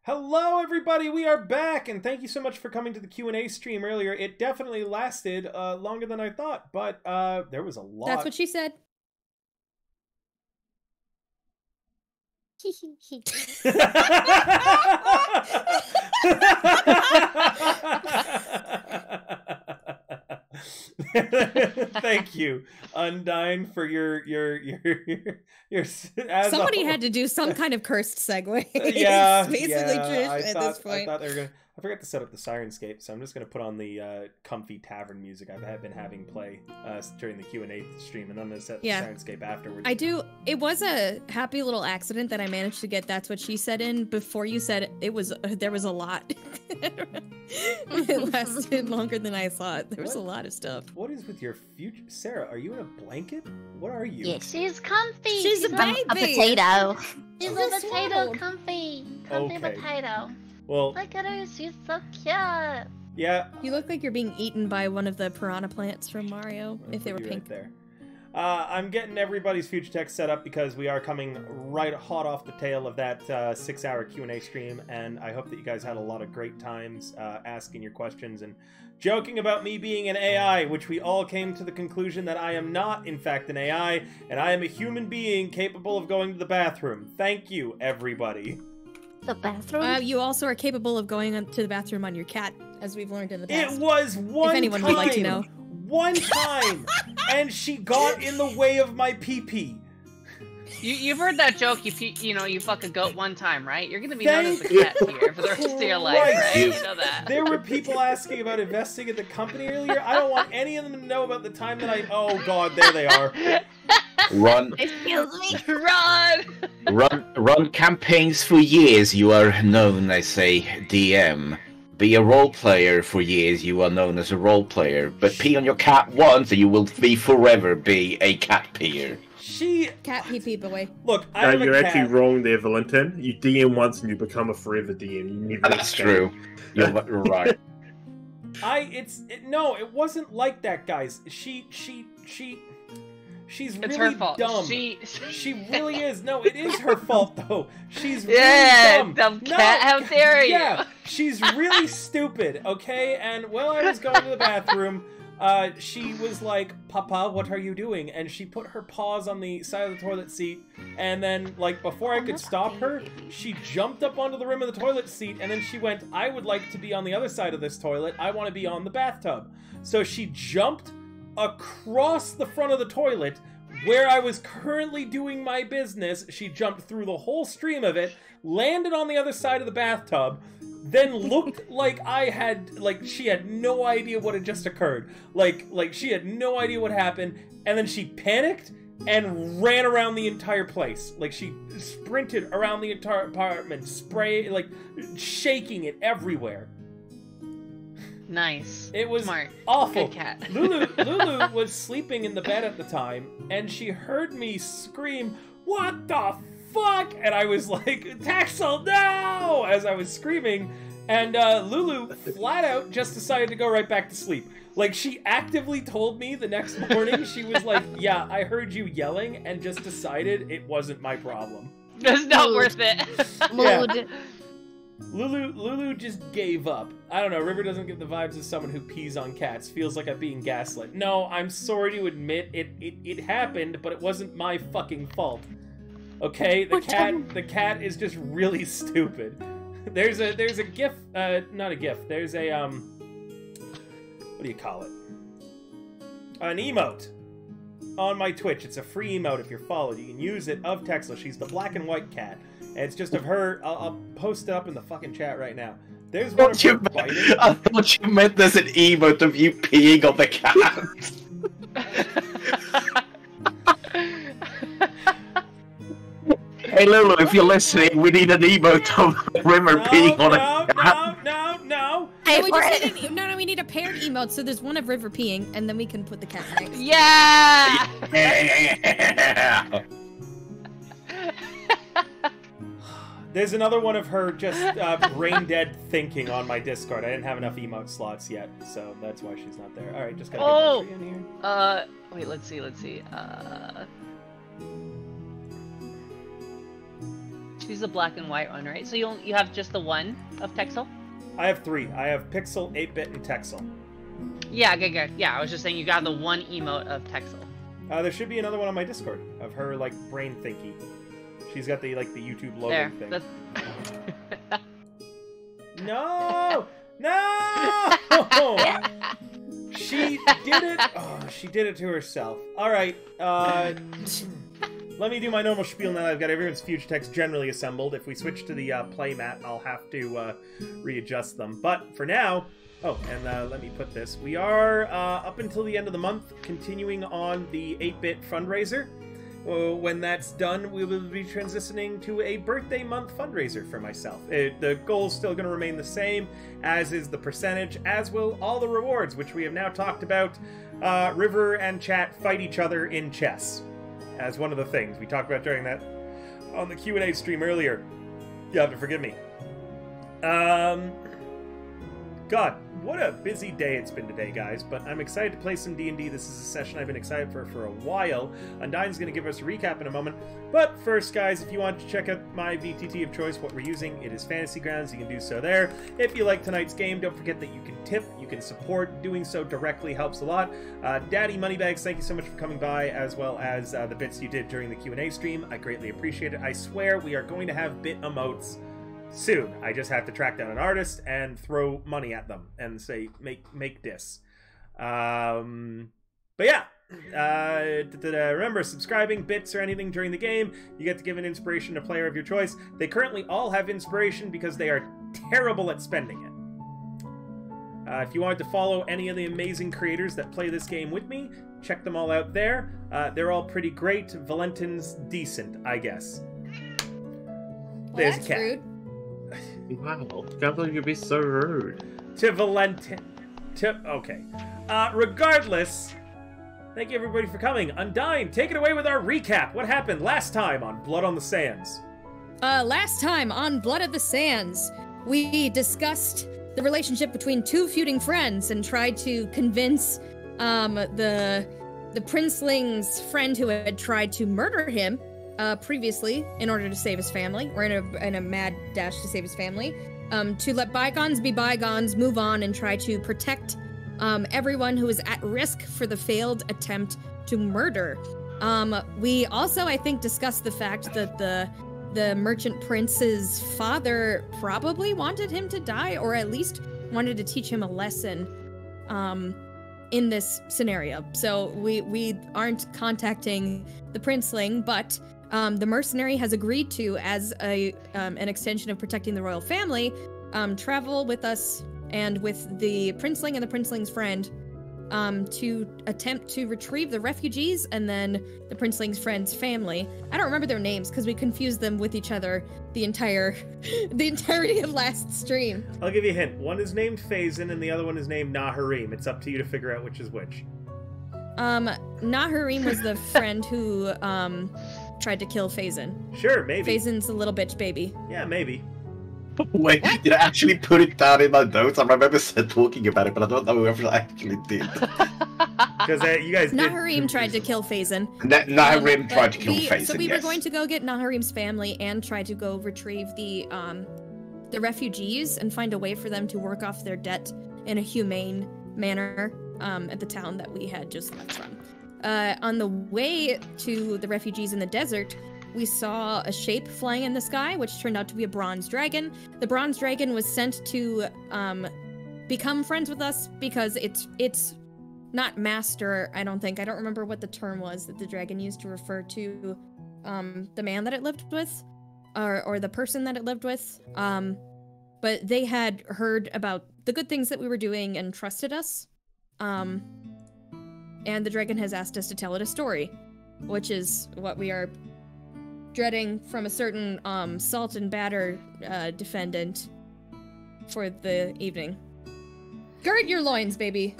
Hello, everybody. We are back, and thank you so much for coming to the Q&A stream earlier. It definitely lasted longer than I thought, but there was a lot. That's what she said. Thank you, Undyne, for your Somebody had to do some kind of cursed segue. Yeah, It's basically Trish at this point. I thought they were gonna. I forgot to set up the Sirenscape, so I'm just gonna put on the comfy tavern music I've been having play during the Q&A stream, and I'm gonna set the Sirenscape afterwards. I do. It was a happy little accident that I managed to get That's What She Said in before you said it was. There was a lot. It lasted longer than I thought. There was a lot of stuff. What is with your future, Sarah? Are you in a blanket? What are you? Yeah, she's comfy. She's a baby. A potato. She's a potato, comfy. Comfy potato. Well, look at her. She's so cute. Yeah. You look like you're being eaten by one of the piranha plants from Mario. If they were pink. Right there. I'm getting everybody's future text set up because we are coming right hot off the tail of that 6-hour Q&A stream, and I hope that you guys had a lot of great times asking your questions and joking about me being an AI, which we all came to the conclusion that I am not, in fact, an AI, and I am a human being capable of going to the bathroom. Thank you, everybody. The bathroom? You also are capable of going to the bathroom on your cat, as we've learned in the past. It was one if anyone time. Would like to know. One time, and she got in the way of my pee-pee. You've heard that joke, you fuck a goat one time, right? You're gonna be known as the cat here for the rest of your life, right? You know that. There were people asking about investing in the company earlier. I don't want any of them to know about the time that oh god, there they are. Run. Excuse me. Run campaigns for years, you are known as a DM. Be a role player for years, you are known as a role player. But pee on your cat once, and you will forever be a cat peer. Cat pee boy. Look, you're actually wrong there, Valentin. You DM once and you become a forever DM. That's true. You're right. No, it wasn't like that, guys. She's it's really her fault. dumb. She really is. No, it is her fault though. She's really dumb cat. How dare you? Yeah, she's really stupid. Okay, and while I was going to the bathroom, she was like, "Papa, what are you doing?" And she put her paws on the side of the toilet seat, and then, like, before I could stop her, she jumped up onto the rim of the toilet seat, and then she went, "I would like to be on the other side of this toilet. I want to be on the bathtub." So she jumped across the front of the toilet where I was currently doing my business. She jumped through the whole stream of it, landed on the other side of the bathtub, then looked like she had no idea what had just occurred. Like she had no idea what happened, and then she panicked and ran around the entire place. Like, she sprinted around the entire apartment, shaking it everywhere. Nice. It was smart. Awful. Good cat. Lulu was sleeping in the bed at the time, and she heard me scream, "What the fuck?" And I was like, "Taxel, no!" as I was screaming, and Lulu flat out just decided to go right back to sleep. Like, she actively told me the next morning, she was like, "Yeah, I heard you yelling and just decided it wasn't my problem." It's not worth it. Yeah. Lulu just gave up. I don't know, River doesn't give the vibes of someone who pees on cats. Feels like I'm being gaslit. No, I'm sorry to admit it happened, but it wasn't my fucking fault. Okay? The cat is just really stupid. There's a gif, not a gif, there's a what do you call it? An emote on my Twitch. It's a free emote if you're followed. You can use it of Texla. She's the black and white cat. And it's just of her. I'll post it up in the fucking chat right now. There's one of her biting. I thought you meant there's an emote of you peeing on the cat. Hey Lulu, if you're listening, we need an emote of Rimmer peeing on a cat. No. Hey, we need a paired emote, so there's one of River peeing, and then we can put the cat next. Yeah! Yeah! There's another one of her just brain dead thinking on my Discord. I didn't have enough emote slots yet, so that's why she's not there. Alright, just gotta get in here. Wait, let's see. Choose the black and white one, right? So you have just the one of Texel? I have 3. I have Pixel, 8-Bit, and Texel. Yeah, good. Yeah, I was just saying you got the one emote of Texel. There should be another one on my Discord of her, like, brain thinky. She's got the YouTube logo thing. No! No! She did it! Oh, she did it to herself. Alright, let me do my normal spiel now that I've got everyone's future text generally assembled. If we switch to the playmat, I'll have to readjust them. But for now... Oh, and let me put this. We are, up until the end of the month, continuing on the 8-Bit fundraiser. When that's done, we will be transitioning to a birthday month fundraiser for myself. The goal is still going to remain the same, as is the percentage, as will all the rewards, which we have now talked about. River and chat fight each other in chess, as one of the things we talked about during that on the Q&A stream earlier. You have to forgive me. God, what a busy day it's been today, guys, but I'm excited to play some D&D. This is a session I've been excited for a while. Undyne's going to give us a recap in a moment, but first, guys, if you want to check out my VTT of choice, what we're using, it is Fantasy Grounds. You can do so there. If you like tonight's game, don't forget that you can tip, you can support. Doing so directly helps a lot. Daddy Moneybags, thank you so much for coming by, as well as the bits you did during the Q&A stream. I greatly appreciate it. I swear we are going to have bit emotes soon. I just have to track down an artist and throw money at them and say, make this. But yeah, remember, subscribing, bits, or anything during the game, you get to give an inspiration to a player of your choice. They currently all have inspiration because they are terrible at spending it. If you wanted to follow any of the amazing creators that play this game with me, check them all out there. They're all pretty great. Valentin's decent, I guess. There's a cat. Rude. Wow, can't believe you'd be so rude. To Valentin. Okay. Regardless, thank you everybody for coming. Undyne, take it away with our recap. What happened last time on Blood on the Sands? Last time on Blood of the Sands, we discussed the relationship between 2 feuding friends and tried to convince the princeling's friend who had tried to murder him previously in order to save his family, or in a mad dash to save his family, to let bygones be bygones, move on, and try to protect everyone who is at risk for the failed attempt to murder. We also, I think, discussed the fact that the merchant prince's father probably wanted him to die, or at least wanted to teach him a lesson in this scenario. So we aren't contacting the princeling, but the mercenary has agreed to, as an extension of protecting the royal family, travel with us and with the princeling and the princeling's friend to attempt to retrieve the refugees and then the princeling's friend's family. I don't remember their names because we confused them with each other the entirety of last stream. I'll give you a hint. One is named Phazon and the other one is named Naharim. It's up to you to figure out which is which. Naharim was the friend who tried to kill Phazon. Sure, maybe. Phazon's a little bitch baby. Yeah, maybe. Wait, did I actually put it down in my notes? I remember talking about it, but I don't know whoever actually did. Because you guys did. Naharim tried to kill Phazon. Naharim tried to kill Phazon, So we yes. were going to go get Naharim's family and try to go retrieve the refugees and find a way for them to work off their debt in a humane manner at the town that we had just left from. On the way to the refugees in the desert, we saw a shape flying in the sky, which turned out to be a bronze dragon. The bronze dragon was sent to become friends with us because it's not master, I don't think. I don't remember what the term was that the dragon used to refer to the man that it lived with, or the person that it lived with. But they had heard about the good things that we were doing and trusted us. And the dragon has asked us to tell it a story, which is what we are dreading from a certain salt and batter defendant for the evening. Gird your loins, baby.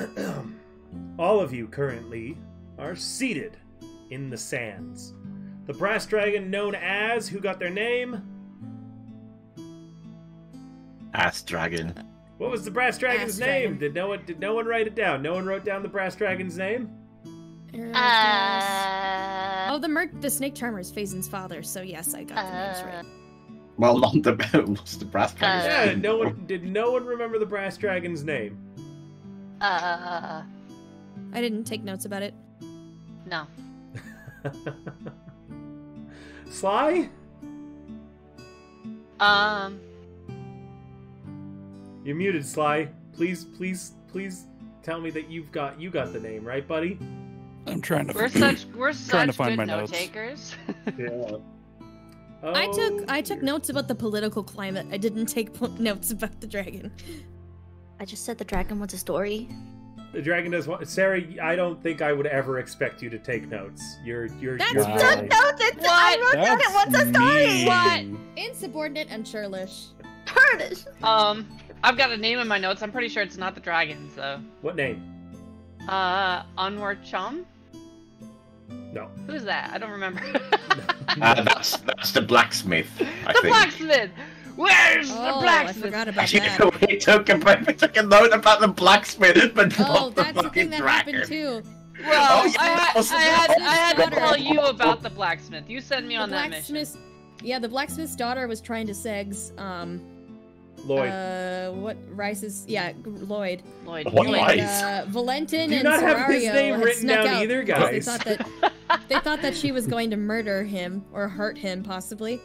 All of you currently are seated in the sands. The brass dragon known as, who got their name? Ass dragon. What was the brass dragon's Ass name? dragon. Did no one write it down? No one wrote down the brass dragon's name? Oh, the snake charmer is Phazon's father, so yes, I got the names right. Well, not the what's the brass dragon? Yeah, no one remember the brass dragon's name? I didn't take notes about it. No. Sly? You're muted, Sly. Please tell me that you got the name, right, buddy? I'm trying to. We're trying to such find good my note notes. takers. Yeah. I took notes about the political climate. I didn't take notes about the dragon. I just said the dragon was a story. The dragon does want Sarah. I don't think I would ever expect you to take notes. You're That's you're Wow. very- I wrote down it. What's a story? mean. What? Insubordinate and churlish. Kurdish. I've got a name in my notes. I'm pretty sure it's not the dragons, though. What name? Onward Chum? No. Who's that? I don't remember. That's the blacksmith, I The think. blacksmith! Where's the Oh, I blacksmith? forgot about Actually, that. we took a note about the blacksmith, but Oh, not the that's the fucking thing that dragon. happened too. Well, Oh, yeah. I had to Daughter. tell you about the blacksmith. You sent me The on that mission. blacksmith. Yeah, the blacksmith's daughter was trying to segs. Lloyd. What Rice's? Yeah, Lloyd. Lloyd. What Lloyd. Rice? Valentin Do and not have his Serario name had written snuck down out either, because guys. They thought that she was going to murder him or hurt him, possibly.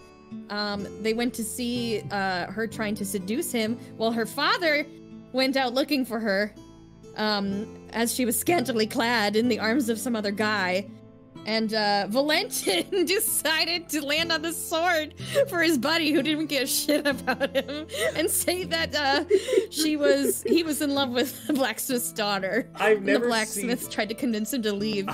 They went to see her trying to seduce him, while her father went out looking for her, as she was scantily clad in the arms of some other guy. And Valentin decided to land on the sword for his buddy, who didn't give a shit about him, and say that he was in love with the blacksmith's daughter. I've And never the blacksmith tried to convince him to leave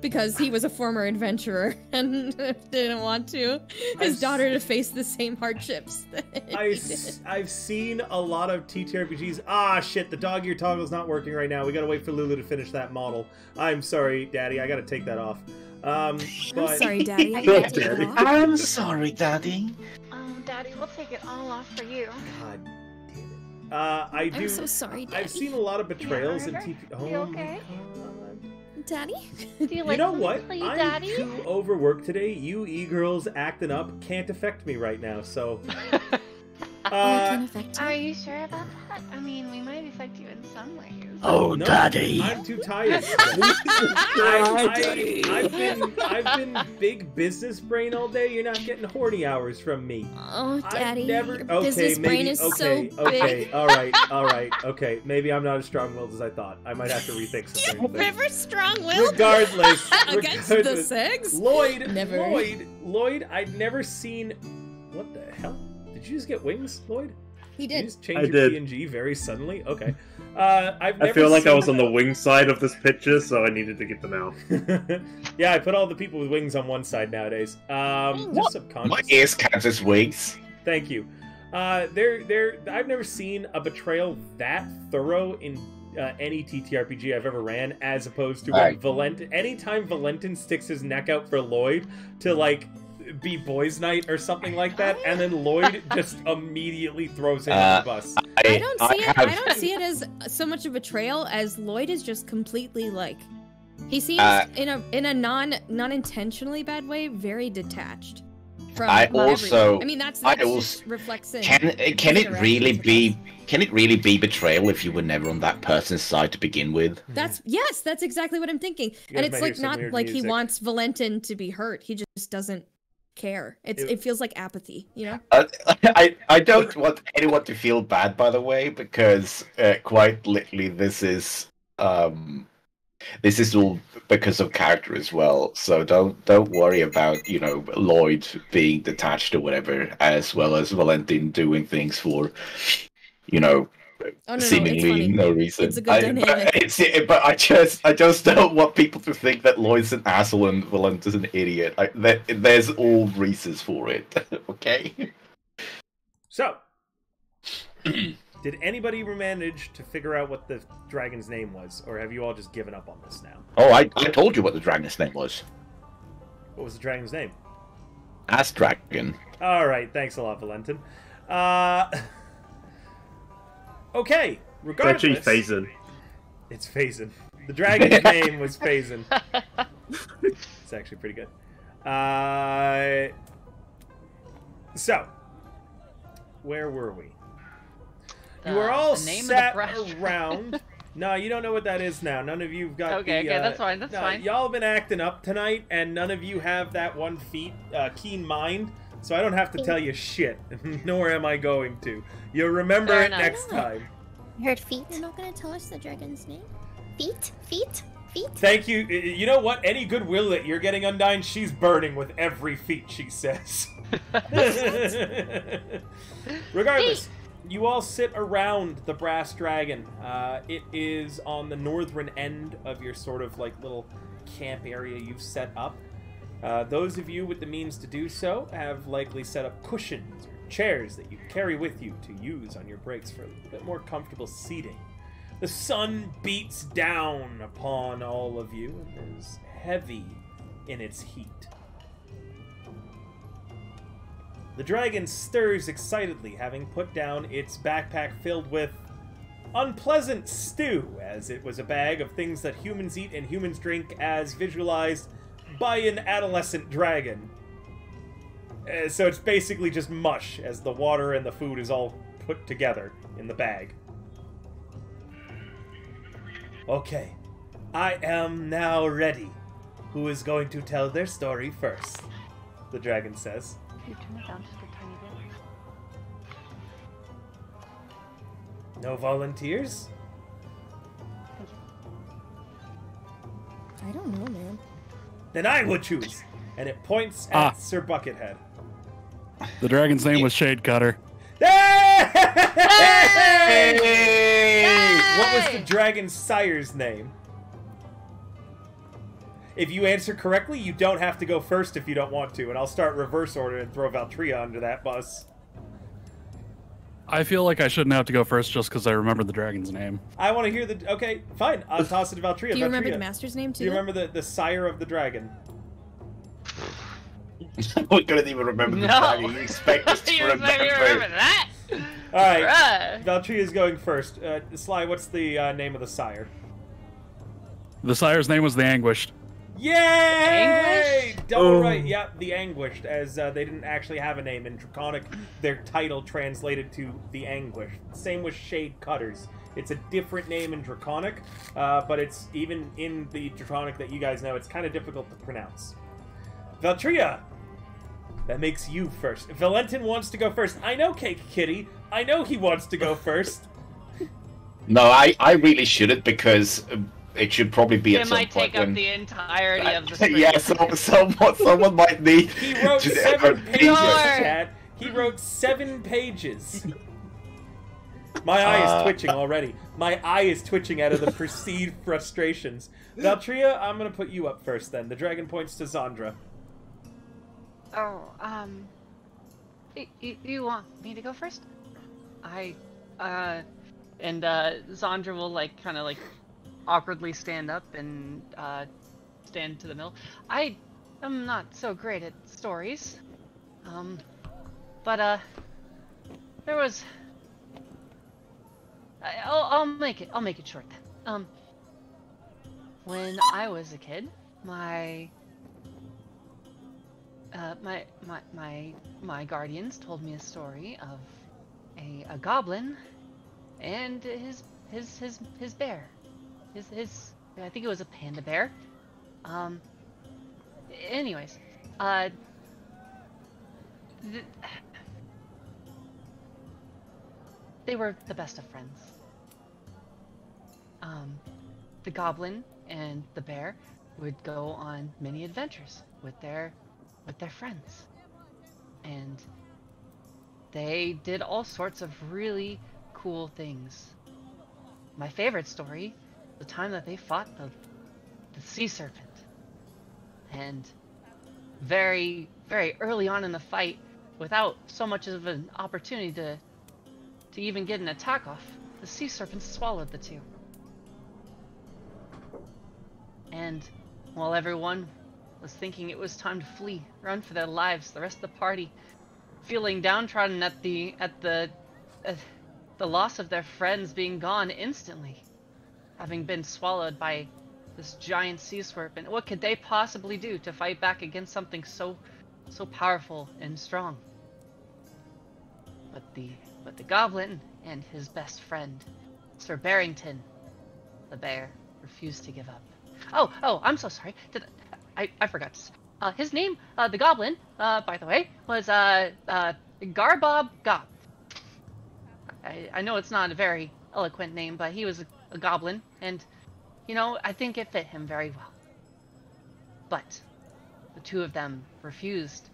because he was a former adventurer and didn't want his daughter to face the same hardships that he did. I've seen a lot of TTRPGs. Ah, shit, the dog ear toggle's not working right now. We gotta wait for Lulu to finish that model. I'm sorry, Daddy, I gotta take that off. I'm But sorry, Daddy. I Good, can't take it Daddy. off. I'm sorry, Daddy. Daddy, we'll take it all off for you. God damn it. I do. I'm so sorry, Daddy. I've seen a lot of betrayals in Oliver? TP. Oh You my okay? god. Daddy? Do you like You know some what? play, I'm Daddy? too overworked today. You e-girls acting up can't affect me right now, so. I can affect Are you. you sure about that? I mean, we might affect you in some ways. Oh, No, Daddy. I'm too tired. I've been big business brain all day. You're not getting horny hours from me. Oh, Daddy, I've never. your Okay, business maybe. brain is Okay, so big. okay. All right. Okay, maybe I'm not as strong-willed as I thought. I might have to rethink some things. River strong-willed Regardless, against the regardless. segs? Lloyd, Never. Lloyd. I'd never seen. What the hell? Did you just get wings, Lloyd? He Did you did. just change I your did. PNG very suddenly? Okay. I've never I feel like I seen- was on the wing side of this picture, so I needed to get them out. Yeah, I put all the people with wings on one side nowadays. Just My subconscious. ears count as wigs. Thank you. I've never seen a betrayal that thorough in any TTRPG I've ever ran, as opposed to when Right. Valentin. Anytime Valentin sticks his neck out for Lloyd to like be boys' night or something like that, and then Lloyd just immediately throws him on the bus. I don't see it as so much of a betrayal as Lloyd is just completely like he seems in a non-intentionally bad way very detached from I everyone. also- I mean that's I just also- reflects in Can it really be? Can it really be betrayal if you were never on that person's side to begin with? that's exactly what I'm thinking. You And guys it's might like hear some not weird like he music. wants Valentin to be hurt. He just doesn't care. It feels like apathy, you know? I don't want anyone to feel bad, by the way, because quite literally this is all because of character as well. So don't worry about Lloyd being detached or whatever, as well as Valentin doing things for Oh, no, seemingly it's funny. no reason. It's a good dynamic. But I just don't want people to think that Lloyd's an asshole and Valentin's an idiot. There's all reasons for it. Okay. So, did anybody manage to figure out what the dragon's name was, or have you all just given up on this now? Oh, I told you what the dragon's name was. What was the dragon's name? As Dragon. All right, thanks a lot, Valentin. Okay, It's regardless. actually Phazon. It's Phazon. The dragon's name was Phazon. It's actually pretty good. So, where were we? You are all the name sat of the breast around. No, you don't know what that is now. None of you've got Okay, the, okay, that's fine, that's fine. Y'all been acting up tonight, and none of you have that one keen mind, so I don't have to tell you shit, nor am I going to. You'll remember Fair it enough. next time. I heard feet. You're not gonna tell us the dragon's name? Feet? Feet? Feet? Thank you. You know what? Any goodwill that you're getting, Undyne, she's burning with every feat she says. Regardless, you all sit around the brass dragon. It is on the northern end of your sort of like little camp area you've set up. Those of you with the means to do so have likely set up cushions or chairs that you carry with you to use on your breaks for a bit more comfortable seating. The sun beats down upon all of you and is heavy in its heat. The dragon stirs excitedly, having put down its backpack filled with unpleasant stew, as it was a bag of things that humans eat and humans drink as visualized by an adolescent dragon. So it's basically just mush, as the water and the food is all put together in the bag. Okay, I am now ready. Who is going to tell their story first? The dragon says. You turn it down just a tiny bit. No volunteers? I don't know, man. Then I will choose. And it points at Sir Buckethead. The dragon's name was Shade Cutter. Hey! Hey! What was the dragon's sire's name? If you answer correctly, you don't have to go first if you don't want to, and I'll start reverse order and throw Valtria under that bus. I feel like I shouldn't have to go first just because I remember the dragon's name. I want to hear the... Okay, fine. I'll toss it to Valtria. Do you remember Valtria, the master's name, too? do you remember the sire of the dragon? We couldn't even remember the No. dragon. You expect us to You remember remember. that? Alright, Bruh. Valtria's going first. Sly, what's the name of the sire? The sire's name was the Anguished. Yay! Anguished? Double Oh. right. Yep, the Anguished, as they didn't actually have a name in Draconic. Their title translated to the Anguished. Same with Shade Cutters. It's a different name in Draconic, but it's even in the Draconic that you guys know, it's kind of difficult to pronounce. Valtria! That makes you first. Valentin wants to go first. I know, Cake Kitty. I know he wants to go first. No, I really shouldn't because it should probably be It at some might point take up when... the entirety of the screen. Yeah, someone might need He wrote to 7 pages, Sure. Chad. He wrote 7 pages. My eye is twitching already. My eye is twitching out of the perceived frustrations. Valtria, I'm going to put you up first then. The dragon points to Zandra. Oh, You want me to go first? And Zandra will like kind of like awkwardly stand up and stand to the middle. I am not so great at stories, but there was. I'll make it short then. When I was a kid, my guardians told me a story of a goblin and his bear. His I think it was a panda bear. Anyways, they were the best of friends. The goblin and the bear would go on many adventures with their friends, and they did all sorts of really cool things. My favorite story, the time that they fought the sea serpent, and very early on in the fight, without so much of an opportunity to even get an attack off, the sea serpent swallowed the two. And while everyone was thinking it was time to flee, run for their lives, the rest of the party, feeling downtrodden at the loss of their friends being gone instantly, having been swallowed by this giant sea serpent, what could they possibly do to fight back against something so powerful and strong? But the goblin and his best friend, Sir Barrington, the bear, refused to give up. Oh, I'm so sorry. I forgot to say. His name, the goblin, by the way, was Garbob Gob. I know it's not a very eloquent name, but he was a goblin, and you know, I think it fit him very well. But the two of them refused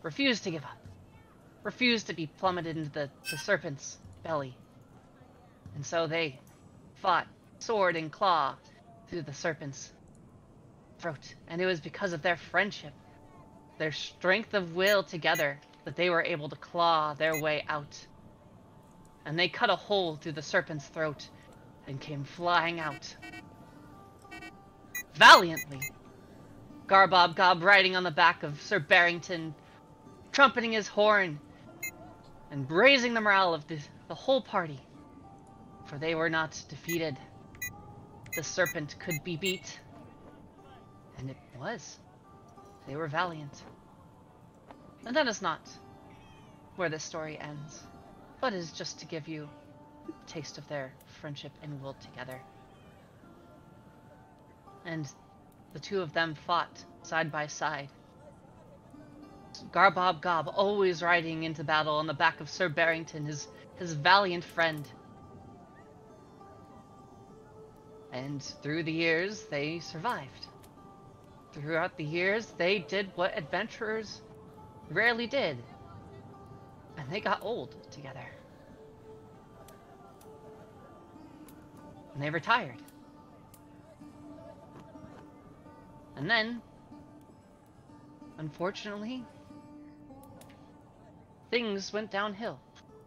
to give up, refused to be plummeted into the serpent's belly, and so they fought sword and claw through the serpent's throat. And it was because of their friendship, their strength of will together, that they were able to claw their way out. And they cut a hole through the serpent's throat and came flying out. Valiantly, Garbob Gob riding on the back of Sir Barrington, trumpeting his horn, and raising the morale of the whole party. For they were not defeated. The serpent could be beat. And it was. They were valiant. And that is not where this story ends, but is just to give you a taste of their friendship and will together. And the two of them fought side by side. Garbob Gob always riding into battle on the back of Sir Barrington, his valiant friend. And through the years, they survived. Throughout the years, they did what adventurers rarely did. And they got old together. And they retired. And then, unfortunately, things went downhill.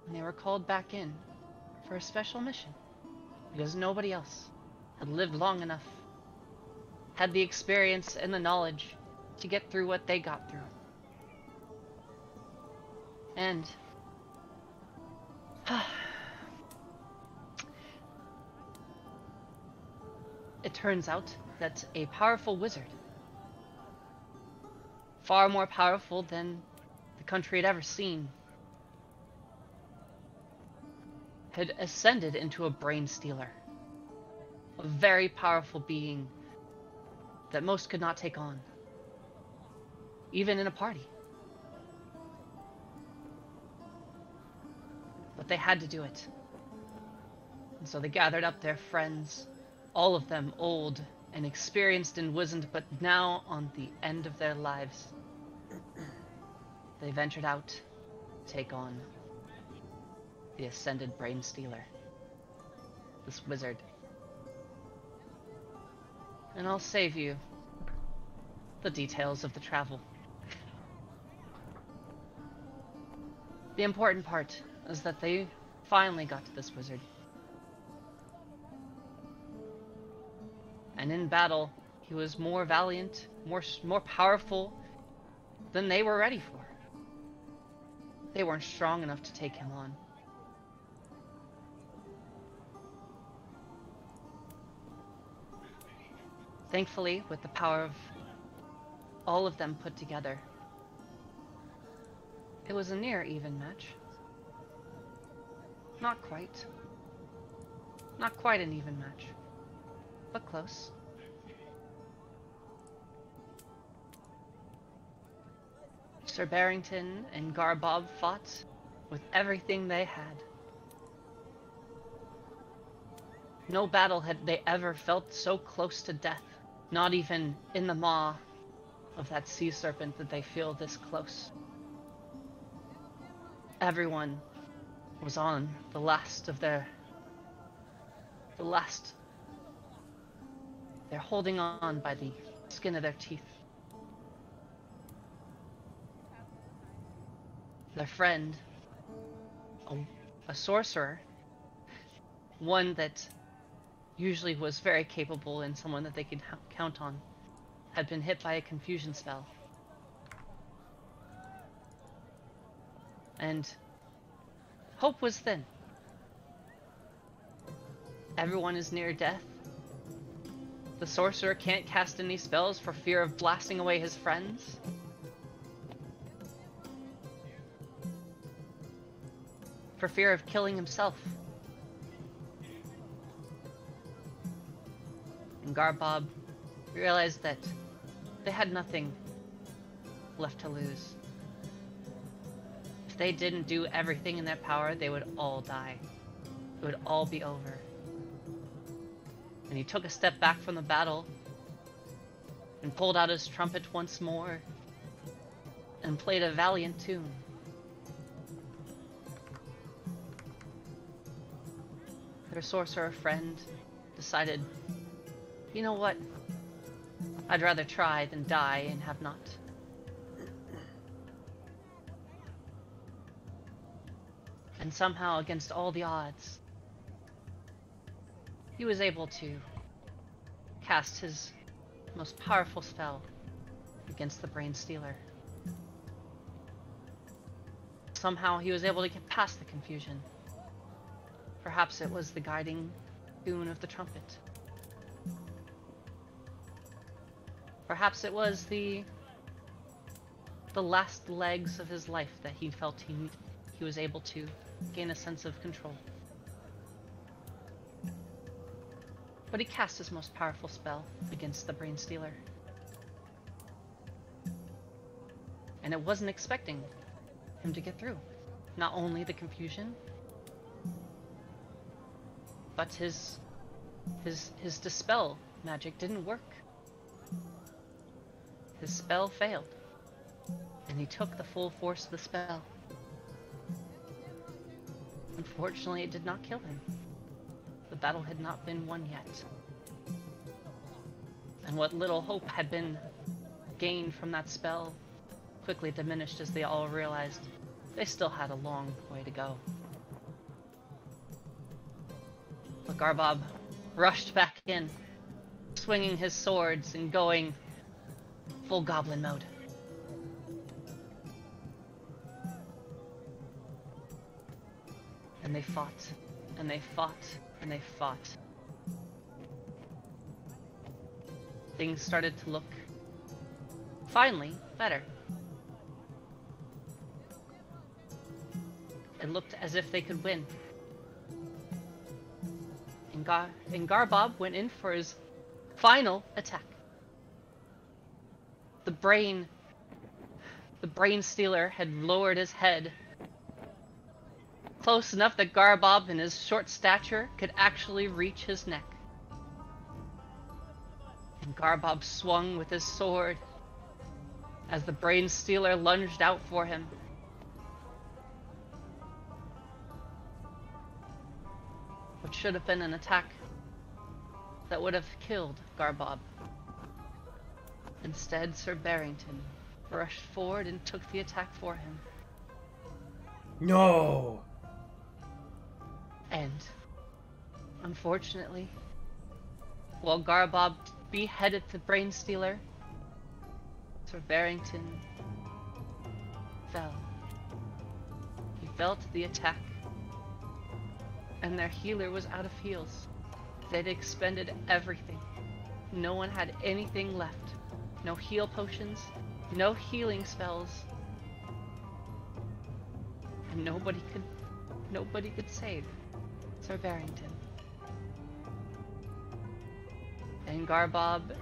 And they were called back in for a special mission. Because nobody else had lived long enough, had the experience and the knowledge to get through what they got through. And it turns out that a powerful wizard, far more powerful than the country had ever seen, had ascended into a brain stealer. A very powerful being that most could not take on, even in a party. But they had to do it. And so they gathered up their friends, all of them old and experienced and wizened, but now on the end of their lives. They ventured out to take on the Ascended Brain Stealer, this wizard. And I'll save you the details of the travel. The important part is that they finally got to this wizard. And in battle, he was more valiant, more powerful than they were ready for. They weren't strong enough to take him on. Thankfully, with the power of all of them put together, it was a near even match. Not quite. Not quite an even match, but close. Sir Barrington and Garbob fought with everything they had. No battle had they ever felt so close to death. Not even in the maw of that sea serpent did they feel this close. Everyone was on the last of their... They're holding on by the skin of their teeth. Their friend, a sorcerer, one that usually was very capable and someone that they could count on, had been hit by a confusion spell. And hope was thin. Everyone is near death. The sorcerer can't cast any spells for fear of blasting away his friends. for fear of killing himself. And Garbob realized that they had nothing left to lose. If they didn't do everything in their power, they would all die. It would all be over. And he took a step back from the battle and pulled out his trumpet once more and played a valiant tune. Their sorcerer friend decided, you know what? I'd rather try than die and have not. And somehow, against all the odds, he was able to cast his most powerful spell against the Brain Stealer. Somehow he was able to get past the confusion. Perhaps it was the guiding tune of the trumpet. Perhaps it was the last legs of his life that he felt he was able to gain a sense of control. But he cast his most powerful spell against the Brain Stealer. And it wasn't expecting him to get through. Not only the confusion, but his dispel magic didn't work. His spell failed, and he took the full force of the spell. Unfortunately, it did not kill him. The battle had not been won yet. And what little hope had been gained from that spell quickly diminished as they all realized they still had a long way to go. But Garbob rushed back in, swinging his swords and going full goblin mode. And they fought, and they fought, and they fought. Things started to look, finally, better. It looked as if they could win. And Garbob went in for his final attack. The Brain Stealer had lowered his head close enough that Garbob, in his short stature, could actually reach his neck. And Garbob swung with his sword as the Brain Stealer lunged out for him. What should have been an attack that would have killed Garbob. Instead, Sir Barrington rushed forward and took the attack for him. No! And, unfortunately, while Garbob beheaded the Brain Stealer, Sir Barrington fell. He fell to the attack, and their healer was out of heals. They'd expended everything. No one had anything left. No heal potions, no healing spells, and nobody could save Sir Barrington. And Garbob,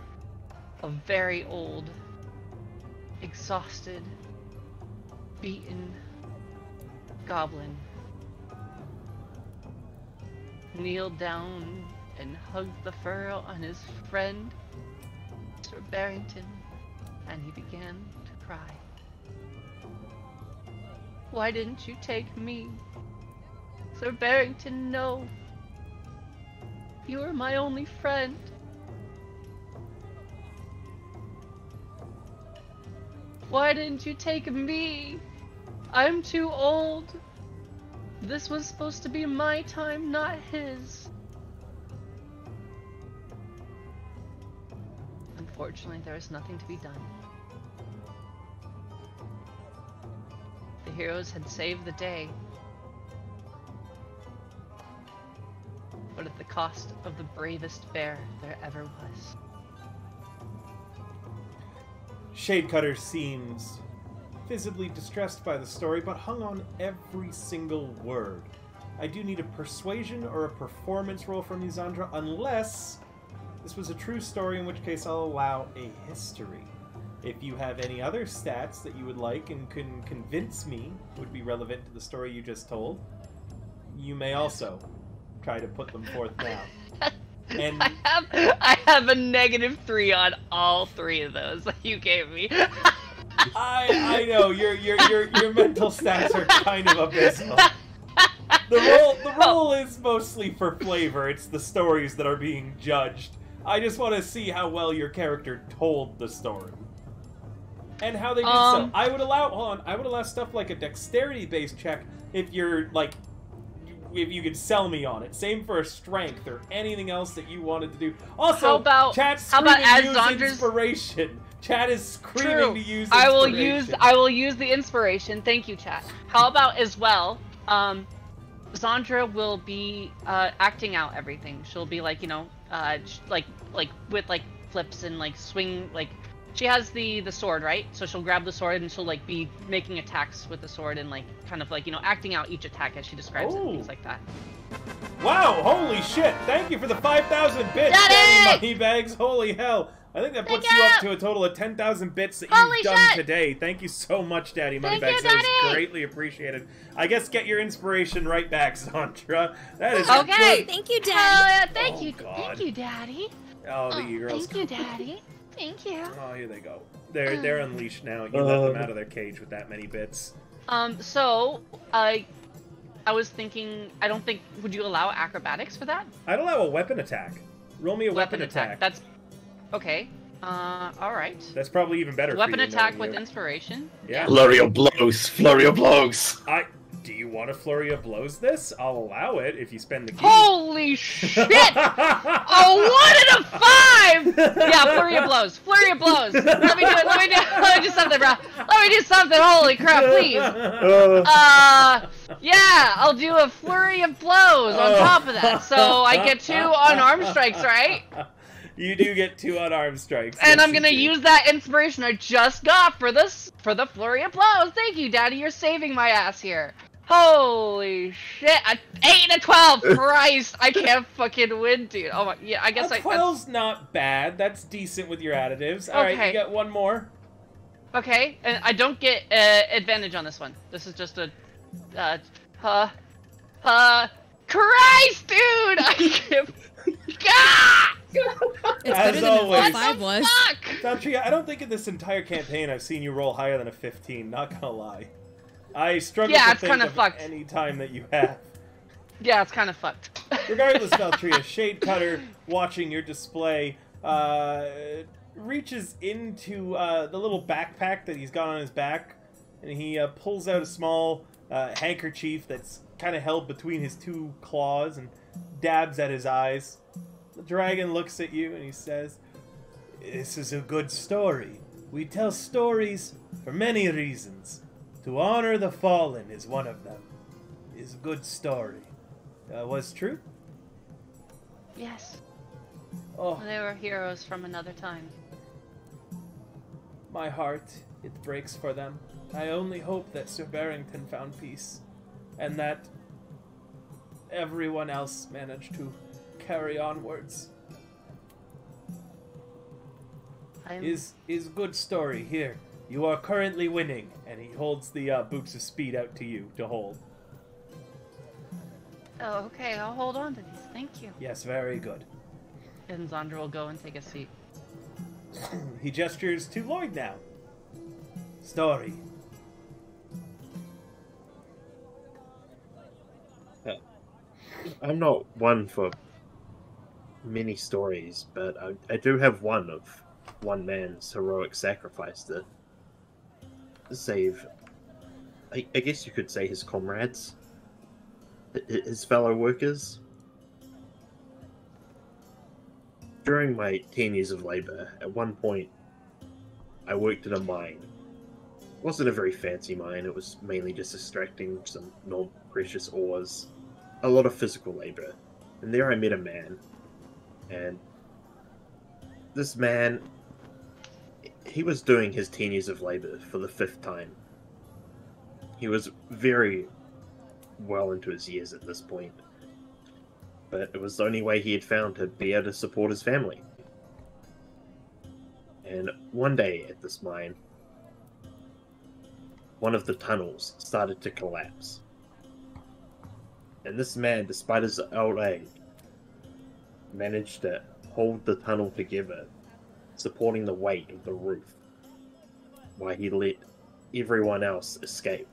a very old, exhausted, beaten goblin, kneeled down and hugged the fur on his friend, Sir Barrington, and he began to cry. Why didn't you take me? Sir Barrington, no. You were my only friend. Why didn't you take me? I'm too old. This was supposed to be my time, not his. Unfortunately, there is nothing to be done. The heroes had saved the day, but at the cost of the bravest bear there ever was. Shadecutter seems visibly distressed by the story, but hung on every single word. I do need a persuasion or a performance roll from you, Zandra, unless this was a true story, in which case I'll allow a history. If you have any other stats that you would like and can convince me would be relevant to the story you just told, you may also try to put them forth now. And I have a -3 on all 3 of those that you gave me. I know your mental stats are kind of abysmal. The roll is mostly for flavor. It's the stories that are being judged. I just want to see how well your character told the story. And how they did so. I would allow stuff like a dexterity-based check if you're like, if you could sell me on it. Same for a strength or anything else that you wanted to do. Also, chat's screaming use inspiration. Chat is screaming to use inspiration. I will use the inspiration. Thank you, chat. How about as well? Zandra will be acting out everything. She'll be like, you know, like with like flips and like swing, like she has the sword, right? So she'll grab the sword and she'll like be making attacks with the sword and like kind of like, you know, acting out each attack as she describes it and things like that. Wow, holy shit. Thank you for the 5,000 bits, Daddy Moneybags. Holy hell. I think that puts you up to a total of 10,000 bits that you've done today. Thank you so much, Daddy Moneybags. That is greatly appreciated. I guess get your inspiration right back, Zandra. That is okay. Good. Thank you, Daddy. Thank you. Thank you, Daddy. Oh, the girls. Thank you, Daddy. Thank you. Oh, here they go. They're unleashed now. You let them out of their cage with that many bits. So I was thinking, I don't think, would you allow acrobatics for that? I'd allow a weapon attack. Roll me a weapon attack. That's okay. All right. That's probably even better. Weapon for you, attack with inspiration. Yeah. Flurry of blows. Flurry of blows. Do you want a flurry of blows this? I'll allow it if you spend the key. Holy shit! A 1 and a 5! Yeah, flurry of blows. Flurry of blows. Let me do it. Let me do something, bro. Let me do something. Holy crap, please. Yeah, I'll do a flurry of blows on top of that. So I get 2 unarmed strikes, right? You do get 2 unarmed strikes. And yes, I'm gonna use that inspiration I just got for the flurry of blows. Thank you, Daddy. You're saving my ass here. Holy shit! 8 and a 12. Christ, I can't fucking win, dude. Oh my, yeah. I guess 12's not bad. That's decent with your additives. All right, you get 1 more. Okay, and I don't get advantage on this one. This is just a Christ, dude! I can't. It's As better always. than 5 was. Daltria, I don't think in this entire campaign I've seen you roll higher than a 15. Not gonna lie. I struggle to think of any time that you have. Yeah, it's kind of fucked. Regardless, Valtria, Shade Cutter, watching your display, reaches into the little backpack that he's got on his back, and he pulls out a small handkerchief that's kind of held between his 2 claws and dabs at his eyes. The dragon looks at you and he says, "This is a good story. We tell stories for many reasons. To honor the fallen is one of them. It's a good story. Was true?" Yes. Oh, They were heroes from another time. my heart, it breaks for them. I only hope that Sir Barrington found peace, and that everyone else managed to carry onwards. Is good story. Here, you are currently winning, and he holds the boots of speed out to you to hold. Oh, okay. I'll hold on to these. Thank you. Yes, very good. And Zandra will go and take a seat. He gestures to Lloyd now. Story. I'm not one for many stories, but I do have one of one man's heroic sacrifice to save, I guess you could say, his comrades, his fellow workers. During my 10 years of labor, at one point, I worked in a mine. It wasn't a very fancy mine, it was mainly just extracting some non-precious ores. A lot of physical labor. And there I met a man. And this man, he was doing his 10 years of labor for the 5th time. He was very well into his years at this point, but it was the only way he had found to be able to support his family. And one day at this mine, one of the tunnels started to collapse. And this man, despite his old age, managed to hold the tunnel together, supporting the weight of the roof, while he let everyone else escape.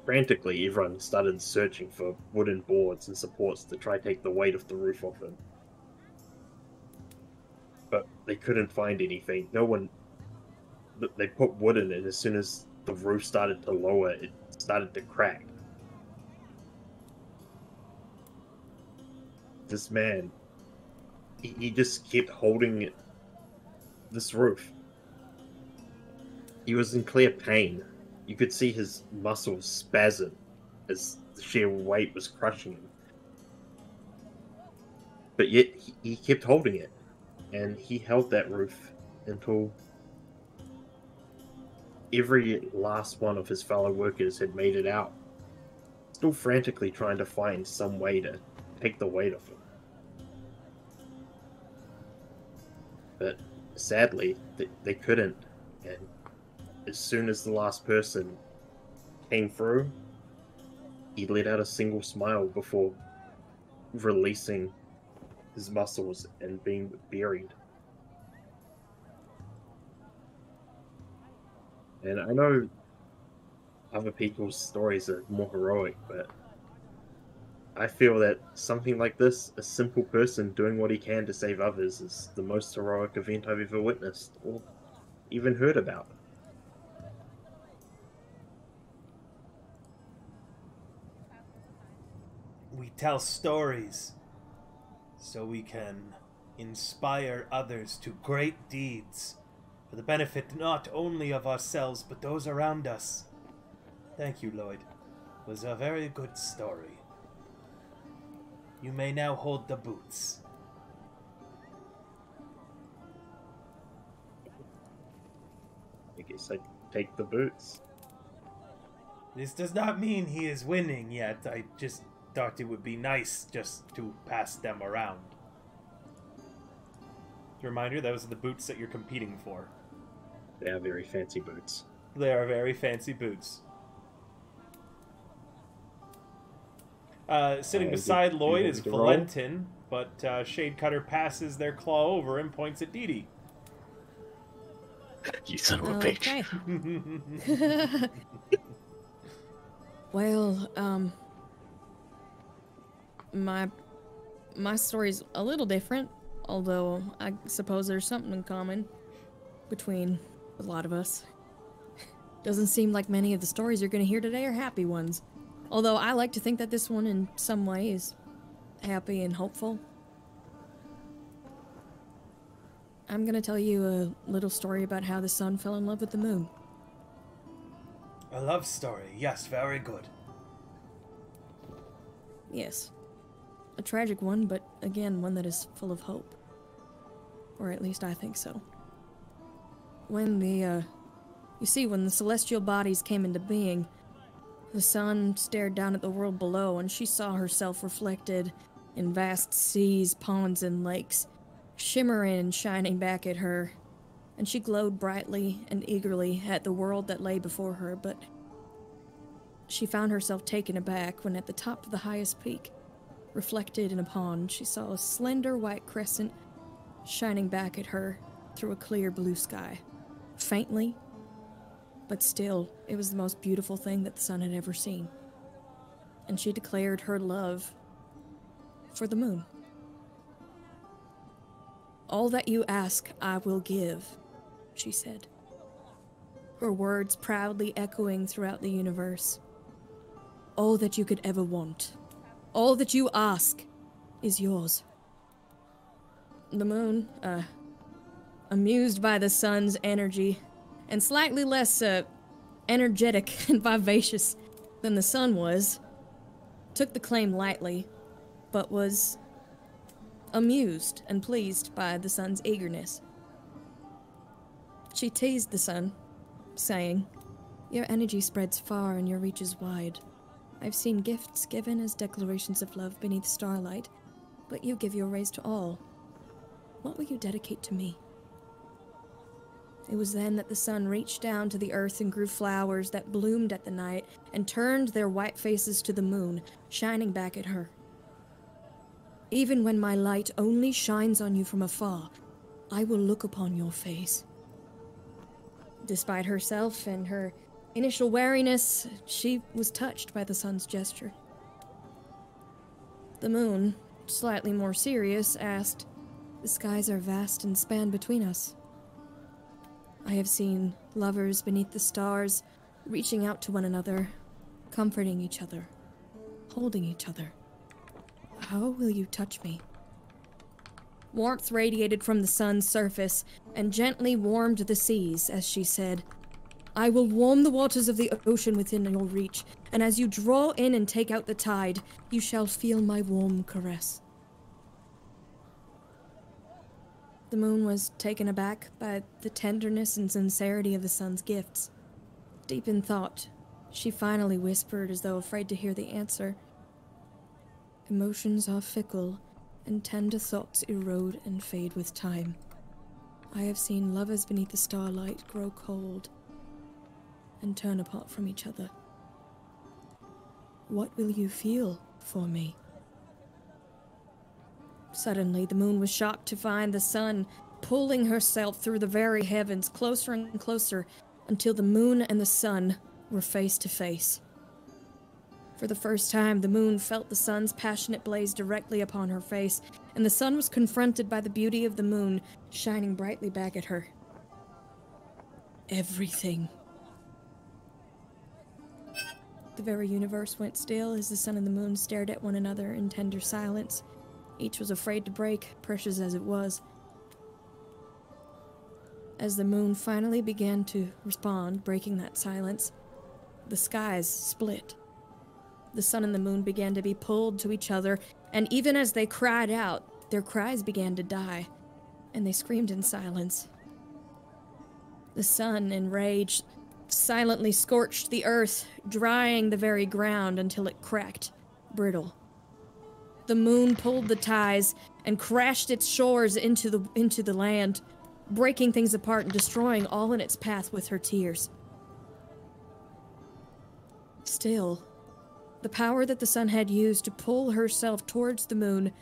Frantically, everyone started searching for wooden boards and supports to try to take the weight of the roof off him. But they couldn't find anything. No one... They put wood in it, as soon as the roof started to lower, it started to crack. This man, he just kept holding this roof. He was in clear pain. You could see his muscles spasm as the sheer weight was crushing him. But yet, he kept holding it. And he held that roof until every last one of his fellow workers had made it out, still frantically trying to find some way to take the weight off him. But sadly, they couldn't, and as soon as the last person came through, he let out a single smile before releasing his muscles and being buried. And I know other people's stories are more heroic, but I feel that something like this, a simple person doing what he can to save others, is the most heroic event I've ever witnessed or even heard about. We tell stories so we can inspire others to great deeds for the benefit not only of ourselves but those around us. Thank you, Lloyd. It was a very good story. You may now hold the boots. I guess I take the boots. This does not mean he is winning yet. I just thought it would be nice just to pass them around. Reminder, those are the boots that you're competing for. They are very fancy boots. They are very fancy boots. Sitting beside Lloyd is Valentin, but Shadecutter passes their claw over and points at Dee Dee. You son of a bitch. Well, my story's a little different, although I suppose there's something in common between a lot of us. Doesn't seem like many of the stories you're gonna hear today are happy ones. Although I like to think that this one in some way is happy and hopeful. I'm gonna tell you a little story about how the sun fell in love with the moon. A love story. Yes, very good. Yes. A tragic one, but again, one that is full of hope. Or at least I think so. When the celestial bodies came into being, the sun stared down at the world below, and she saw herself reflected in vast seas, ponds, and lakes, shimmering and shining back at her. And she glowed brightly and eagerly at the world that lay before her, but she found herself taken aback when at the top of the highest peak, reflected in a pond, she saw a slender white crescent shining back at her through a clear blue sky. Faintly, but still, it was the most beautiful thing that the sun had ever seen. And she declared her love for the moon. "All that you ask, I will give," she said. Her words proudly echoing throughout the universe. "All that you could ever want, all that you ask, is yours." The moon, amused by the sun's energy, and slightly less energetic and vivacious than the sun was, took the claim lightly, but was amused and pleased by the sun's eagerness. She teased the sun, saying, "Your energy spreads far and your reach is wide. I've seen gifts given as declarations of love beneath starlight, but you give your rays to all. What will you dedicate to me?" It was then that the sun reached down to the earth and grew flowers that bloomed at the night and turned their white faces to the moon, shining back at her. "Even when my light only shines on you from afar, I will look upon your face." Despite herself and her initial wariness, she was touched by the sun's gesture. The moon, slightly more serious, asked, "The skies are vast and span between us. I have seen lovers beneath the stars, reaching out to one another, comforting each other, holding each other. How will you touch me?" Warmth radiated from the sun's surface and gently warmed the seas as she said, "I will warm the waters of the ocean within your reach, and as you draw in and take out the tide, you shall feel my warm caress." The moon was taken aback by the tenderness and sincerity of the sun's gifts. Deep in thought, she finally whispered as though afraid to hear the answer, "Emotions are fickle, and tender thoughts erode and fade with time. I have seen lovers beneath the starlight grow cold and turn apart from each other. What will you feel for me?" Suddenly, the moon was shocked to find the sun pulling herself through the very heavens closer and closer until the moon and the sun were face to face. For the first time, the moon felt the sun's passionate blaze directly upon her face, and the sun was confronted by the beauty of the moon shining brightly back at her. Everything. The very universe went still as the sun and the moon stared at one another in tender silence. Each was afraid to break, precious as it was. As the moon finally began to respond, breaking that silence, the skies split. The sun and the moon began to be pulled to each other, and even as they cried out, their cries began to die, and they screamed in silence. The sun, in rage, silently scorched the earth, drying the very ground until it cracked, brittle. The moon pulled the ties and crashed its shores into the land, breaking things apart and destroying all in its path with her tears. Still, the power that the sun had used to pull herself towards the moon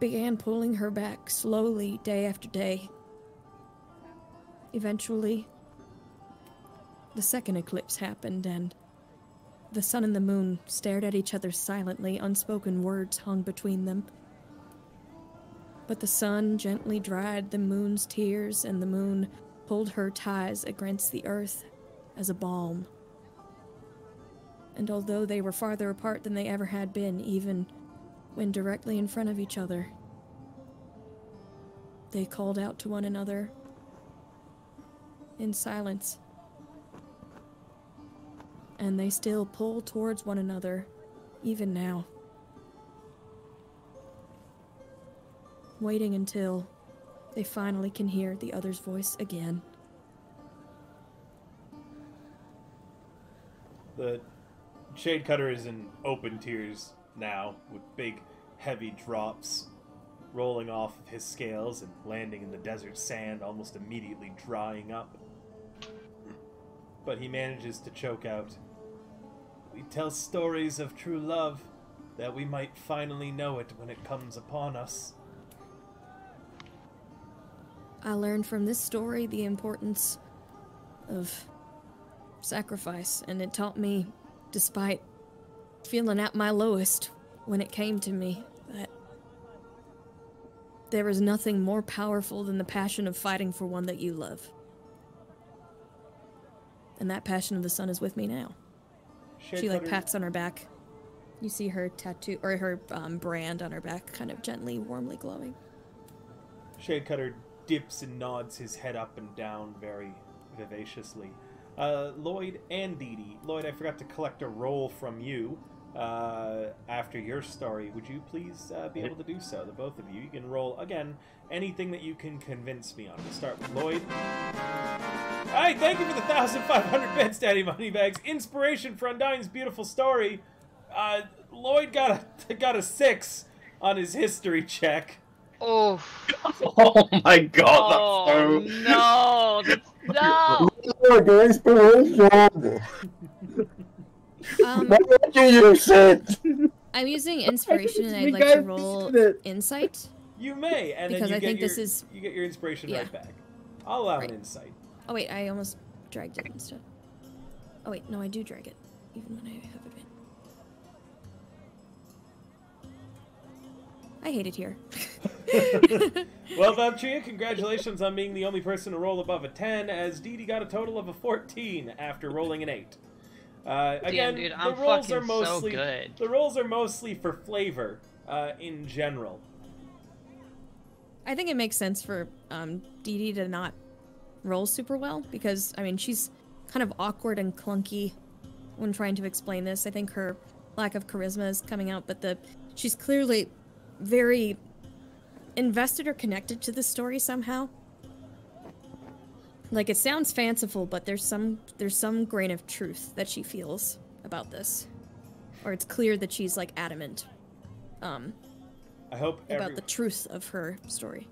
began pulling her back slowly day after day. Eventually, the second eclipse happened, and the sun and the moon stared at each other silently, unspoken words hung between them. But the sun gently dried the moon's tears, and the moon pulled her ties against the earth as a balm. And although they were farther apart than they ever had been, even when directly in front of each other, they called out to one another in silence. And they still pull towards one another, even now. Waiting until they finally can hear the other's voice again. The Shade Cutter is in open tears now, with big, heavy drops rolling off of his scales and landing in the desert sand, almost immediately drying up. But he manages to choke out, "We tell stories of true love, that we might finally know it when it comes upon us." I learned from this story the importance of sacrifice, and it taught me, despite feeling at my lowest when it came to me, that there is nothing more powerful than the passion of fighting for one that you love. And that passion of the sun is with me now. She pats on her back. You see her tattoo, or her brand on her back, kind of gently, warmly glowing. Shade Cutter dips and nods his head up and down very vivaciously. Lloyd and Dee Dee. Lloyd, I forgot to collect a roll from you after your story. Would you please be able to do so? The both of you. You can roll, again, anything that you can convince me on. We'll start with Lloyd. Alright, thank you for the 1,500 bits, Daddy Moneybags. Inspiration for Undyne's beautiful story. Lloyd got a 6 on his history check. Oh. Oh my god, Oh that's so... no! No! Look, inspiration! What you use it? I'm using inspiration and I'd like to roll insight. You may, and Because then I think this is... you get your inspiration Yeah. right back. I'll allow Right. an insight. Oh wait, I almost dragged it instead. Oh wait, no, I do drag it, even when I have advantage. I hate it here. Well done, Tria. Congratulations on being the only person to roll above a 10, as Dee Dee got a total of a 14 after rolling an 8. Again, Damn, dude, the I'm rolls are fucking mostly so good. the rolls are mostly for flavor, in general. I think it makes sense for Dee Dee to not roll super well because, I mean, she's kind of awkward and clunky when trying to explain this. I think her lack of charisma is coming out, but she's clearly very invested or connected to the story somehow. Like, it sounds fanciful, but there's some grain of truth that she feels about this. Or it's clear that she's, like, adamant I hope about the truth of her story.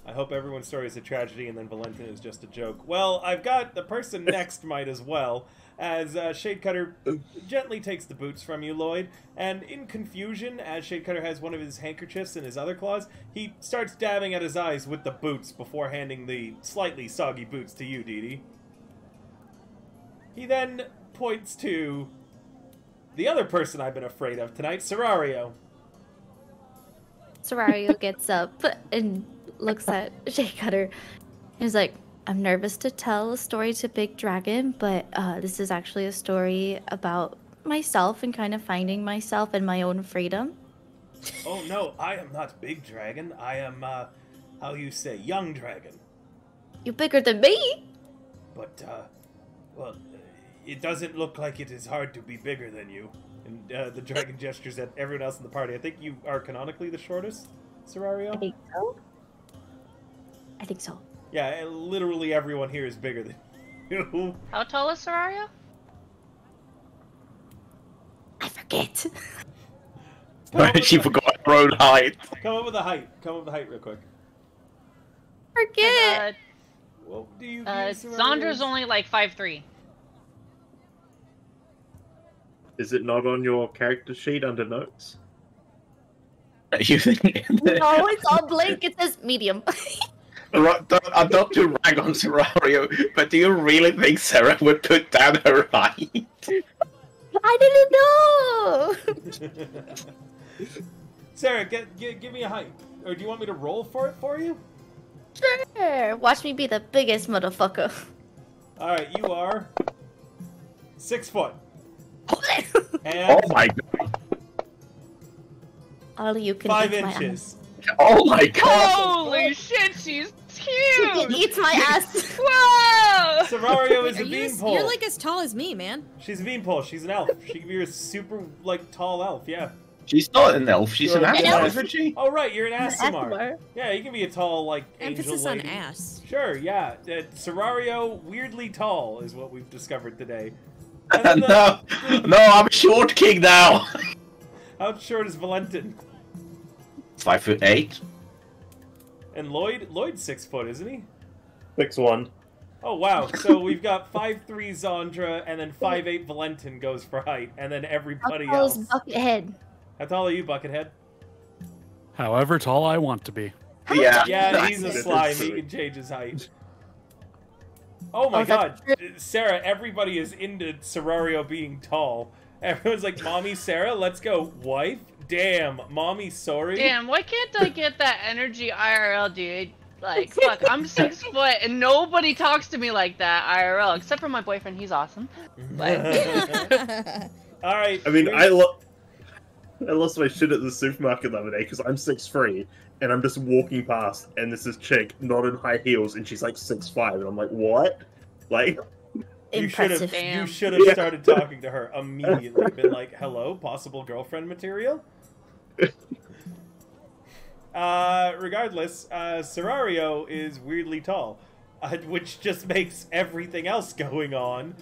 I hope everyone's story is a tragedy and then Valentin is just a joke. Well, I've got the person next might as well, as Shadecutter gently takes the boots from you, Lloyd, and in confusion, as Shadecutter has one of his handkerchiefs in his other claws, he starts dabbing at his eyes with the boots before handing the slightly soggy boots to you, Dee Dee. He then points to the other person I've been afraid of tonight, Serario. Serario gets up and looks at Shea Cutter. He's like, I'm nervous to tell a story to Big Dragon, but this is actually a story about myself and kind of finding myself and my own freedom. Oh no, I am not Big Dragon. I am, how you say, Young Dragon. You're bigger than me! But, well, it doesn't look like it is hard to be bigger than you. And the dragon gestures at everyone else in the party. I think you are canonically the shortest, Serario? I think so. I think so. Yeah, literally everyone here is bigger than you. How tall is Serario? I forget. She forgot her own height. Come up with a height. Come up with a height real quick. Forget! What do you use, Serario? Zondra's only like 5'3". Is it not on your character sheet under notes? No, it's all blank. It says medium. I'm not to rag on Serario, but do you really think Sarah would put down her height? I didn't know! Sarah, give me a height. Or do you want me to roll for it for you? Sure. Watch me be the biggest motherfucker. Alright, you are 6 foot. And Oh my god. All of you can 5 eat my inches. Oh my god. Holy shit, she's huge! Eat my ass. Whoa! Serario is a Are you beanpole. you're like as tall as me, man. She's a beanpole. She's an elf. She can be a super, like, tall elf, yeah. She's not an elf, she's an You're Asimar, elf. isn't she? Oh, right, you're an Asimar. Asimar. Yeah, you can be a tall, like, Emphasis angel on lady. ass. Sure, yeah. Serario, weirdly tall, is what we've discovered today. And then No, I'm a short king now. how short is Valentin? 5'8". And Lloyd's 6 foot, isn't he? 6'1". Oh, wow. So we've got 5'3" Zondra, and then 5'8" Valentin goes for height, and then everybody How tall is else. Buckethead? How tall are you, Buckethead? However tall I want to be. Yeah. Yeah, he's a slime. He can change his height. Oh my god. Sarah, everybody is into Serario being tall. Everyone's like, Mommy Sarah, let's go. Wife? Damn, Mommy sorry. Damn, why can't I get that energy IRL, dude? Like, fuck, I'm 6 foot and nobody talks to me like that IRL, except for my boyfriend. He's awesome. But Alright. I mean, I lost my shit at the supermarket the other day because I'm 6'3", and I'm just walking past, and there's this chick not in high heels, and she's like 6'5", and I'm like, what? Like, You should have Damn. you started talking to her immediately. Been like, hello, possible girlfriend material? Regardless, Serario is weirdly tall. which just makes everything else going on,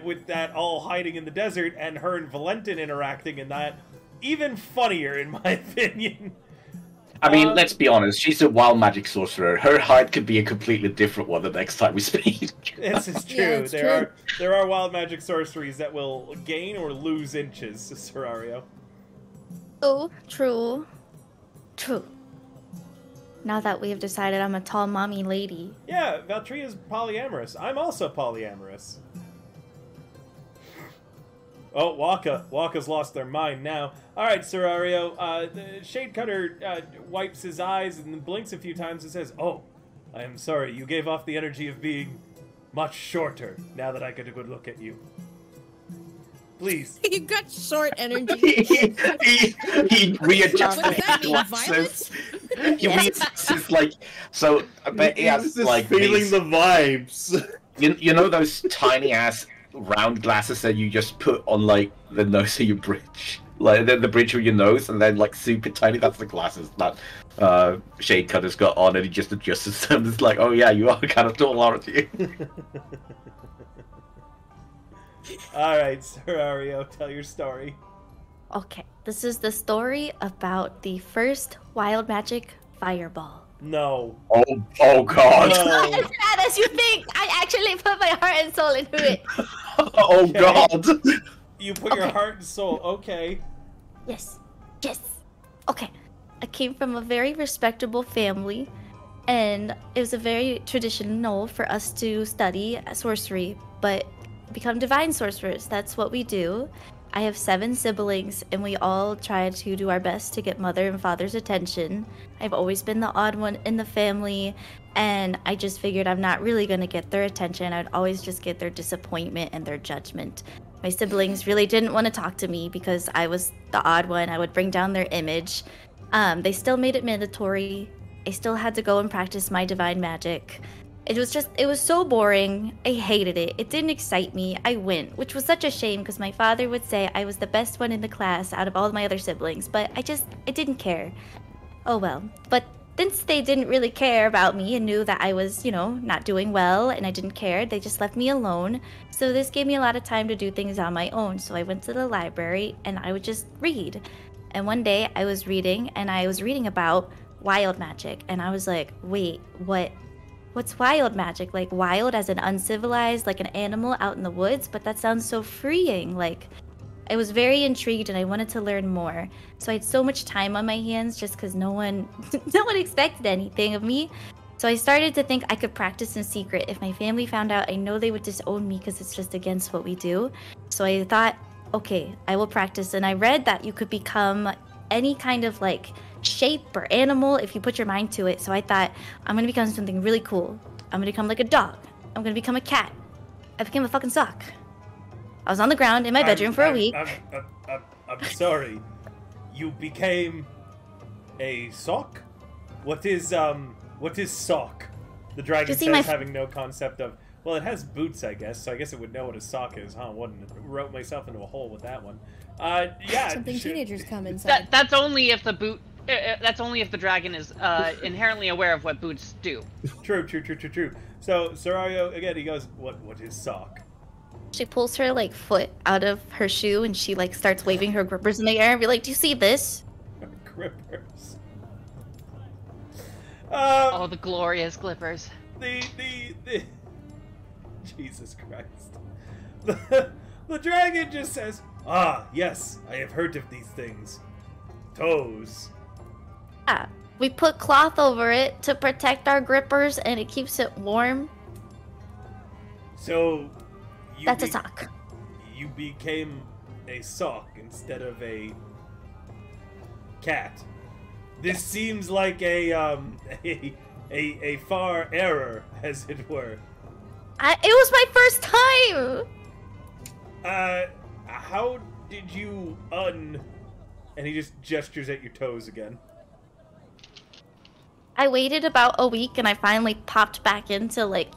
with that all hiding in the desert and her and Valentin interacting in that, even funnier in my opinion. I mean, let's be honest, she's a wild magic sorcerer. Her height could be a completely different one the next time we speak. This is true. Yeah, it's There are wild magic sorceries that will gain or lose inches, Serario. Oh, true. True. Now that we have decided I'm a tall mommy lady. Yeah, Valtria's polyamorous. I'm also polyamorous. Oh, Waka's lost their mind now. Alright, Serario, the Shade Cutter wipes his eyes and then blinks a few times and says, "Oh, I am sorry, you gave off the energy of being much shorter now that I get a good look at you. Please." You got short energy. he readjusts What does that his mean, glasses. He readjusts his, like, so I bet he has, just like, feeling these, the vibes. you know those tiny ass round glasses that you just put on, like, the nose of your bridge, like the bridge of your nose, and then, like, super tiny. That's the glasses that Shade Cutter's got on, and he just adjusts them. It's like, oh yeah, you are kind of tall, aren't you? Alright, Serario, tell your story. Okay, this is the story about the first wild magic fireball. No. Oh god. Not No. as bad as you think. I actually put my heart and soul into it. Oh Okay. god. You put your Okay. heart and soul. Okay. Yes. Yes. Okay. I came from a very respectable family, and it was a very traditional for us to study sorcery, but become divine sorcerers. That's what we do. I have 7 siblings, and we all try to do our best to get mother and father's attention. I've always been the odd one in the family, and I just figured I'm not really going to get their attention. I'd always just get their disappointment and their judgment. My siblings really didn't want to talk to me because I was the odd one. I would bring down their image. They still made it mandatory. I still had to go and practice my divine magic. It was so boring. I hated it. It didn't excite me. I went, which was such a shame because my father would say I was the best one in the class out of all my other siblings, but I didn't care. Oh well. But since they didn't really care about me and knew that I was, not doing well and I didn't care, they just left me alone. So this gave me a lot of time to do things on my own. So I went to the library and I would just read. And one day I was reading and I was reading about wild magic and I was like, wait, what's wild magic? Like wild as an uncivilized, like an animal out in the woods? But that sounds so freeing. Like, I was very intrigued and I wanted to learn more. So I had so much time on my hands just because no one expected anything of me. So I started to think I could practice in secret. If my family found out, I know they would disown me because it's just against what we do. So I thought, okay, I will practice. And I read that you could become any kind of like shape or animal if you put your mind to it. So I thought, I'm gonna become something really cool. I'm gonna become like a dog. I'm gonna become a cat. I became a fucking sock. I was on the ground in my bedroom for a week. I'm sorry. You became a sock? What is sock? The dragon see, says, having no concept of. Well, it has boots, I guess, so I guess it would know what a sock is, huh? Wouldn't it? Wrote myself into a hole with that one. Yeah. Something teenagers come inside. That's only if the boot. That's only if the dragon is inherently aware of what boots do. True. So Serario again, he goes, "What is sock?" She pulls her like foot out of her shoe and she like starts waving her grippers in the air and be like, "Do you see this?" Grippers. Oh, the glorious glippers. The Jesus Christ. The dragon just says, "Ah, yes, I have heard of these things. Toes." Yeah. We put cloth over it to protect our grippers and it keeps it warm. So That's a sock. You became a sock instead of a cat. This seems like a far error, as it were. It was my first time! How did you And he just gestures at your toes again. I waited about a week and I finally popped back into like,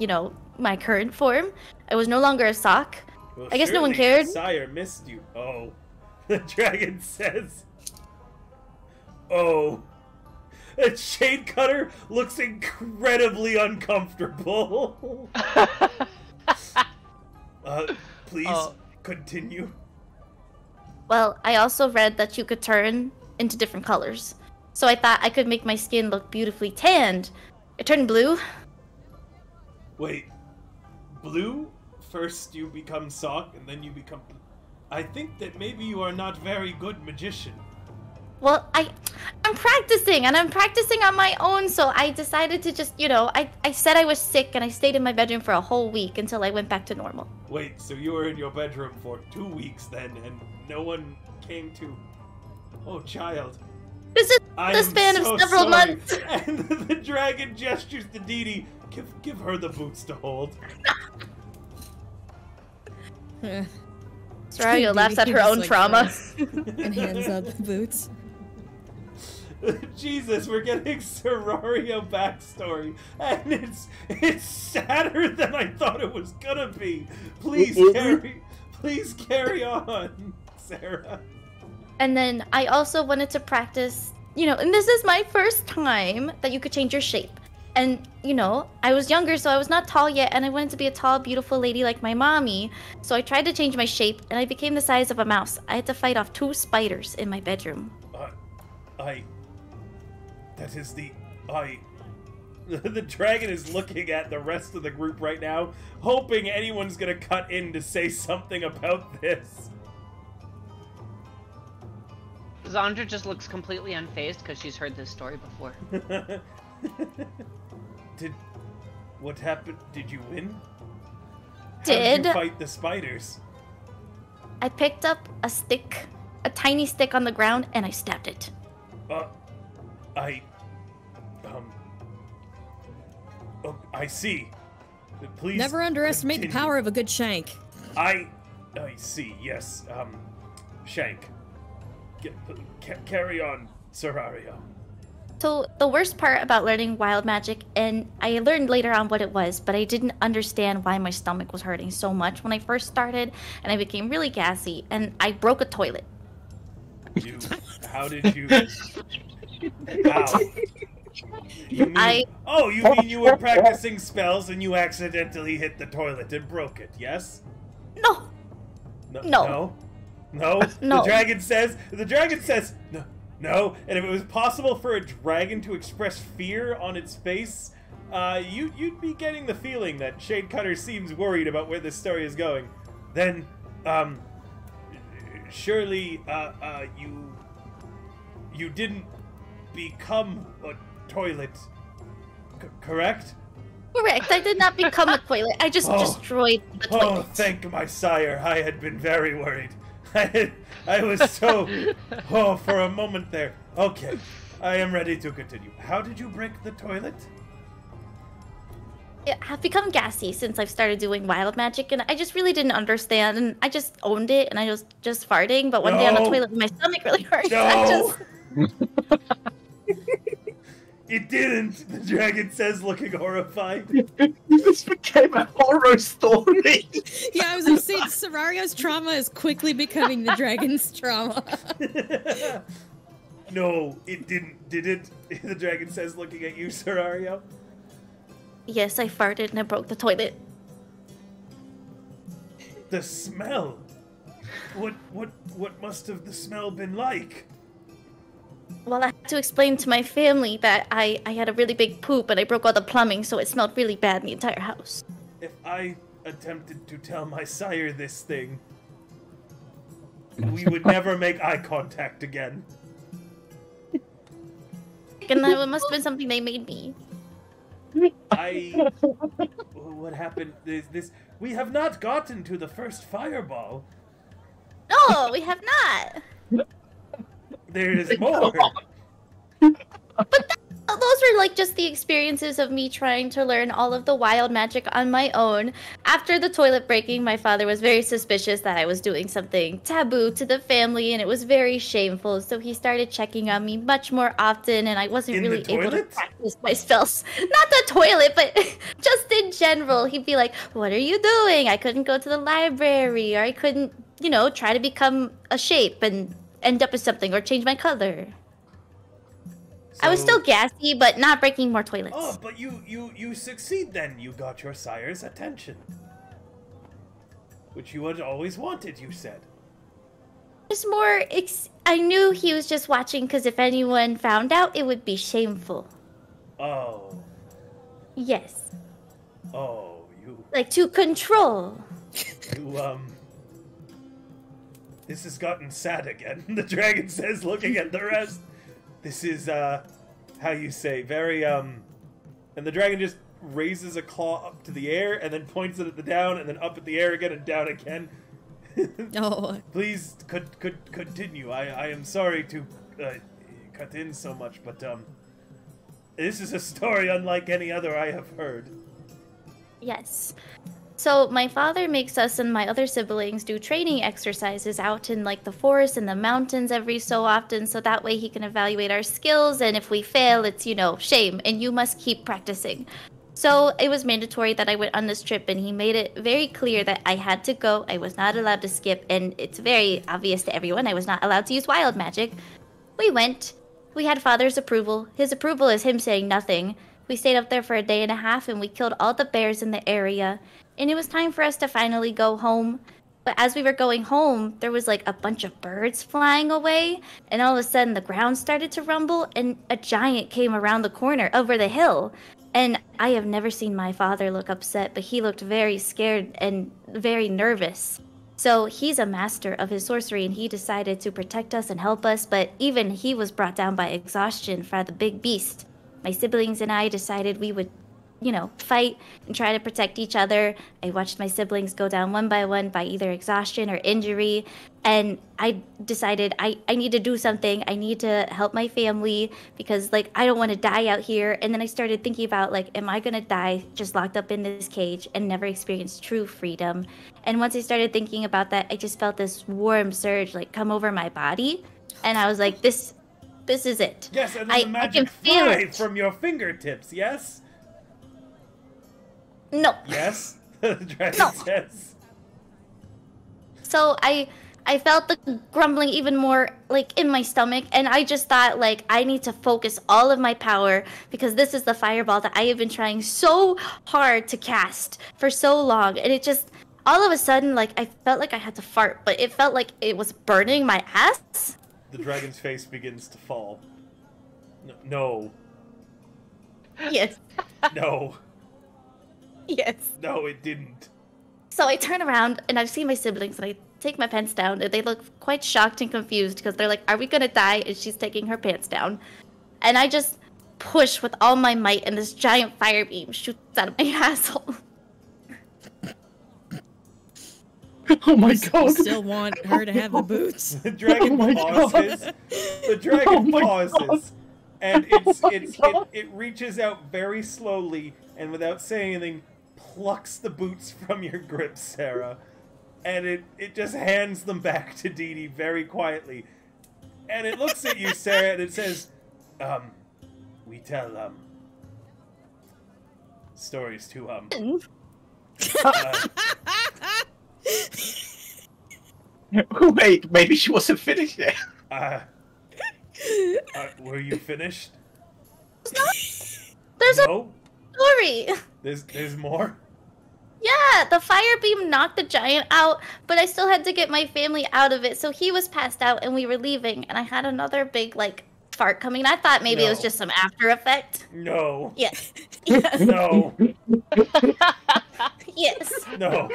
my current form. I was no longer a sock. Well, I guess no one surely cared. Sire missed you. Oh. The dragon says, "Oh, And Shade Cutter looks incredibly uncomfortable. Please continue. Well, I also read that you could turn into different colors. So I thought I could make my skin look beautifully tanned. It turned blue. Wait, blue? First you become Sock, and then you become... I think that maybe you are not very good magician. Well, I'm practicing, and I'm practicing on my own, so I decided to just, I said I was sick, and I stayed in my bedroom for a whole week until I went back to normal. Wait, so you were in your bedroom for 2 weeks then, and no one came to... Oh, child. This is the span of several months. And the dragon gestures to Dee Dee. Give her the boots to hold. Serario laughs at her own trauma. And hands out the boots. Jesus, we're getting Serario backstory, and it's sadder than I thought it was gonna be. Please carry on, Sarah. And then I also wanted to practice, and this is my first time that you could change your shape. And, I was younger, so I was not tall yet, and I wanted to be a tall, beautiful lady like my mommy. So I tried to change my shape, and I became the size of a mouse. I had to fight off 2 spiders in my bedroom. The dragon is looking at the rest of the group right now, hoping anyone's gonna cut in to say something about this. Zandra just looks completely unfazed because she's heard this story before. What happened? Did you win? How did you fight the spiders? I picked up a stick, a tiny stick on the ground, and I stabbed it. I see. Please never underestimate continue. the power of a good shank. I see, yes. Shank. Carry on, Serario. So the worst part about learning wild magic, and I learned later on what it was, but I didn't understand why my stomach was hurting so much when I first started, and I became really gassy, and I broke a toilet. How did you... How? You mean you were practicing spells and you accidentally hit the toilet and broke it, yes? No. No. The dragon says no. And if it was possible for a dragon to express fear on its face, you'd be getting the feeling that Shade Cutter seems worried about where this story is going. Then, surely, you didn't become a toilet, correct? Correct. I did not become a toilet. I just destroyed the toilet. Oh, thank my sire. I had been very worried. I was so... for a moment there. Okay, I am ready to continue. How did you break the toilet? I've become gassy since I've started doing wild magic, and I just really didn't understand, and I just owned it, and I was just farting, but one day on the toilet, my stomach really hurt. No! It didn't, the dragon says, looking horrified. This became a horror story. Yeah, I was gonna say, Serario's trauma is quickly becoming the dragon's trauma. No, it didn't, did it? The dragon says, looking at you, Serario. Yes, I farted and I broke the toilet. The smell? What must have the smell been like? Well, I had to explain to my family that I had a really big poop and I broke all the plumbing, so it smelled really bad in the entire house. If I attempted to tell my sire this thing, we would never make eye contact again. And that must have been something they made me. What happened is this... We have not gotten to the first fireball. No, we have not. There is more. But those were like just the experiences of me trying to learn all of the wild magic on my own. After the toilet breaking, my father was very suspicious that I was doing something taboo to the family, and it was very shameful. So he started checking on me much more often, and I wasn't really able to practice my spells. Not the toilet, but just in general. He'd be like, "What are you doing?" I couldn't go to the library, or I couldn't, try to become a shape and end up as something or change my color. I was So- still gassy, but not breaking more toilets. Oh, but you succeed then. You got your sire's attention. Which you had always wanted, you said. Just more. I knew he was just watching because if anyone found out, it would be shameful. Oh. Yes. Oh, you. Like to control. You, This has gotten sad again, the dragon says, looking at the rest. This is, how you say, very, And the dragon just raises a claw up to the air, and then points it at the down, and then up at the air again, and down again. Oh. Please, continue. I am sorry to, cut in so much, but, this is a story unlike any other I have heard. Yes. So my father makes us and my other siblings do training exercises out in like the forest and the mountains every so often, so that way he can evaluate our skills, and if we fail, it's, you know, shame, and you must keep practicing. So it was mandatory that I went on this trip, and he made it very clear that I had to go. I was not allowed to skip, and it's very obvious to everyone I was not allowed to use wild magic. We went. We had father's approval. His approval is him saying nothing. We stayed up there for a day and a half, and we killed all the bears in the area. And it was time for us to finally go home. But as we were going home, there was like a bunch of birds flying away, and all of a sudden the ground started to rumble, and a giant came around the corner over the hill. And I have never seen my father look upset, but he looked very scared and very nervous. So he's a master of his sorcery, and he decided to protect us and help us, but even he was brought down by exhaustion by the big beast. My siblings and I decided we would, you know, fight and try to protect each other. I watched my siblings go down one by one by either exhaustion or injury, and I decided I need to do something. I need to help my family because, like, I don't want to die out here. And then I started thinking about, like, am I going to die just locked up in this cage and never experience true freedom? And once I started thinking about that, I just felt this warm surge, like, come over my body. And I was like, this is it. Yes, and then the magic fly from your fingertips, yes? No. Yes? The dragon says. So I felt the grumbling even more, like, in my stomach, and I just thought, like, I need to focus all of my power because this is the fireball that I have been trying so hard to cast for so long, and it just, all of a sudden, like, I felt like I had to fart, but it felt like it was burning my ass. The dragon's face begins to fall. No. Yes. No. Yes. No, it didn't. So I turn around, and I see my siblings, and I take my pants down, and they look quite shocked and confused because they're like, are we gonna die? And she's taking her pants down. And I just push with all my might, and this giant fire beam shoots out of my asshole. Oh my I god. still want her to have the boots. The dragon pauses. The dragon pauses. And it reaches out very slowly and without saying anything, plucks the boots from your grip, Sarah. And it just hands them back to Dee Dee very quietly. And it looks at you, Sarah, and it says, we tell, stories to, Wait, maybe she wasn't finished yet. Were you finished? There's No? a story. There's more? Yeah, the fire beam knocked the giant out, but I still had to get my family out of it. So he was passed out and we were leaving, and I had another big, like, fart coming. I thought maybe it was No. just some after effect. No. Yes. Yes. No. Yes. No.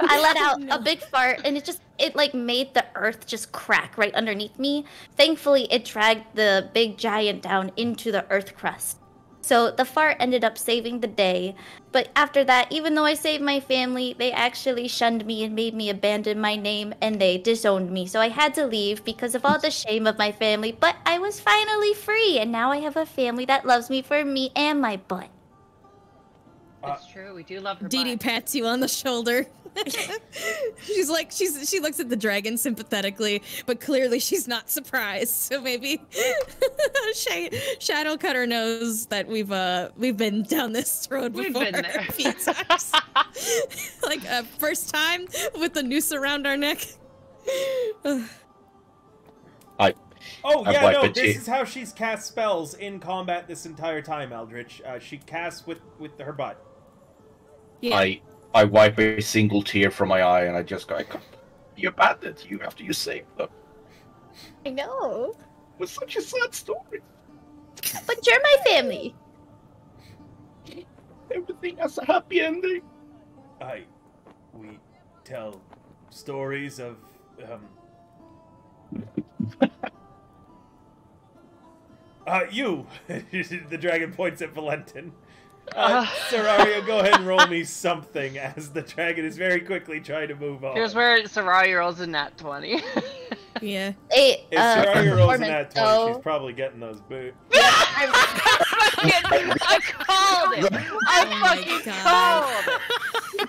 I let out a big fart, and it like made the earth just crack right underneath me. Thankfully, it dragged the big giant down into the earth crust. So the fart ended up saving the day. But after that, even though I saved my family, they actually shunned me and made me abandon my name, and they disowned me. So I had to leave because of all the shame of my family. But I was finally free, and now I have a family that loves me for me and my butt. It's true. We do love her. Dee Dee butt. pats you on the shoulder. She's like, she looks at the dragon sympathetically, but clearly she's not surprised. So maybe Shadowcutter knows that we've been down this road before. We've been there a few times. Like first time with the noose around our neck. Oh, I've yeah, wiped no, a this tear. is how she's cast spells in combat this entire time, Eldritch. She casts with her butt. Yeah. I wipe a single tear from my eye, and I just go, I can't be abandoned you after you saved them. I know. It was such a sad story. But you're my family. Everything has a happy ending. We tell stories of, you! The dragon points at Valentin. Serario, go ahead and roll me something as the dragon is very quickly trying to move on. Here's where Soraya rolls a nat 20. Yeah. If Serario rolls in performance, that 20, so- she's probably getting those boots. I called it! I Oh my fucking God. called it!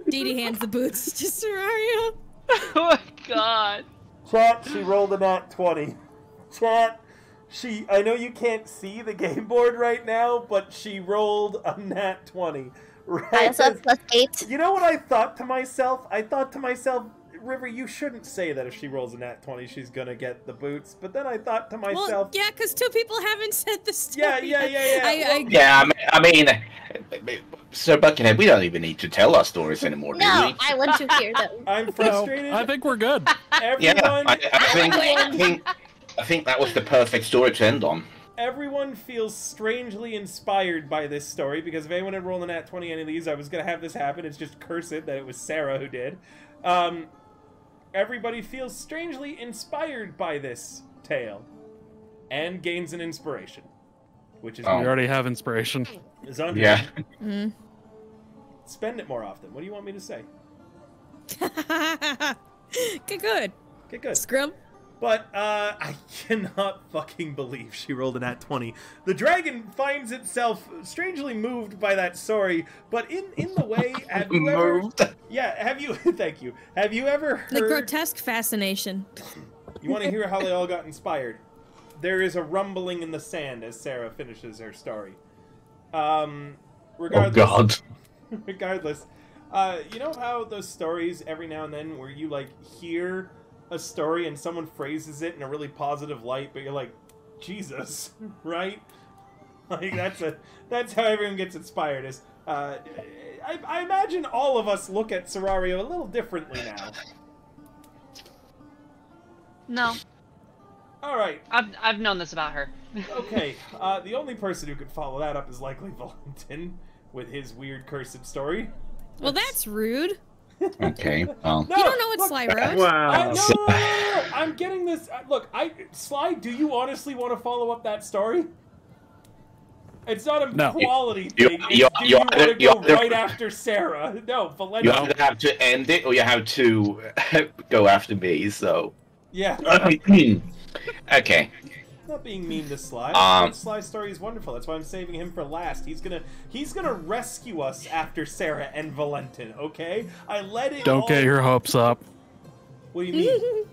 Dee Dee hands the boots to Serario. Oh my god. Chat, she rolled a nat 20. Chat, I know you can't see the game board right now, but she rolled a nat 20. Right? I also have +8. You know what I thought to myself? I thought to myself, River, you shouldn't say that if she rolls a nat 20, she's gonna get the boots. But then I thought to myself... Well, yeah, because 2 people haven't said the story. Yeah. Yeah, I mean, Sir Buckingham, we don't even need to tell our stories anymore, do No, we? I want to hear them. I'm frustrated. I think we're good. Everyone, I think that was the perfect story to end on. everyone feels strangely inspired by this story, because if anyone had rolled a nat 20 any of these, I was going to have this happen. It's just cursed that it was Sarah who did. Everybody feels strangely inspired by this tale and gains an inspiration, which is Oh. We already have inspiration. is on Yeah. Mm. Spend it more often. What do you want me to say? Good. Okay, good. Scrum. But, I cannot fucking believe she rolled a nat 20. The dragon finds itself strangely moved by that story, but in the way, have you ever... Moved. Yeah, have you... Thank you. Have you ever heard... The grotesque fascination. You want to hear how they all got inspired? There is a rumbling in the sand as Sarah finishes her story. Oh Regardless... God. Regardless, you know how those stories every now and then where you like hear a story and someone phrases it in a really positive light, but you're like, Jesus, right? Like that's how everyone gets inspired. Is I imagine all of us look at Serario a little differently now. No, All right, I've known this about her. okay. The only person who could follow that up is likely Valentin with his weird cursed story. Well, that's rude. Okay, well. No, You don't know what look, Sly wrote. Wow. No. I'm getting this. Look, Sly, do you honestly want to follow up that story? It's not a No. quality You- thing. you- It's, do you you want to you go either- right after Sarah? No, You Valentin. either have to end it or you have to go after me, so. Yeah, Okay. not being mean to Sly. Sly's story is wonderful. That's why I'm saving him for last. He's gonna rescue us after Sarah and Valentin. Okay, I let it. Don't all... get your hopes up. What do you mean?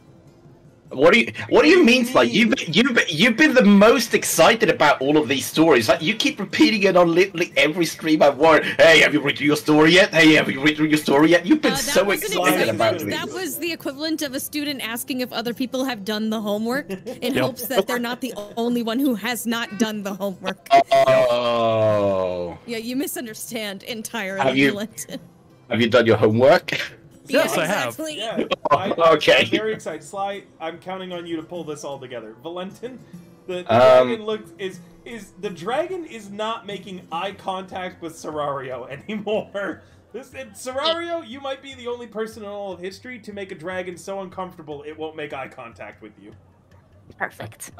What do you mean, Sly? You've been the most excited about all of these stories. Like, you keep repeating it on literally every stream I've watched. Hey, have you written your story yet? Hey, have you written your story yet? You've been That so wasn't excited about excitement. it. That was the equivalent of a student asking if other people have done the homework in hopes that they're not the only one who has not done the homework. Oh. Yeah, you misunderstand entirely, Have you- Valentin. Have you done your homework? Yes, Yeah, I have. exactly. Yeah. Okay. I'm very excited. Sly, I'm counting on you to pull this all together. Valentin, the dragon is not making eye contact with Serario anymore. Serario, you might be the only person in all of history to make a dragon so uncomfortable it won't make eye contact with you. Perfect.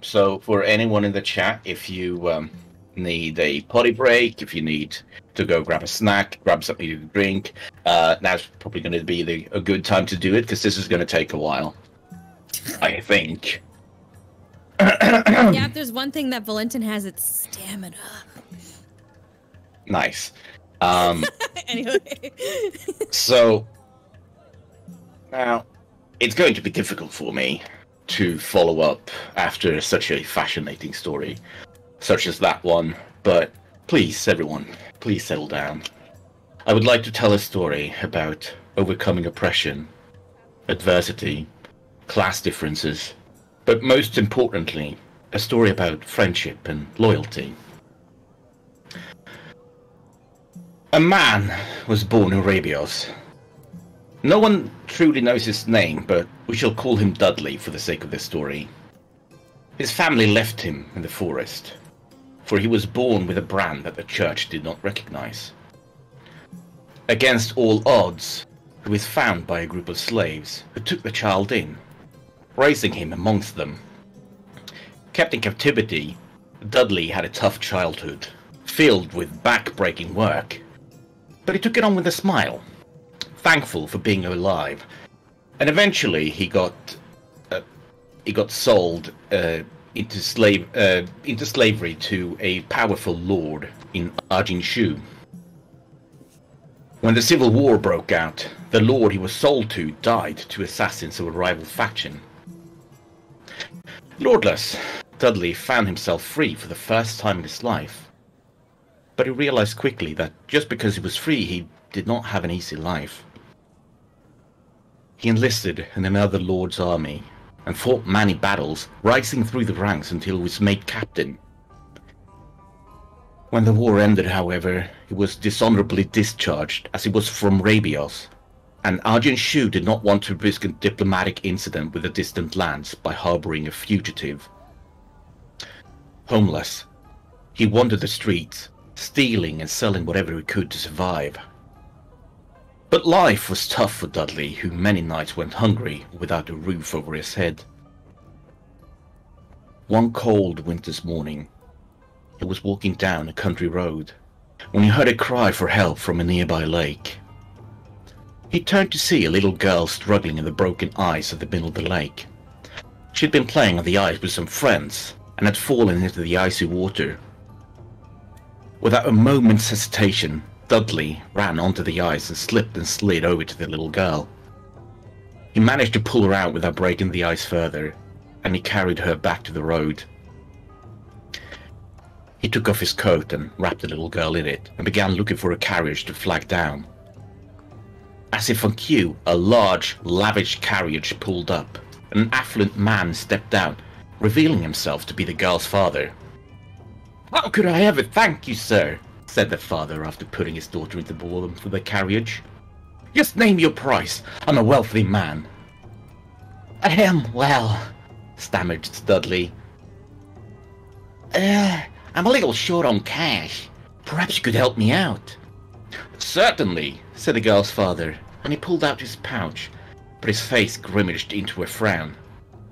So for anyone in the chat, if you need a potty break, if you need to go grab a snack, grab something to drink, now's probably going to be a good time to do it, because this is going to take a while, I think. Yeah, if there's one thing that Valentin has, it's stamina. Nice. Anyway. So now it's going to be difficult for me to follow up after such a fascinating story such as that one, but please, everyone, please settle down. I would like to tell a story about overcoming oppression, adversity, class differences, but most importantly, a story about friendship and loyalty. A man was born in Rabios. No one truly knows his name, but we shall call him Dudley for the sake of this story. His family left him in the forest, for he was born with a brand that the church did not recognize. Against all odds, he was found by a group of slaves who took the child in, raising him amongst them. Kept in captivity, Dudley had a tough childhood, filled with back-breaking work, but he took it on with a smile, thankful for being alive, and eventually he got sold into slavery to a powerful lord in Arjinshu. When the civil war broke out, the lord he was sold to died to assassins of a rival faction. Lordless, Dudley found himself free for the first time in his life, but he realized quickly that just because he was free, he did not have an easy life. He enlisted in another lord's army and fought many battles, rising through the ranks until he was made captain. When the war ended, however, he was dishonorably discharged as he was from Rabios, and Arjun Shu did not want to risk a diplomatic incident with the distant lands by harboring a fugitive. Homeless, he wandered the streets, stealing and selling whatever he could to survive. But life was tough for Dudley, who many nights went hungry without a roof over his head. One cold winter's morning, he was walking down a country road when he heard a cry for help from a nearby lake. He turned to see a little girl struggling in the broken ice at the middle of the lake. She'd been playing on the ice with some friends and had fallen into the icy water. Without a moment's hesitation, Dudley ran onto the ice and slipped and slid over to the little girl. He managed to pull her out without breaking the ice further, and he carried her back to the road. He took off his coat and wrapped the little girl in it, and began looking for a carriage to flag down. As if on cue, a large, lavish carriage pulled up, and an affluent man stepped out, revealing himself to be the girl's father. "How could I ever thank you, sir?" said the father after putting his daughter into the bottom of the carriage. "Just name your price. I'm a wealthy man." Well," stammered Dudley. I'm a little short on cash. Perhaps you could help me out." "Certainly," said the girl's father, and he pulled out his pouch, but his face grimaced into a frown.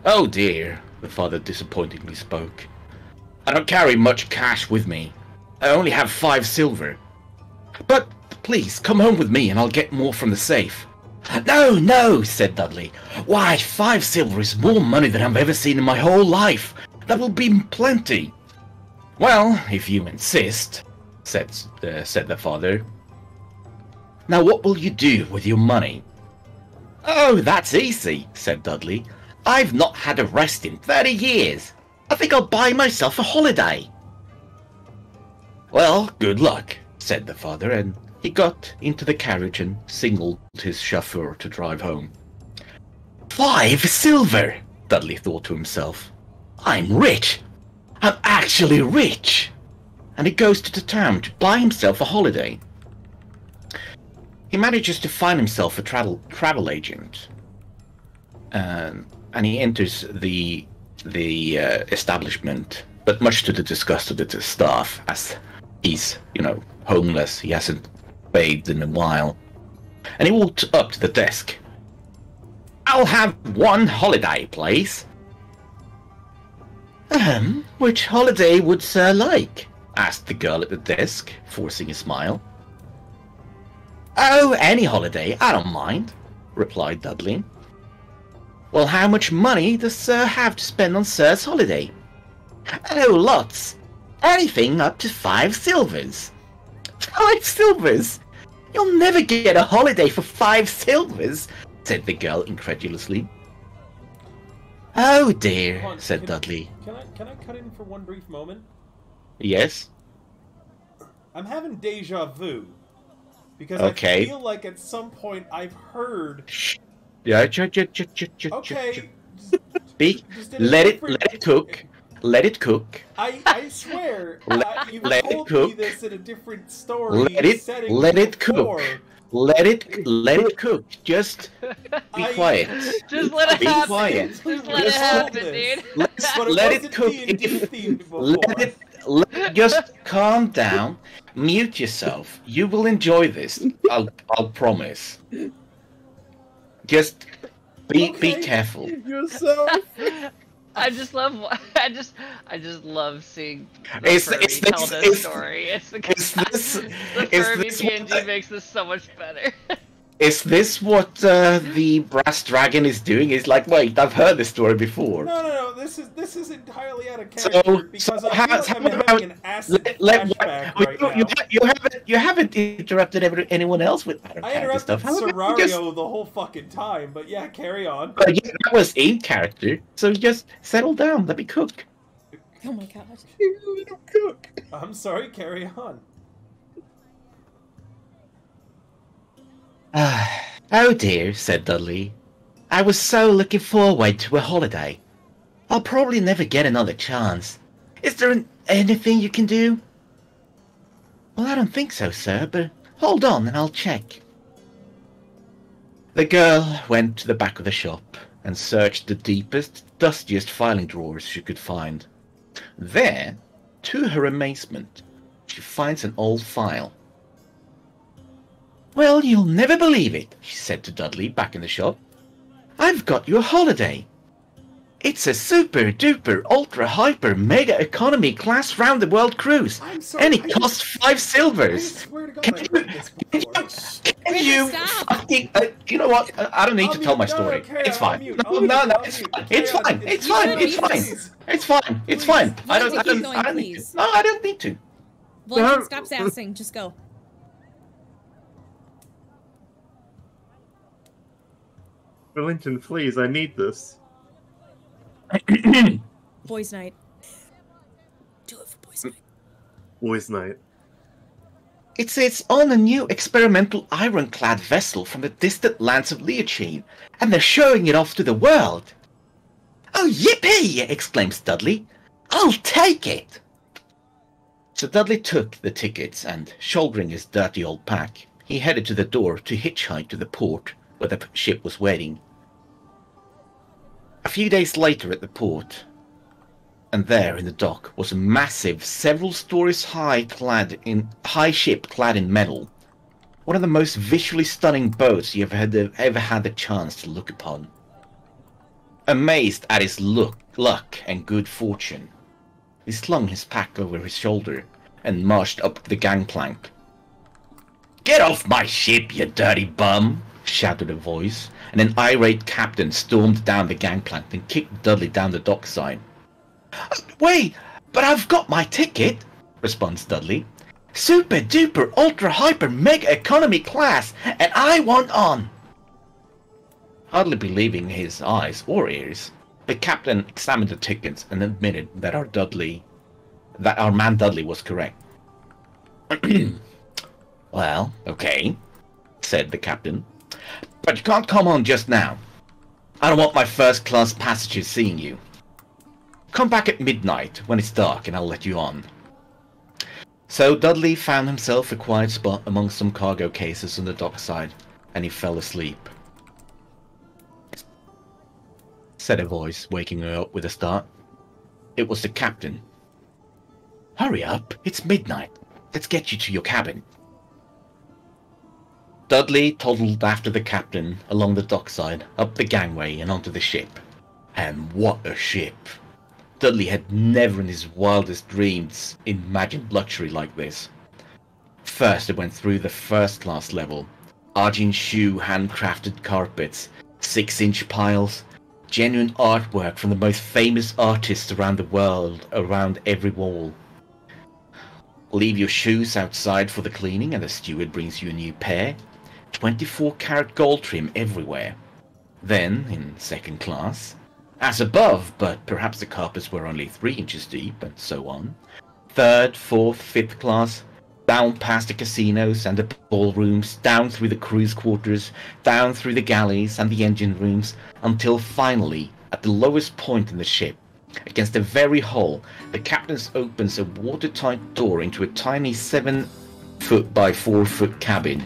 "Oh dear," the father disappointingly spoke. "I don't carry much cash with me. I only have 5 silver. But please, come home with me and I'll get more from the safe." "No, no," said Dudley. "Why, 5 silver is more money than I've ever seen in my whole life. That will be plenty." "Well, if you insist," said the father. "Now what will you do with your money?" "Oh, that's easy," said Dudley. "I've not had a rest in 30 years. I think I'll buy myself a holiday." "Well, good luck," said the father, and he got into the carriage and signaled his chauffeur to drive home. 5 silver, Dudley thought to himself. "I'm rich. I'm actually rich." And he goes to the town to buy himself a holiday. He manages to find himself a travel agent, and he enters the establishment, but much to the disgust of the staff, as he's, homeless. He hasn't bathed in a while. And he walked up to the desk. "I'll have 1 holiday, please." Which holiday would sir like?" asked the girl at the desk, forcing a smile. "Oh, any holiday, I don't mind," replied Dudley. "Well, how much money does sir have to spend on sir's holiday?" "Oh, lots. Anything up to 5 silvers. 5 silvers? You'll never get a holiday for 5 silvers, said the girl incredulously. "Oh dear," said Dudley. Can I cut in for one brief moment? Yes? I'm having deja vu. Because okay. I feel like at some point I've heard... Yeah, Okay, Just in a let different... it cook. Let it cook. I swear, you've let it told me cook. this in a different story setting Let it before. cook. Let it cook. Just be quiet. Just let it Be happen. quiet. Just let it happen, dude. Let it cook. Just calm down. Mute yourself. You will enjoy this. I'll promise. Just be careful. You're so. I just love seeing the It's Furby this- tell this it's- story. Is this The Furby PNG makes this so much better. is this what the brass dragon is doing? He's like, wait, I've heard this story before. No. This is entirely out of character because I feel like I'm having an acid flashback right now. You haven't interrupted anyone else with out of I character interrupted stuff. How about Serario you just- the whole fucking time, but yeah, carry on. But yeah, that was in character, so just settle down. Let me cook. Oh my god. You little cook. I'm sorry, carry on. Oh dear, said Dudley. I was so looking forward to a holiday. I'll probably never get another chance. Is there anything you can do? Well, I don't think so, sir, but hold on and I'll check. The girl went to the back of the shop and searched the deepest, dustiest filing drawers she could find. There, to her amazement, she finds an old file. Well, you'll never believe it, she said to Dudley back in the shop. I've got you a holiday. It's a super duper ultra hyper mega economy class round the world cruise. I'm sorry, And it costs 5 silvers. I swear to God, Can I've heard this before. Can you Stop. fucking... you know what? I don't need to tell my story. It's fine. No, it's fine. It's fine. It's fine. It's fine. It's fine. It's fine. I don't need to. No, I don't need to. Vlad, stop sassing. Just go. Wellington, please, I need this. Boys' night. Do it for boys' night. Boys' night. It's on a new experimental ironclad vessel from the distant lands of Liachine, and they're showing it off to the world. Oh, yippee! Exclaims Dudley. I'll take it! So Dudley took the tickets and, shouldering his dirty old pack, he headed to the door to hitchhike to the port where the ship was waiting. A few days later at the port, and there in the dock was a massive, several stories high ship clad in metal. One of the most visually stunning boats you've ever had the chance to look upon. Amazed at his luck and good fortune, he slung his pack over his shoulder and marched up the gangplank. Get off my ship, you dirty bum! Shouted a voice, and an irate captain stormed down the gangplank and kicked Dudley down the dockside. Wait, but I've got my ticket, responds Dudley. Super duper ultra hyper mega economy class, and I want on. Hardly believing his eyes or ears, the captain examined the tickets and admitted that our man Dudley was correct. Well, okay, said the captain. But you can't come on just now. I don't want my first-class passengers seeing you. Come back at midnight when it's dark and I'll let you on. So Dudley found himself a quiet spot among some cargo cases on the dockside, and he fell asleep. Said a voice, waking her up with a start. It was the captain. Hurry up, it's midnight. Let's get you to your cabin. Dudley toddled after the captain along the dockside, up the gangway and onto the ship. And what a ship! Dudley had never in his wildest dreams imagined luxury like this. First it went through the first-class level. Argent shoe handcrafted carpets, 6-inch piles, genuine artwork from the most famous artists around the world around every wall. Leave your shoes outside for the cleaning and the steward brings you a new pair. 24-karat gold trim everywhere. Then, in second class, as above, but perhaps the carpets were only 3 inches deep, and so on. Third, fourth, fifth class, down past the casinos and the ballrooms, down through the cruise quarters, down through the galleys and the engine rooms, until finally, at the lowest point in the ship. Against the very hull, the captain opens a watertight door into a tiny 7-foot by 4-foot cabin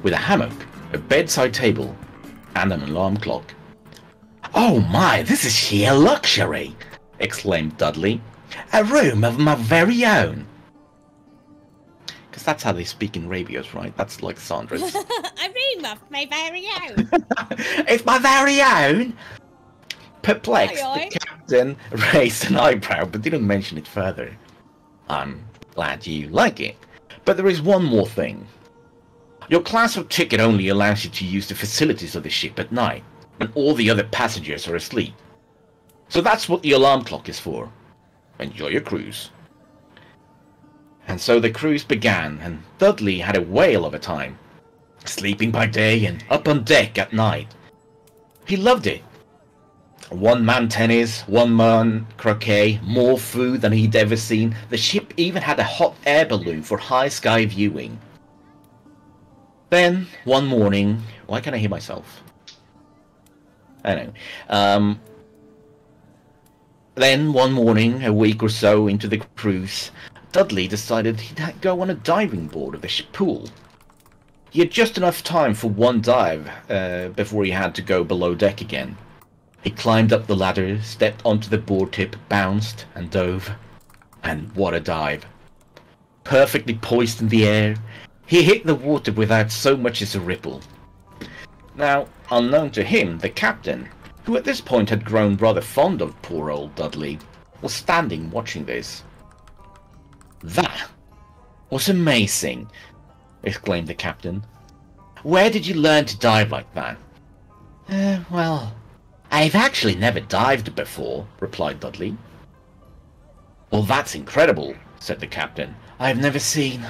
with a hammock, a bedside table, and an alarm clock. "Oh my, this is sheer luxury!" exclaimed Dudley. "A room of my very own." Because that's how they speak in radios, right? That's like Sandra's. A room of my very own. It's my very own! Perplexed, Aye, aye. the captain raised an eyebrow but didn't mention it further. "I'm glad you like it. But there is one more thing. Your class of ticket only allows you to use the facilities of the ship at night, when all the other passengers are asleep. So that's what the alarm clock is for. Enjoy your cruise." And so the cruise began, and Dudley had a whale of a time, sleeping by day and up on deck at night. He loved it. One-man tennis, one-man croquet, more food than he'd ever seen. The ship even had a hot air balloon for high-sky viewing. Then, one morning... Why can't I hear myself? I don't know. Then, one morning, a week or so into the cruise, Dudley decided he'd go on a diving board of the pool. He had just enough time for one dive before he had to go below deck again. He climbed up the ladder, stepped onto the board tip, bounced, and dove. And what a dive. Perfectly poised in the air, he hit the water without so much as a ripple. Now, unknown to him, the captain, who at this point had grown rather fond of poor old Dudley, was standing watching this. "That was amazing," exclaimed the captain. "Where did you learn to dive like that?" Well, I've actually never dived before," replied Dudley. "Well, that's incredible," said the captain. "I've never seen..."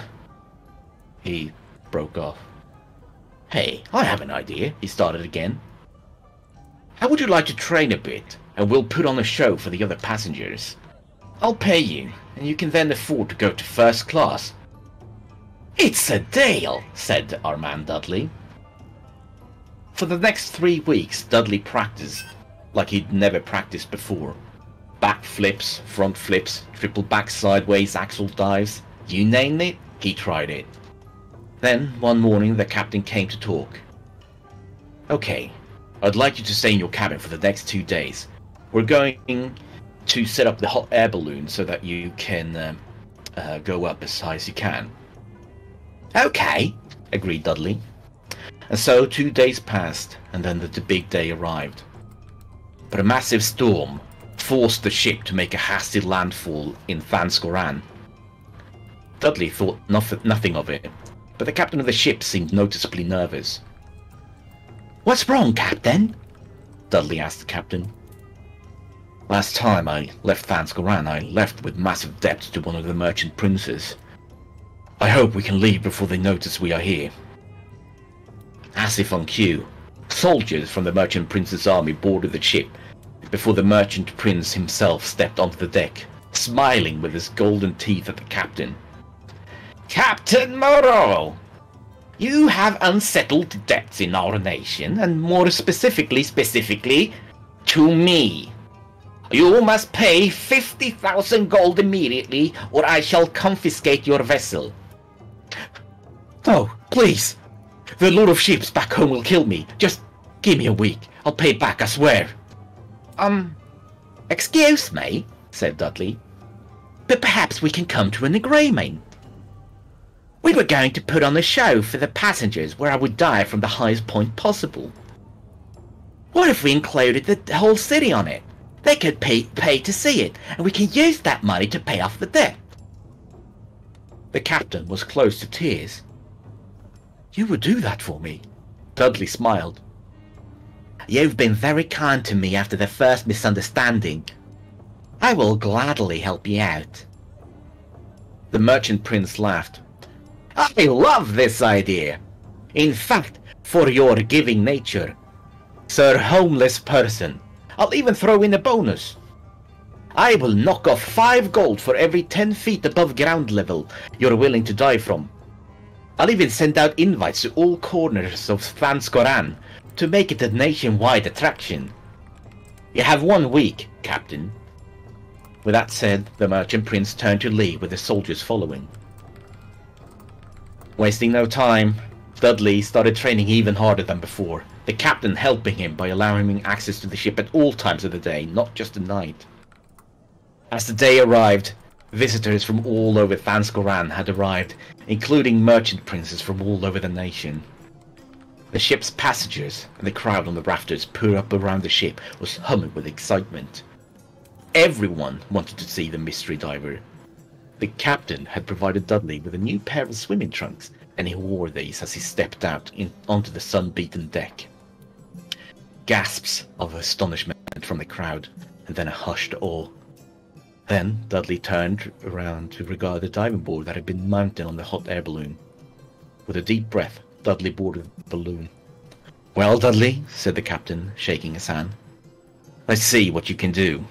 He broke off. "Hey, I have an idea," he started again. "How would you like to train a bit, and we'll put on a show for the other passengers? I'll pay you, and you can then afford to go to first class." "It's a deal," said our man Dudley. For the next 3 weeks, Dudley practiced like he'd never practiced before. Back flips, front flips, triple back sideways, axle dives, you name it, he tried it. Then, one morning, the captain came to talk. "Okay, I'd like you to stay in your cabin for the next 2 days. We're going to set up the hot air balloon so that you can go up as high as you can." "Okay," agreed Dudley. And so 2 days passed, and then the big day arrived. But a massive storm forced the ship to make a hasty landfall in Thanskoran. Dudley thought nothing of it, but the captain of the ship seemed noticeably nervous. "What's wrong, Captain?" Dudley asked the captain. "Last time I left Thanskoran, I left with massive debts to one of the merchant princes. I hope we can leave before they notice we are here." As if on cue, soldiers from the merchant prince's army boarded the ship before the merchant prince himself stepped onto the deck, smiling with his golden teeth at the captain. "Captain Moreau, you have unsettled debts in our nation, and more specifically to me. You must pay 50,000 gold immediately, or I shall confiscate your vessel." "Oh, please! The lord of ships back home will kill me. Just give me a week. I'll pay it back, I swear." Excuse me," said Dudley, "but perhaps we can come to an agreement. We were going to put on a show for the passengers where I would dive from the highest point possible. What if we included the whole city on it? They could pay to see it, and we can use that money to pay off the debt." The captain was close to tears. "You would do that for me?" Dudley smiled. "You've been very kind to me after the first misunderstanding. I will gladly help you out." The merchant prince laughed. "I love this idea. In fact, for your giving nature, Sir Homeless Person, I'll even throw in a bonus. I will knock off 5 gold for every 10 feet above ground level you're willing to dive from. I'll even send out invites to all corners of Thanskoran to make it a nationwide attraction." You have 1 week, Captain. With that said, the merchant prince turned to leave with the soldiers following. Wasting no time, Dudley started training even harder than before, the captain helping him by allowing him access to the ship at all times of the day, not just at night. As the day arrived, visitors from all over Thanskoran had arrived, including merchant princes from all over the nation. The ship's passengers and the crowd on the rafters put up around the ship was humming with excitement. Everyone wanted to see the mystery diver. The captain had provided Dudley with a new pair of swimming trunks, and he wore these as he stepped out onto the sun-beaten deck. Gasps of astonishment from the crowd, and then a hushed awe. Then Dudley turned around to regard the diving board that had been mounted on the hot air balloon. With a deep breath, Dudley boarded the balloon. "Well, Dudley," said the captain, shaking his hand. "Let's see what you can do."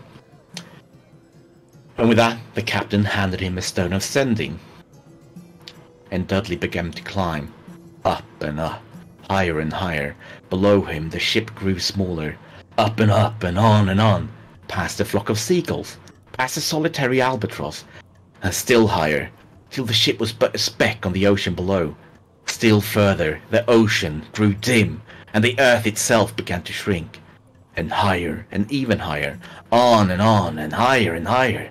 And with that, the captain handed him a stone of sending. And Dudley began to climb. Up and up, higher and higher. Below him, the ship grew smaller. Up and on, past a flock of seagulls, past a solitary albatross, and still higher, till the ship was but a speck on the ocean below. Still further, the ocean grew dim, and the earth itself began to shrink. And higher, and even higher, on, and higher and higher.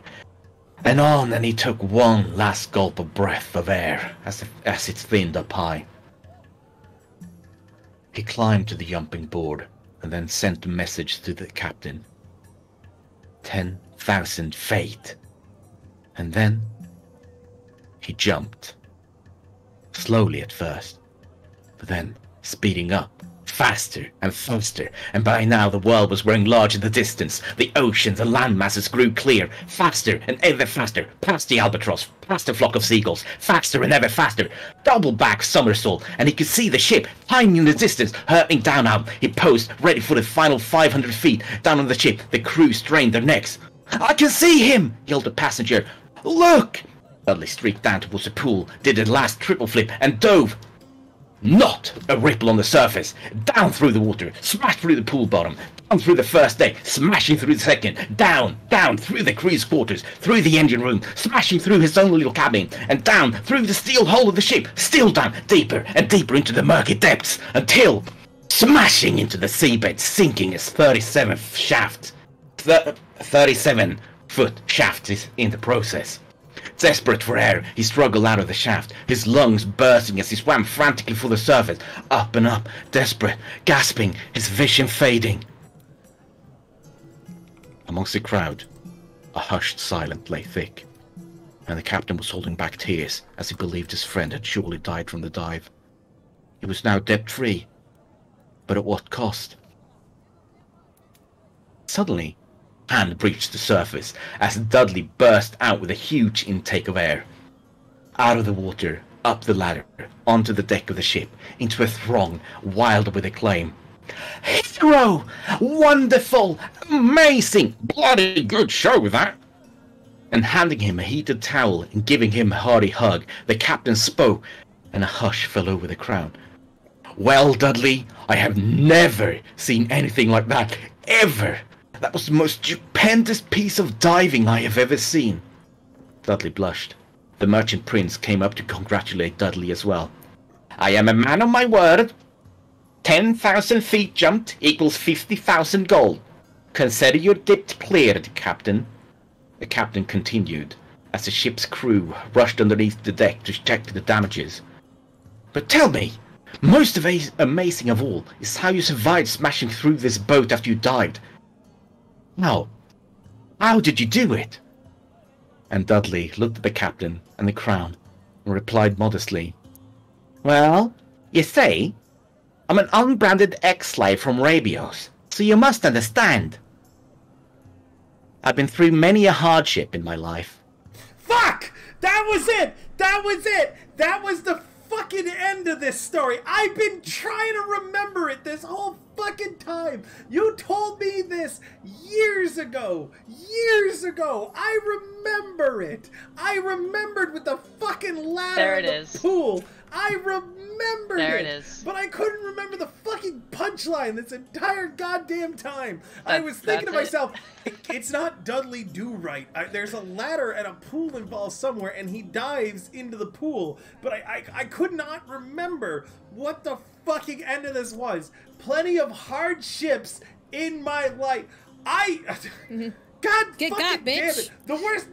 And on, and he took one last gulp of breath of air as it thinned up high. He climbed to the jumping board, and then sent a message to the captain. 10,000 feet. And then he jumped. Slowly at first, but then speeding up, faster and faster, and by now the world was growing large in the distance. The oceans and land masses grew clear, faster and ever faster, past the albatross, past a flock of seagulls, faster and ever faster, double back somersault, and he could see the ship, tiny in the distance, hurtling down now. He posed, ready for the final 500 feet. Down on the ship, the crew strained their necks. "I can see him!" yelled the passenger. "Look!" Dudley streaked down towards the pool, did a last triple flip, and dove. Not a ripple on the surface. Down through the water, smashed through the pool bottom, down through the first deck, smashing through the second, down through the crew's quarters, through the engine room, smashing through his own little cabin, and down through the steel hull of the ship, still down, deeper and deeper into the murky depths, until smashing into the seabed, sinking his 37th shaft. 37-foot shaft is in the process. Desperate for air, he struggled out of the shaft, his lungs bursting as he swam frantically for the surface, up and up, desperate, gasping, his vision fading. Amongst the crowd, a hushed silence lay thick, and the captain was holding back tears as he believed his friend had surely died from the dive. He was now debt-free, but at what cost? Suddenly, hand breached the surface as Dudley burst out with a huge intake of air. Out of the water, up the ladder, onto the deck of the ship, into a throng wild with acclaim. "Hero! Wonderful! Amazing! Bloody good show, that!" And handing him a heated towel and giving him a hearty hug, the captain spoke, and a hush fell over the crowd. "Well, Dudley, I have never seen anything like that, ever! That was the most stupendous piece of diving I have ever seen." Dudley blushed. The merchant prince came up to congratulate Dudley as well. "I am a man of my word. 10,000 feet jumped equals 50,000 gold. Consider your debt cleared, Captain." The captain continued, as the ship's crew rushed underneath the deck to check the damages. "But tell me, most amazing of all is how you survived smashing through this boat after you dived. How did you do it?" And Dudley looked at the captain and the crown and replied modestly, "Well, you see, I'm an unbranded ex-slave from Rabios, so you must understand. I've been through many a hardship in my life." Fuck! That was it! That was it! That was the fucking end of this story. I've been trying to remember it this whole fucking time. You told me this years ago. Years ago. I remember it. I remembered with the fucking ladder There in it the is. pool. I remembered There it. it is. But I couldn't remember the fucking punch punchline this entire goddamn time. I was thinking to myself, it's not Dudley Do-Right. There's a ladder and a pool involved somewhere, and he dives into the pool. But I could not remember what the fucking end of this was. Plenty of hardships in my life. God Get fucking got, damn bitch. it. The worst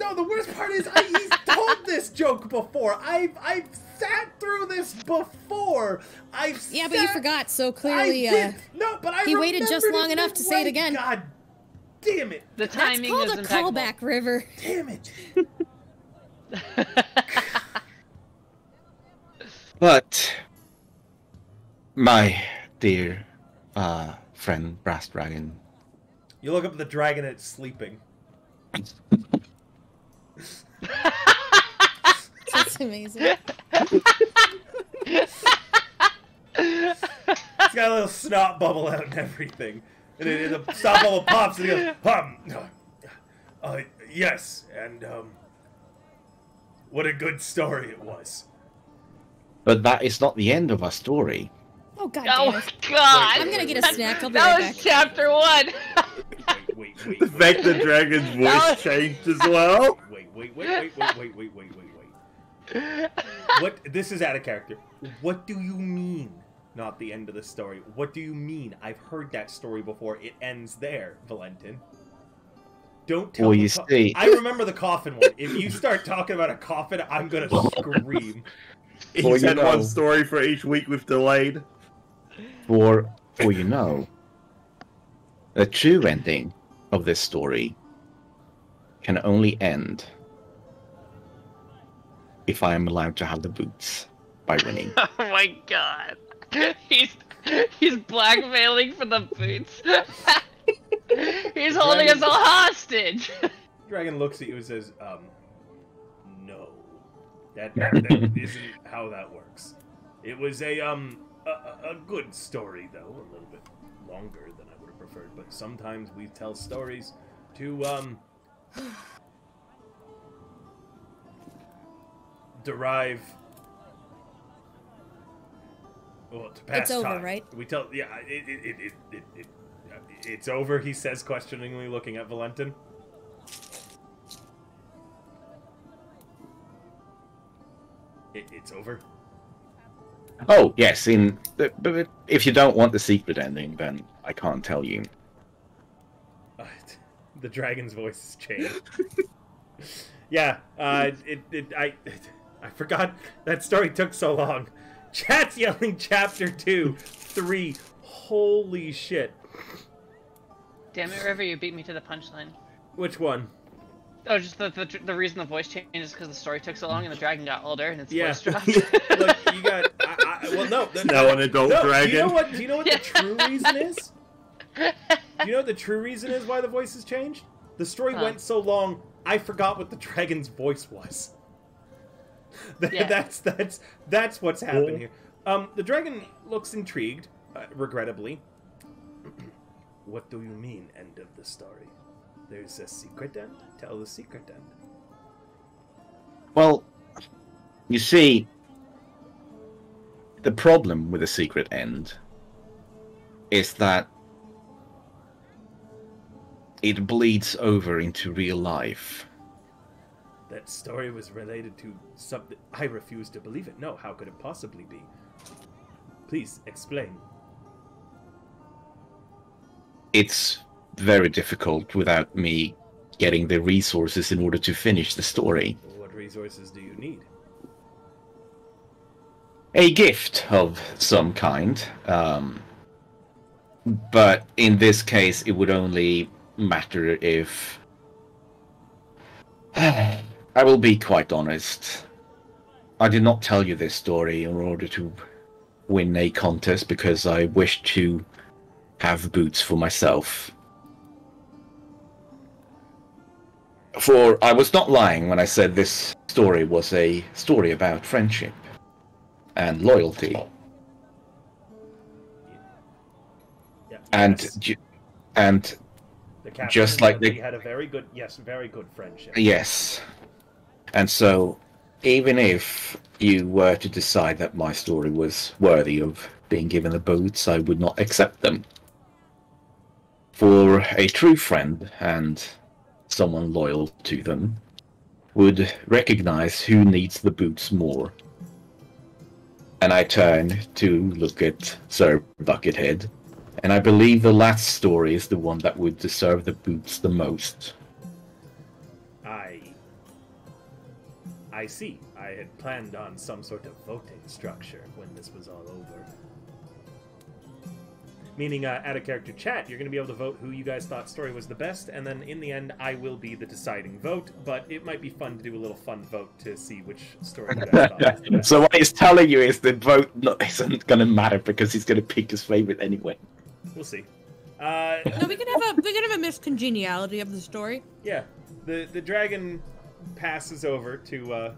part is he's told this joke before. I've sat through this before. Yeah, but you forgot, so clearly, I did. No, but he waited just remembered long enough to say it again. God damn it. The That's timing called is a impeccable. callback, River. Damn it. But my dear friend Brass Dragon. You look up at the dragon and it's sleeping. That's amazing. It's got a little snot bubble out and everything. And the snot bubble pops and he goes, yes, and what a good story it was. But that is not the end of our story. Oh, God Oh damn it. God! I'm gonna get a snack. I'll be That right was back. chapter 1. Wait. The fact the dragon's voice changed as well. Wait. What? This is out of character. What do you mean? Not the end of the story. What do you mean? I've heard that story before. It ends there, Valentin. Don't tell Well, me. you see. I remember the coffin one. If you start talking about a coffin, I'm gonna scream. He Well, you said know. one story for each week we've delayed. For you know, the true ending of this story can only end if I am allowed to have the boots by winning. Oh my God! He's blackmailing for the boots. He's holding us all hostage. Dragon looks at you and says, no. That isn't how that works. It was a good story, though. A little bit longer than I would have preferred, but sometimes we tell stories to, derive... Well, to pass It's over, time. right? We tell... Yeah, it's over, he says, questioningly looking at Valentin. It's over. Oh yes, but if you don't want the secret ending, then I can't tell you. The dragon's voice has changed. Yeah, I forgot that story took so long. Chat's yelling chapter 2, 3. Holy shit. Damn it, River! You beat me to the punchline. Which one? Oh, just the reason the voice changed is because the story took so long and the dragon got older and its voice dropped. Look, you got. Well, no. Now an adult dragon. Do you know what the true reason is? Do you know what the true reason is why the voice has changed? The story went so long, I forgot what the dragon's voice was. Yeah. That's what's happened here. The dragon looks intrigued, regrettably. What do you mean, end of the story? There's a secret end? Tell the secret end. Well, you see, the problem with a secret end is that it bleeds over into real life. That story was related to something. I refuse to believe it. No, how could it possibly be? Please, explain. It's very difficult without me getting the resources in order to finish the story. What resources do you need? A gift of some kind. But in this case, it would only matter if... I will be quite honest. I did not tell you this story in order to win a contest because I wished to have boots for myself. For I was not lying when I said this story was a story about friendship and loyalty. Yeah, And yes. and The captain just and like Dudley the- had a very good friendship. yes. And so even if you were to decide that my story was worthy of being given the boots, I would not accept them. For a true friend and someone loyal to them would recognize who needs the boots more. And I turn to look at Sir Buckethead, and I believe the last story is the one that would deserve the boots the most. I see. I had planned on some sort of voting structure when this was all over. Meaning, at a character chat, you're going to be able to vote who you guys thought story was the best, and then in the end, I will be the deciding vote, but it might be fun to do a little fun vote to see which story you guys thought was the best. So what he's telling you is the vote isn't going to matter because he's going to pick his favorite anyway. We'll see. No, we can have a miscongeniality of the story. Yeah. The dragon passes over to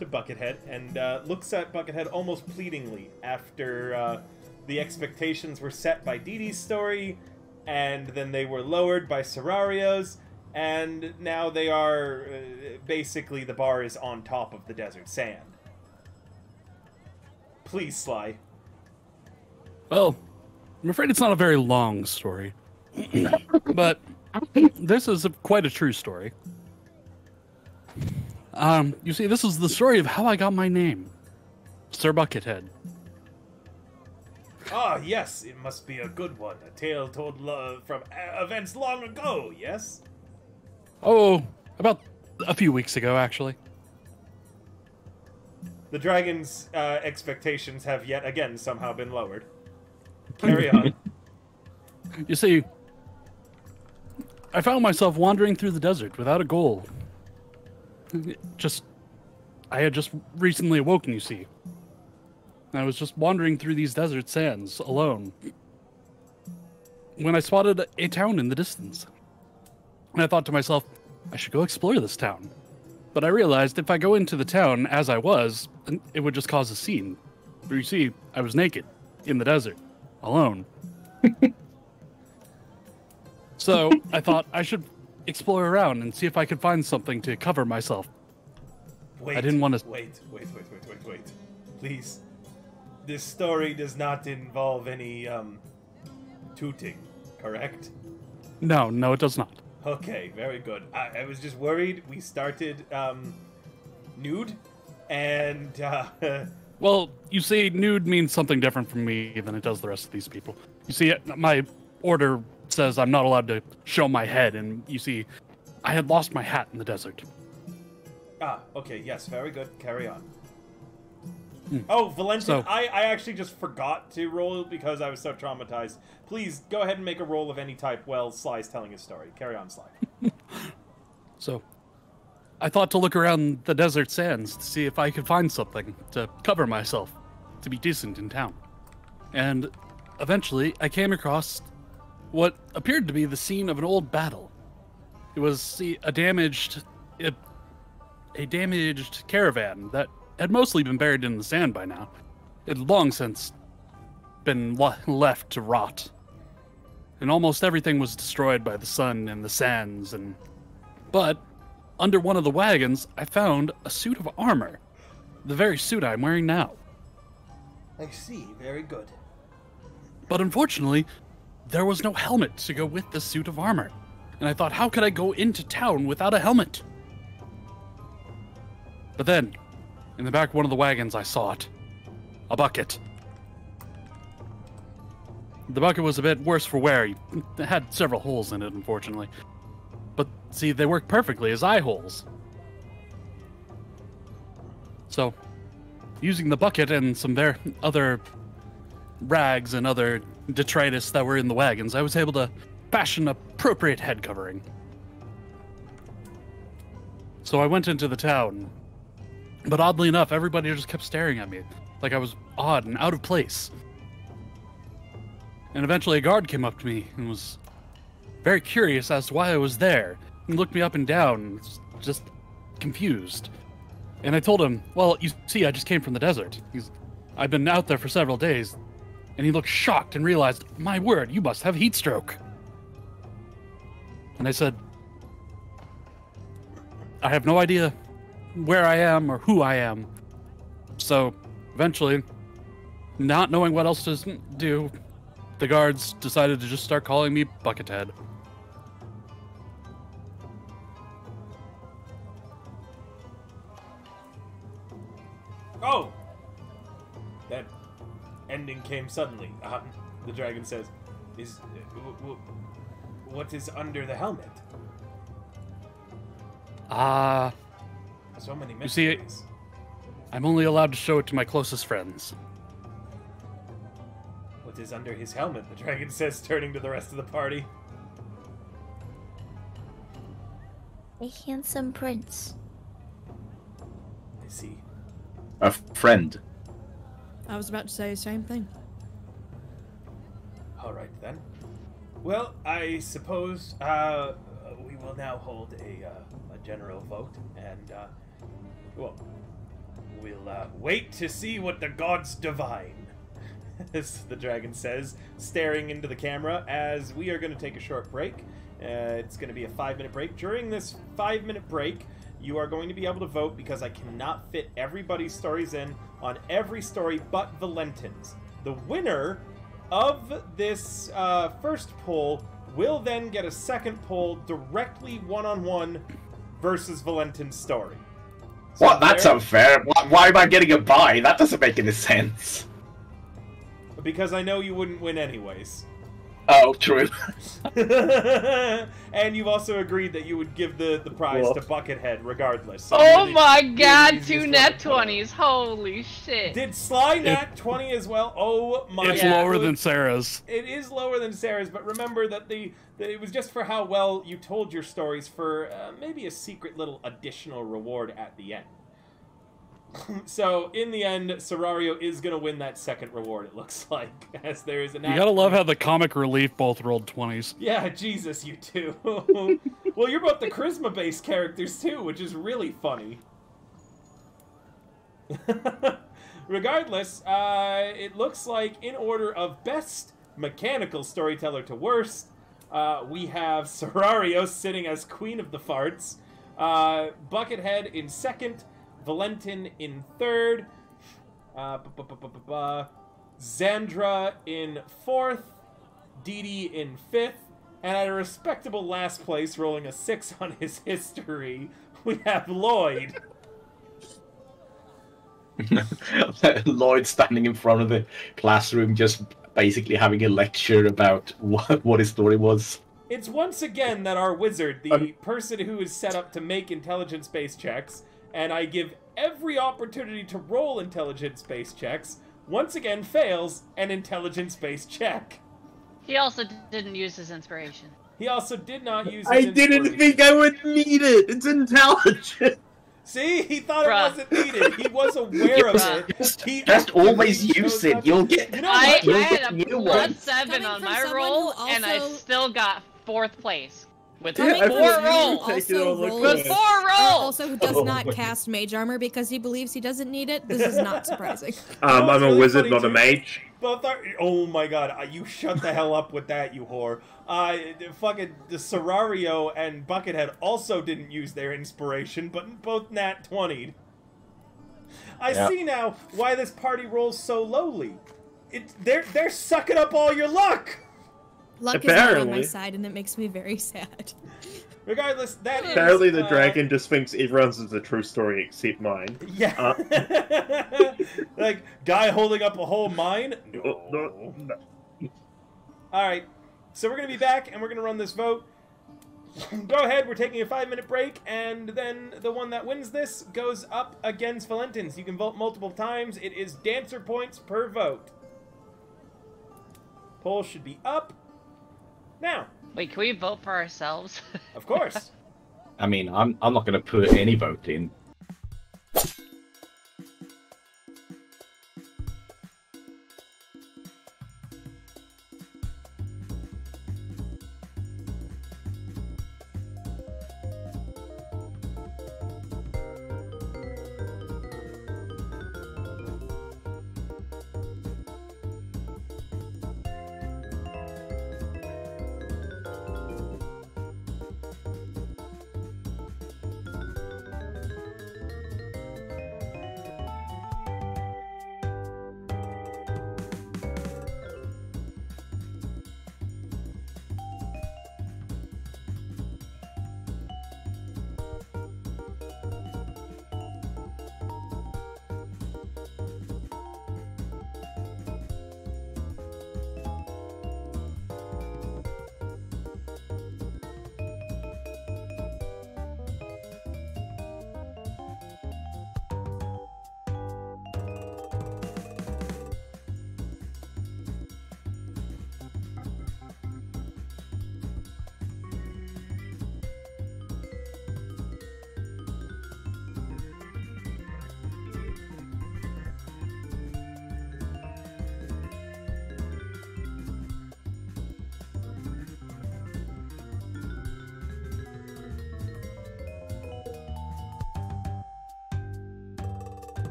Buckethead and looks at Buckethead almost pleadingly after the expectations were set by Dee Dee's story, and then they were lowered by Serrario's, and now they are basically the bar is on top of the desert sand. Please, Sly. Well, I'm afraid it's not a very long story, but this is quite a true story. You see, this is the story of how I got my name, Sir Buckethead. Ah, yes, it must be a good one. A tale told from events long ago, yes? Oh, about a few weeks ago, actually. The dragon's expectations have yet again somehow been lowered. Carry on. You see, I found myself wandering through the desert without a goal. I had just recently awoken, you see. I was just wandering through these desert sands alone when I spotted a town in the distance. And I thought to myself, I should go explore this town. But I realized if I go into the town as I was, it would just cause a scene. For you see, I was naked, in the desert, alone. So I thought I should explore around and see if I could find something to cover myself. Wait, I didn't want to... Wait. Please. This story does not involve any, tooting, correct? No, it does not. Okay, very good. I was just worried. We started, nude, and, Well, you see, nude means something different from me than it does the rest of these people. You see, my order says I'm not allowed to show my head, and you see, I had lost my hat in the desert. Ah, okay, yes, very good. Carry on. Oh, Valentin, I actually just forgot to roll because I was so traumatized. Please, go ahead and make a roll of any type while Sly's telling his story. Carry on, Sly. So, I thought to look around the desert sands to see if I could find something to cover myself, to be decent in town. And eventually, I came across what appeared to be the scene of an old battle. It was, a damaged caravan that had mostly been buried in the sand by now. It had long since been left to rot. And almost everything was destroyed by the sun and the sands, but under one of the wagons, I found a suit of armor. The very suit I'm wearing now. I see, very good. But unfortunately, there was no helmet to go with the suit of armor. And I thought, how could I go into town without a helmet? But then, in the back of one of the wagons, I saw it. A bucket. The bucket was a bit worse for wear. It had several holes in it, unfortunately. But, see, they work perfectly as eye holes. So, using the bucket and some other rags and other detritus that were in the wagons, I was able to fashion appropriate head covering. So I went into the town. But oddly enough, everybody just kept staring at me, like I was odd and out of place. And eventually a guard came up to me and was very curious as to why I was there. He looked me up and down, and was just confused. And I told him, well, you see, I just came from the desert. I've been out there for several days. And he looked shocked and realized, my word, you must have heat stroke. And I said, I have no idea where I am or who I am. So eventually not knowing what else to do, the guards decided to just start calling me Buckethead. Oh! That ending came suddenly. The dragon says, what is under the helmet? So many you see, mysteries. I'm only allowed to show it to my closest friends. What is under his helmet? The dragon says, turning to the rest of the party. A handsome prince. I see. A friend. I was about to say the same thing. Alright then. Well, I suppose we will now hold a general vote, and well, we'll wait to see what the gods divine, as the dragon says, staring into the camera, as we are going to take a short break. It's going to be a 5-minute break. During this 5-minute break, you are going to be able to vote, because I cannot fit everybody's stories in on every story but Valentin's. The winner of this first poll will then get a second poll directly one-on-one versus Valentin's story. So What? That's unfair. Why am I getting a bye? That doesn't make any sense. Because I know you wouldn't win anyways. Oh, true. And you've also agreed that you would give the prize to Buckethead regardless. So Oh really, my you're the god, easiest 2 one net to put up. 20s. Holy shit. Did Sly nat 20 as well? Oh my It's god. lower than Sarah's. It is lower than Sarah's, but remember that that it was just for how well you told your stories, for maybe a secret little additional reward at the end. So, in the end, Serario is going to win that second reward, it looks like, as there is an... You gotta love how the comic relief both rolled 20s. Yeah, Jesus, you two. Well, you're both the charisma-based characters, too, which is really funny. Regardless, it looks like, in order of best mechanical storyteller to worst, we have Serario sitting as Queen of the Farts, Buckethead in second, Valentin in third, Xandra in fourth, Dee Dee in fifth, and at a respectable last place, rolling a 6 on his history, we have Lloyd. Lloyd standing in front of the classroom, just basically having a lecture about what his story was. It's once again that our wizard, the person who is set up to make intelligence-based checks, and I give every opportunity to roll intelligence-based checks, once again fails an intelligence-based check. He also didn't use his inspiration. He also did not use I his didn't inspiration. think I would need it. It's intelligent. See? He thought Bruh. it wasn't needed. He was aware of it. He Just always actively use chose it. not to- You'll get. You know I what? You'll had get a new plus ones. 7 Coming on from my someone roll, who and I also- still got 4th place. With Coming I from feel 4 like you rolls. take it all the rolls- credit. With 4 Or rolls! also who does Oh not my cast mage armor because he believes he doesn't need it. This is not surprising. know what's I'm a really wizard, funny, not a too? mage. Both are. Oh my god! You shut the hell up with that, you whore. Fucking the Serario and Buckethead also didn't use their inspiration, but both nat 20'd. I Yeah. see now why this party rolls so lowly. They're sucking up all your luck. Luck is not on my Apparently. side, and it makes me very sad. Regardless, that is. Apparently, the dragon just thinks everyone's is a true story except mine. Yeah. Like guy holding up a whole mine. No. All right, so we're gonna be back and we're gonna run this vote. Go ahead, we're taking a 5-minute break, and then the one that wins this goes up against Valentin's. You can vote multiple times. It is dancer points per vote. Poll should be up now, Wait, can we vote for ourselves? of course. I mean, I'm not going to put any vote in.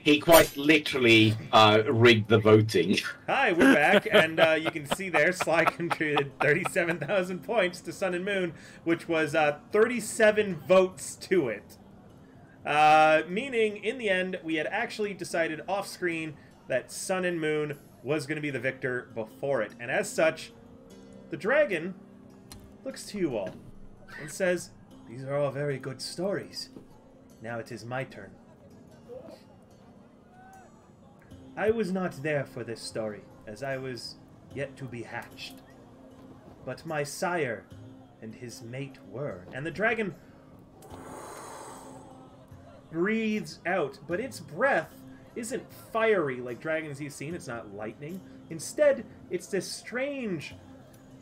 He quite literally rigged the voting. Hi, we're back, and you can see there Sly contributed 37,000 points to Sun and Moon, which was 37 votes to it. Meaning, in the end, we had actually decided off-screen that Sun and Moon was going to be the victor before it. And as such, the dragon looks to you all and says, "These are all very good stories. Now it is my turn. I was not there for this story, as I was yet to be hatched. But my sire and his mate were." And the dragon breathes out, but its breath isn't fiery like dragons you've seen. It's not lightning. Instead, it's this strange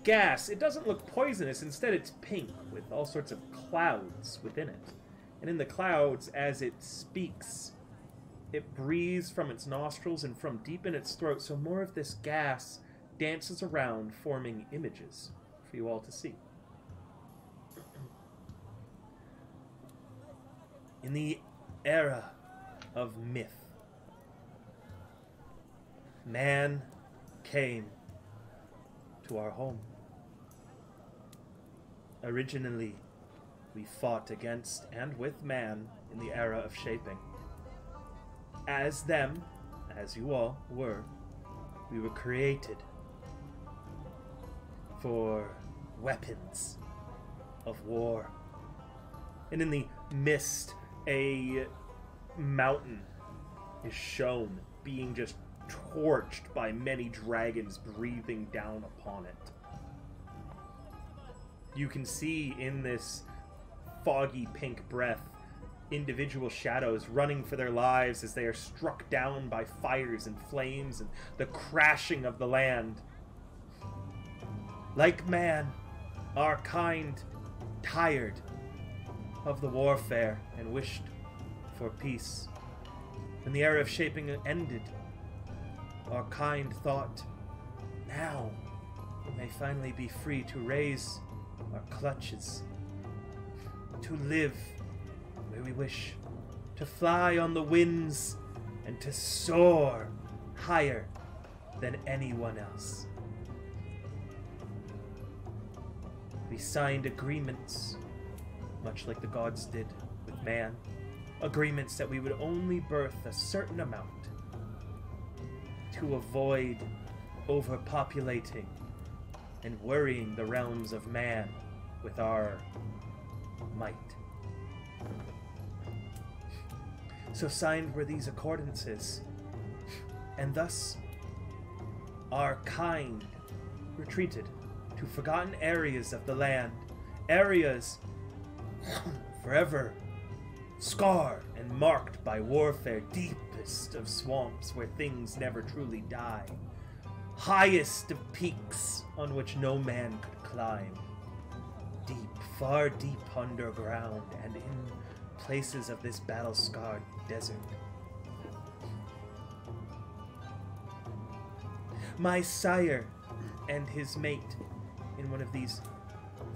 gas. It doesn't look poisonous. Instead, it's pink with all sorts of clouds within it. And in the clouds, as it speaks, it breathes from its nostrils and from deep in its throat, so more of this gas dances around, forming images for you all to see. In the era of myth, man came to our home. Originally, we fought against and with man in the era of shaping. As them, as you all were, we were created for weapons of war. And in the mist, a mountain is shown, being just torched by many dragons breathing down upon it. You can see in this foggy pink breath individual shadows running for their lives as they are struck down by fires and flames and the crashing of the land. Like man, our kind tired of the warfare and wished for peace. When the era of shaping ended, our kind thought, now we may finally be free to raise our clutches, to live where we wish, to fly on the winds, and to soar higher than anyone else. We signed agreements, much like the gods did with man, agreements that we would only birth a certain amount to avoid overpopulating and worrying the realms of man with our might. So signed were these accordances, and thus our kind retreated to forgotten areas of the land, areas forever scarred and marked by warfare, deepest of swamps where things never truly die, highest of peaks on which no man could climb, deep, far deep underground, and in places of this battle-scarred desert. My sire and his mate in one of these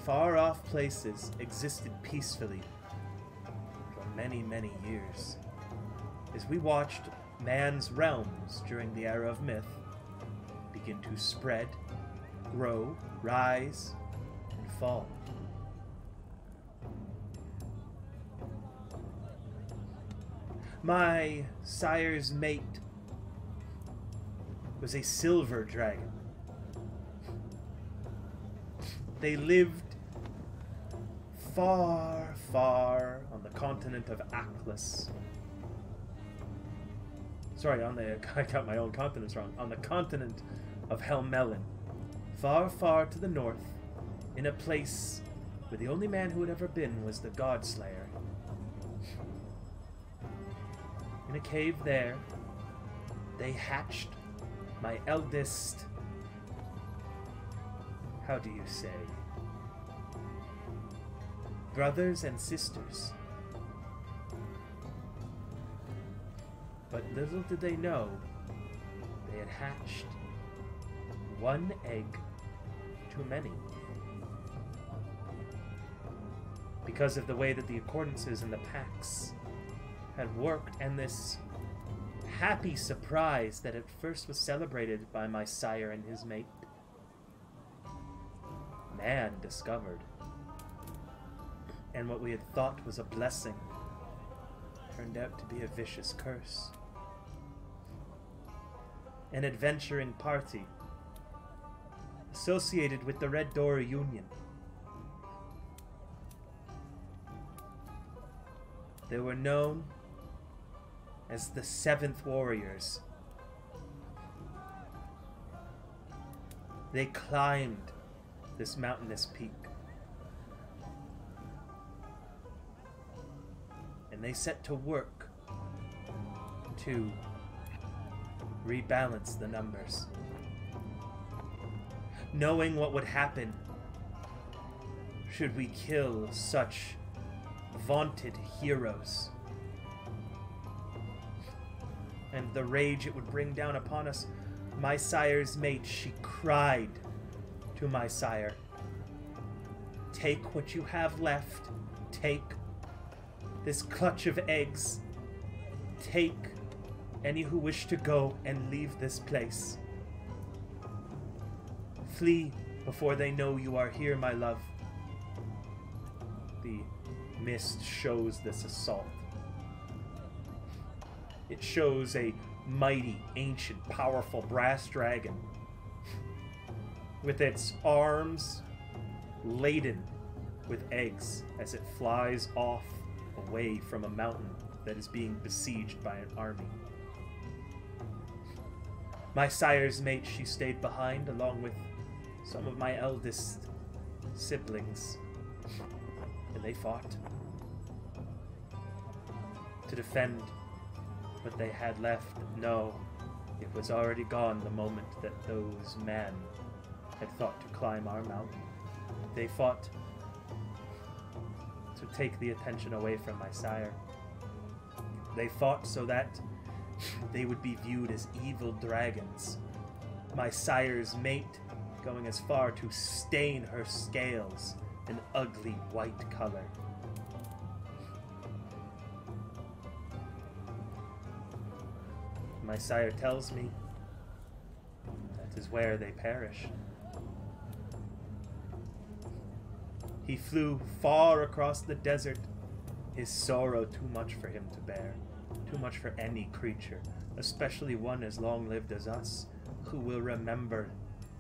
far-off places existed peacefully for many, many years, as we watched man's realms during the era of myth begin to spread, grow, rise, and fall. My sire's mate was a silver dragon. They lived far, far on the continent of Atlas. Sorry, I got my own continents wrong. On the continent of Helmelin. Far, far to the north, in a place where the only man who had ever been was the Godslayer. In a cave there, they hatched my eldest... how do you say? Brothers and sisters. But little did they know, they had hatched one egg too many. Because of the way that the accordances and the pacts had worked, and this happy surprise that at first was celebrated by my sire and his mate. Man discovered, and what we had thought was a blessing turned out to be a vicious curse. An adventuring party associated with the Red Door Union. They were known as the Seventh Warriors. They climbed this mountainous peak, and they set to work to rebalance the numbers, knowing what would happen should we kill such vaunted heroes, and the rage it would bring down upon us. My sire's mate, she cried to my sire, "Take what you have left, take this clutch of eggs, take any who wish to go and leave this place. Flee before they know you are here, my love." The mist shows this assault. It shows a mighty, ancient, powerful brass dragon with its arms laden with eggs as it flies off away from a mountain that is being besieged by an army. My sire's mate, she stayed behind along with some of my eldest siblings, and they fought to defend what they had left. No, it was already gone the moment that those men had thought to climb our mountain. They fought to take the attention away from my sire. They fought so that they would be viewed as evil dragons. My sire's mate going as far to stain her scales an ugly white color. My sire tells me that is where they perished. He flew far across the desert, his sorrow too much for him to bear, too much for any creature, especially one as long-lived as us, who will remember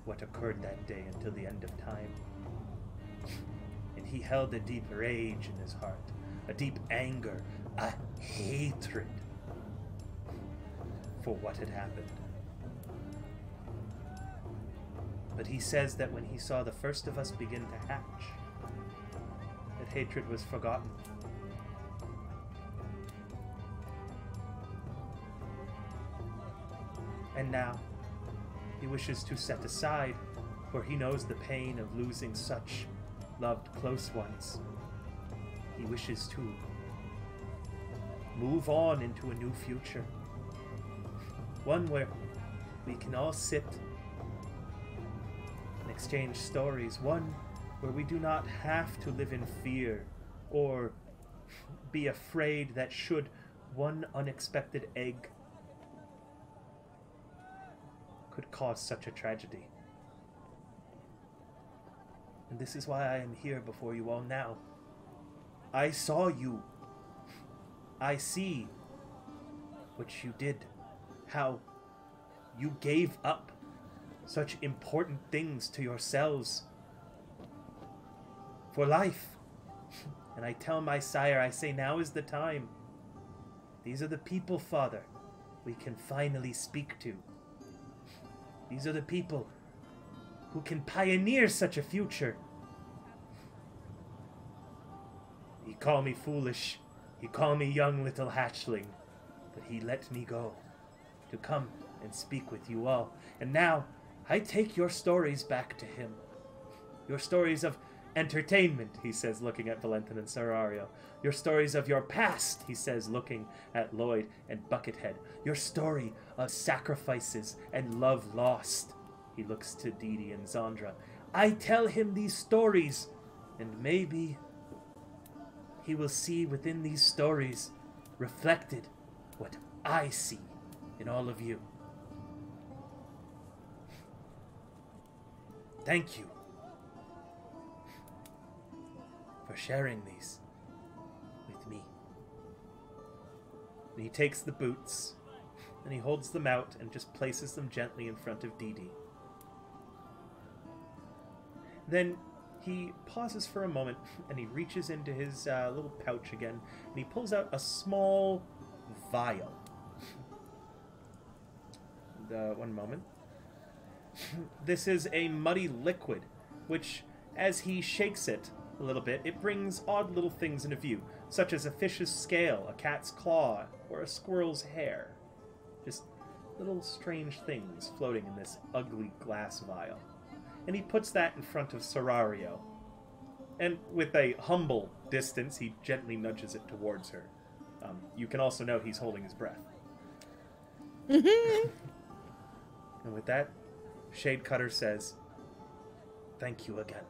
what occurred that day until the end of time. And he held a deep rage in his heart, a deep anger, a hatred for what had happened. But he says that when he saw the first of us begin to hatch, that hatred was forgotten. And now, he wishes to set aside, for he knows the pain of losing such loved close ones. He wishes to move on into a new future. One where we can all sit and exchange stories. One where we do not have to live in fear or be afraid that should one unexpected egg could cause such a tragedy. And this is why I am here before you all now. I saw you. I see what you did. How you gave up such important things to yourselves for life. And I tell my sire, I say, now is the time. These are the people, Father, we can finally speak to. These are the people who can pioneer such a future. He called me foolish. He called me young little hatchling. But he let me go to come and speak with you all. And now, I take your stories back to him. Your stories of entertainment, he says, looking at Valentin and Serario. Your stories of your past, he says, looking at Lloyd and Buckethead. Your story of sacrifices and love lost. He looks to Didi and Zandra. I tell him these stories, and maybe he will see within these stories reflected what I see. in all of you. Thank you for sharing these with me. And he takes the boots and he holds them out and just places them gently in front of Dee Dee. Then he pauses for a moment and he reaches into his little pouch again and he pulls out a small vial. One moment. This is a muddy liquid, which, as he shakes it a little bit, it brings odd little things into view, such as a fish's scale, a cat's claw, or a squirrel's hair. Just little strange things floating in this ugly glass vial. And he puts that in front of Serario. And with a humble distance, he gently nudges it towards her. You can also note he's holding his breath. And with that, Shadecutter says, "Thank you again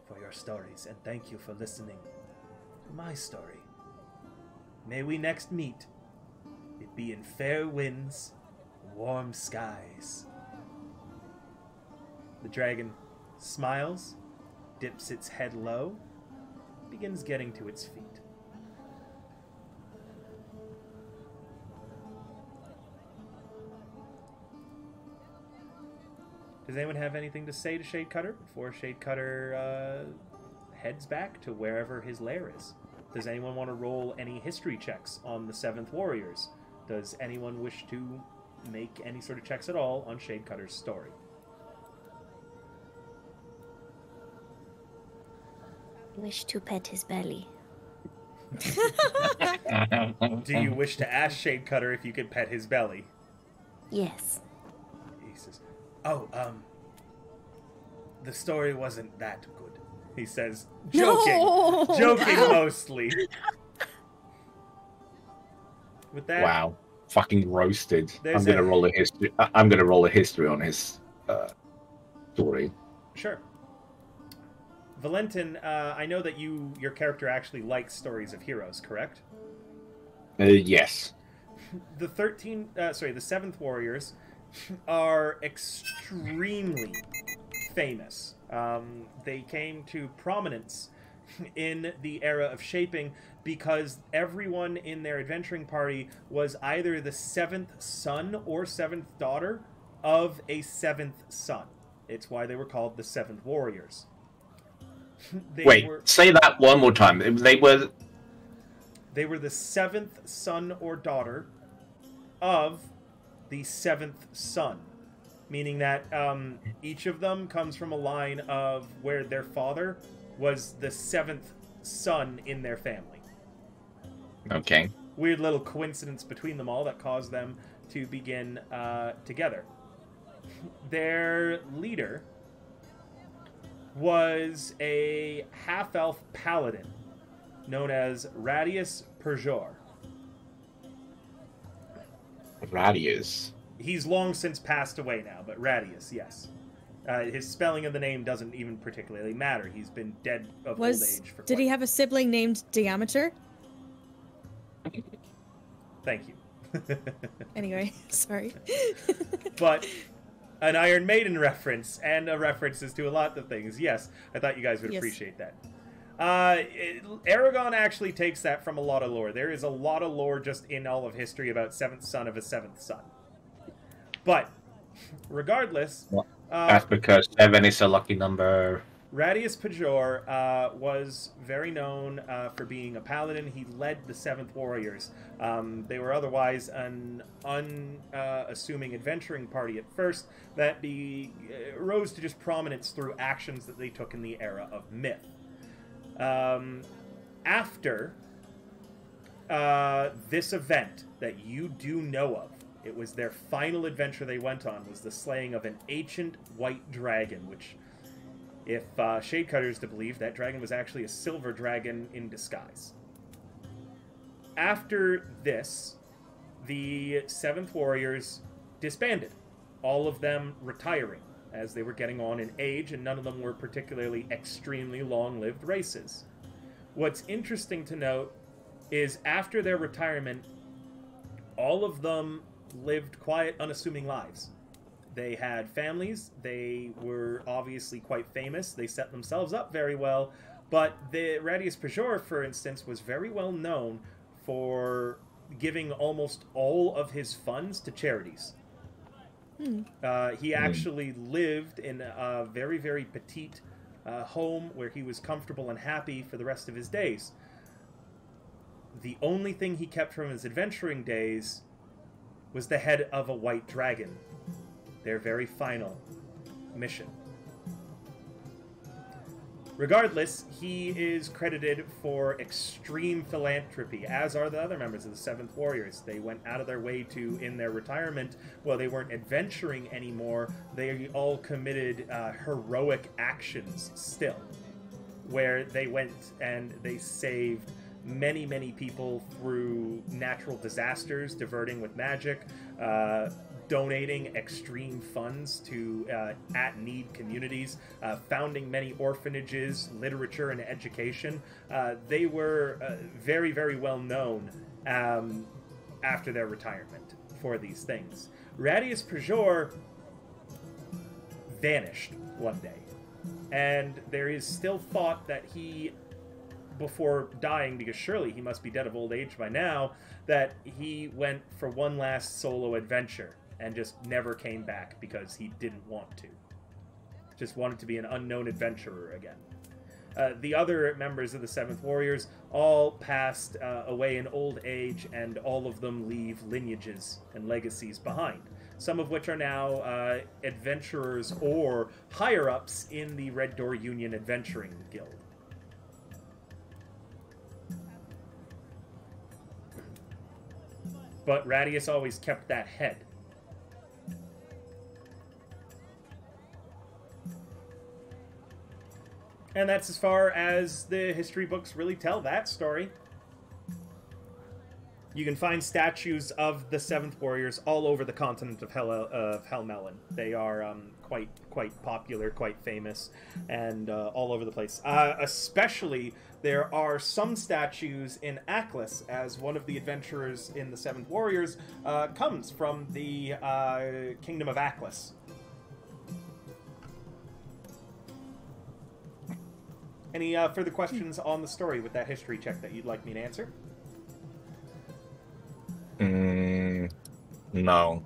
for your stories, and thank you for listening to my story. May we next meet, it be in fair winds, warm skies." The dragon smiles, dips its head low, begins getting to its feet. Does anyone have anything to say to Shadecutter before Shadecutter heads back to wherever his lair is? Does anyone want to roll any history checks on the 7th Warriors? Does anyone wish to make any sort of checks at all on Shadecutter's story? Wish to pet his belly. Do you wish to ask Shadecutter if you could pet his belly? Yes. He says, "Oh, the story wasn't that good," he says, joking. No! Joking mostly. With that, Wow, fucking roasted. There's I'm gonna a- roll a history. I'm gonna roll a history on his story. Sure. Valentin, I know that your character actually likes stories of heroes, correct? Yes. The 7th Warriors are extremely famous. They came to prominence in the era of shaping because everyone in their adventuring party was either the 7th son or 7th daughter of a 7th son. It's why they were called the 7th Warriors. Say that one more time. They were the 7th son or daughter of the 7th son, meaning that each of them comes from a line of where their father was the 7th son in their family. okay. Weird little coincidence between them all that caused them to begin together. Their leader was a half-elf paladin known as Radius Perjor. Radius. He's long since passed away now, but Radius, yes. His spelling of the name doesn't even particularly matter. He's been dead of old age for Did he have a sibling named Diameter? Thank you. Anyway, sorry. But an Iron Maiden reference, and references to a lot of things. Yes, I thought you guys would Yes. appreciate that. Aragon actually takes that from a lot of lore. There is a lot of lore just in all of history about 7th son of a 7th son. But, regardless... That's because 7 is a lucky number. Radius Pajor was very known for being a paladin. He led the 7th Warriors. They were otherwise an unassuming adventuring party at first that rose to just prominence through actions that they took in the era of myth. After this event that you do know of, it was their final adventure they went on, was the slaying of an ancient white dragon, which... If Shadecutter is to believe, that dragon was actually a silver dragon in disguise. After this, the 7th Warriors disbanded, all of them retiring, as they were getting on in age, and none of them were particularly extremely long-lived races. What's interesting to note is after their retirement, all of them lived quiet, unassuming lives. They had families. They were obviously quite famous. They set themselves up very well. But the Radius Pejor, for instance, was very well known for giving almost all of his funds to charities. He actually lived in a very, very petite home where he was comfortable and happy for the rest of his days. The only thing he kept from his adventuring days was the head of a white dragon. Their very final mission. Regardless, he is credited for extreme philanthropy, as are the other members of the Seventh Warriors. They went out of their way to, in their retirement, while they weren't adventuring anymore, they all committed heroic actions still, where they went and they saved many, many people through natural disasters, diverting with magic, donating extreme funds to at-need communities, founding many orphanages, literature, and education. They were very, very well known after their retirement for these things. Radius Pejor vanished one day, and there is still thought that he, before dying, because surely he must be dead of old age by now, that he went for one last solo adventure and just never came back because he didn't want to. Just wanted to be an unknown adventurer again. The other members of the Seventh Warriors all passed away in old age, and all of them leave lineages and legacies behind, some of which are now adventurers or higher-ups in the Red Door Union Adventuring Guild. But Radius always kept that head. And that's as far as the history books really tell that story. You can find statues of the Seventh Warriors all over the continent of Helmelin. They are quite popular, quite famous, and all over the place. Especially, there are some statues in Aklis, as one of the adventurers in the Seventh Warriors comes from the Kingdom of Aklis. Any further questions on the story with that history check that you'd like me to answer? No.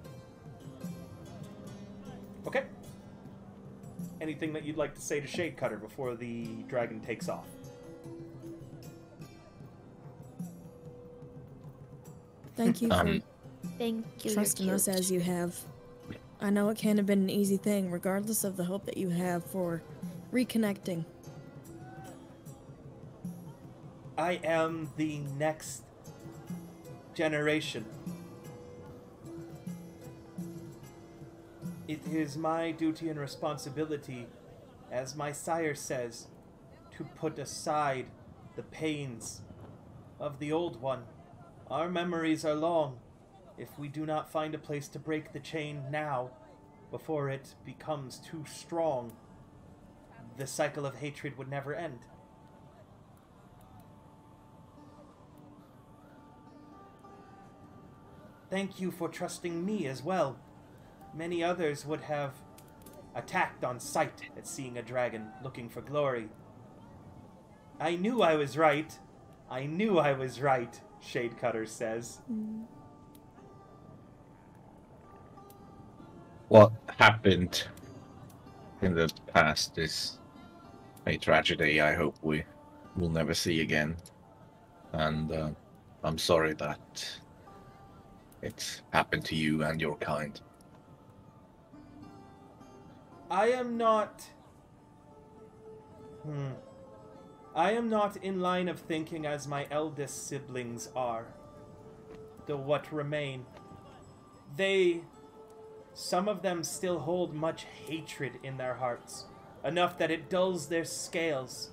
Okay. Anything that you'd like to say to Shade Cutter before the dragon takes off? Thank you for Thank you. trusting us as you have. I know it can't have been an easy thing, regardless of the hope that you have for reconnecting. I am the next generation. It is my duty and responsibility, as my sire says, to put aside the pains of the old one. Our memories are long. If we do not find a place to break the chain now, before it becomes too strong, the cycle of hatred would never end. Thank you for trusting me as well. Many others would have attacked on sight at seeing a dragon looking for glory. I knew I was right. I knew I was right, Shade Cutter says. What happened in the past is a tragedy I hope we will never see again. And I'm sorry that it's happened to you and your kind. I am not in line of thinking as my eldest siblings are. The what remain. Some of them still hold much hatred in their hearts, enough that it dulls their scales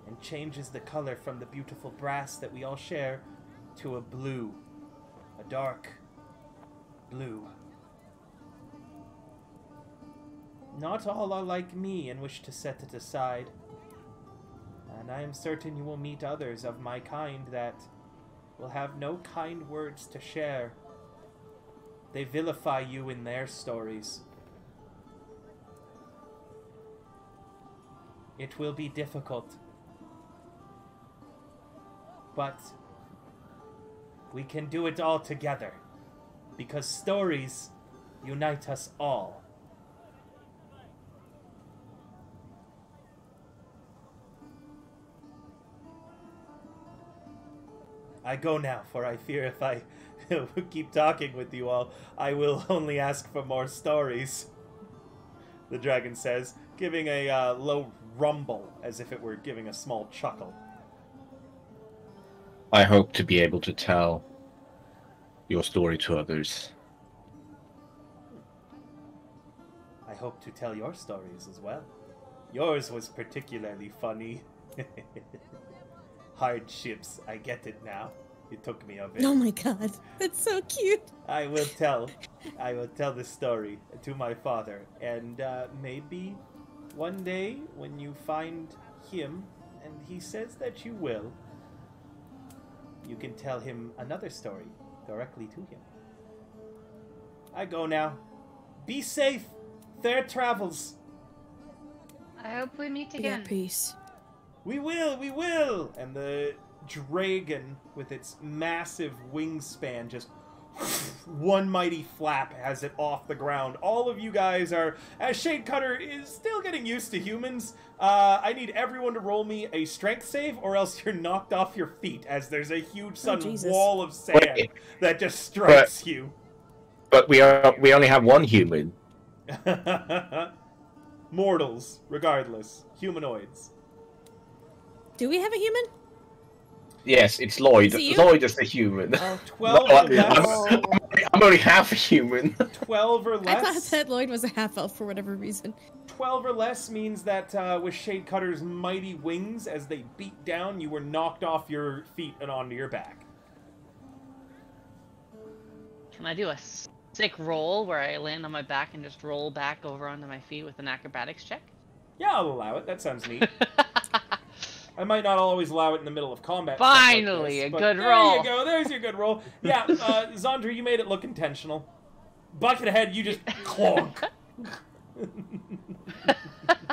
and changes the color from the beautiful brass that we all share to a blue, a dark blue. Not all are like me and wish to set it aside, and I am certain you will meet others of my kind that will have no kind words to share. They vilify you in their stories. It will be difficult. But we can do it all together. Because stories unite us all. I go now, for I fear if I keep talking with you all, I will only ask for more stories. The dragon says, giving a low rumble, as if it were giving a small chuckle. I hope to be able to tell your story to others. I hope to tell your stories as well. Yours was particularly funny. Hardships, I get it now. It took me a bit. Oh my god, that's so cute. I will tell the story to my father, and maybe one day when you find him, and he says that you will, you can tell him another story directly to him. I go now. Be safe. Fair travels. I hope we meet Yeah, again. peace. We will! And the dragon, with its massive wingspan, just one mighty flap has it off the ground. All of you guys are, as Shade Cutter is still getting used to humans, I need everyone to roll me a strength save, or else you're knocked off your feet, as there's a huge sudden wall of sand that just strikes you. But we only have one human. Mortals, regardless. Humanoids. Do we have a human? Yes, it's Lloyd. Is it you? Lloyd is the human. 12 No, or less. I'm only half a human. 12 or I thought less. that Lloyd was a half elf for whatever reason. 12 or less means that with Shade Cutter's mighty wings, as they beat down, you were knocked off your feet and onto your back. Can I do a sick roll where I land on my back and just roll back over onto my feet with an acrobatics check? Yeah, I'll allow it. That sounds neat. I might not always allow it in the middle of combat. Finally, stuff like this, a but good there roll. There you go. There's your good roll. Yeah, Zandra, you made it look intentional. Buckethead, you just clonk.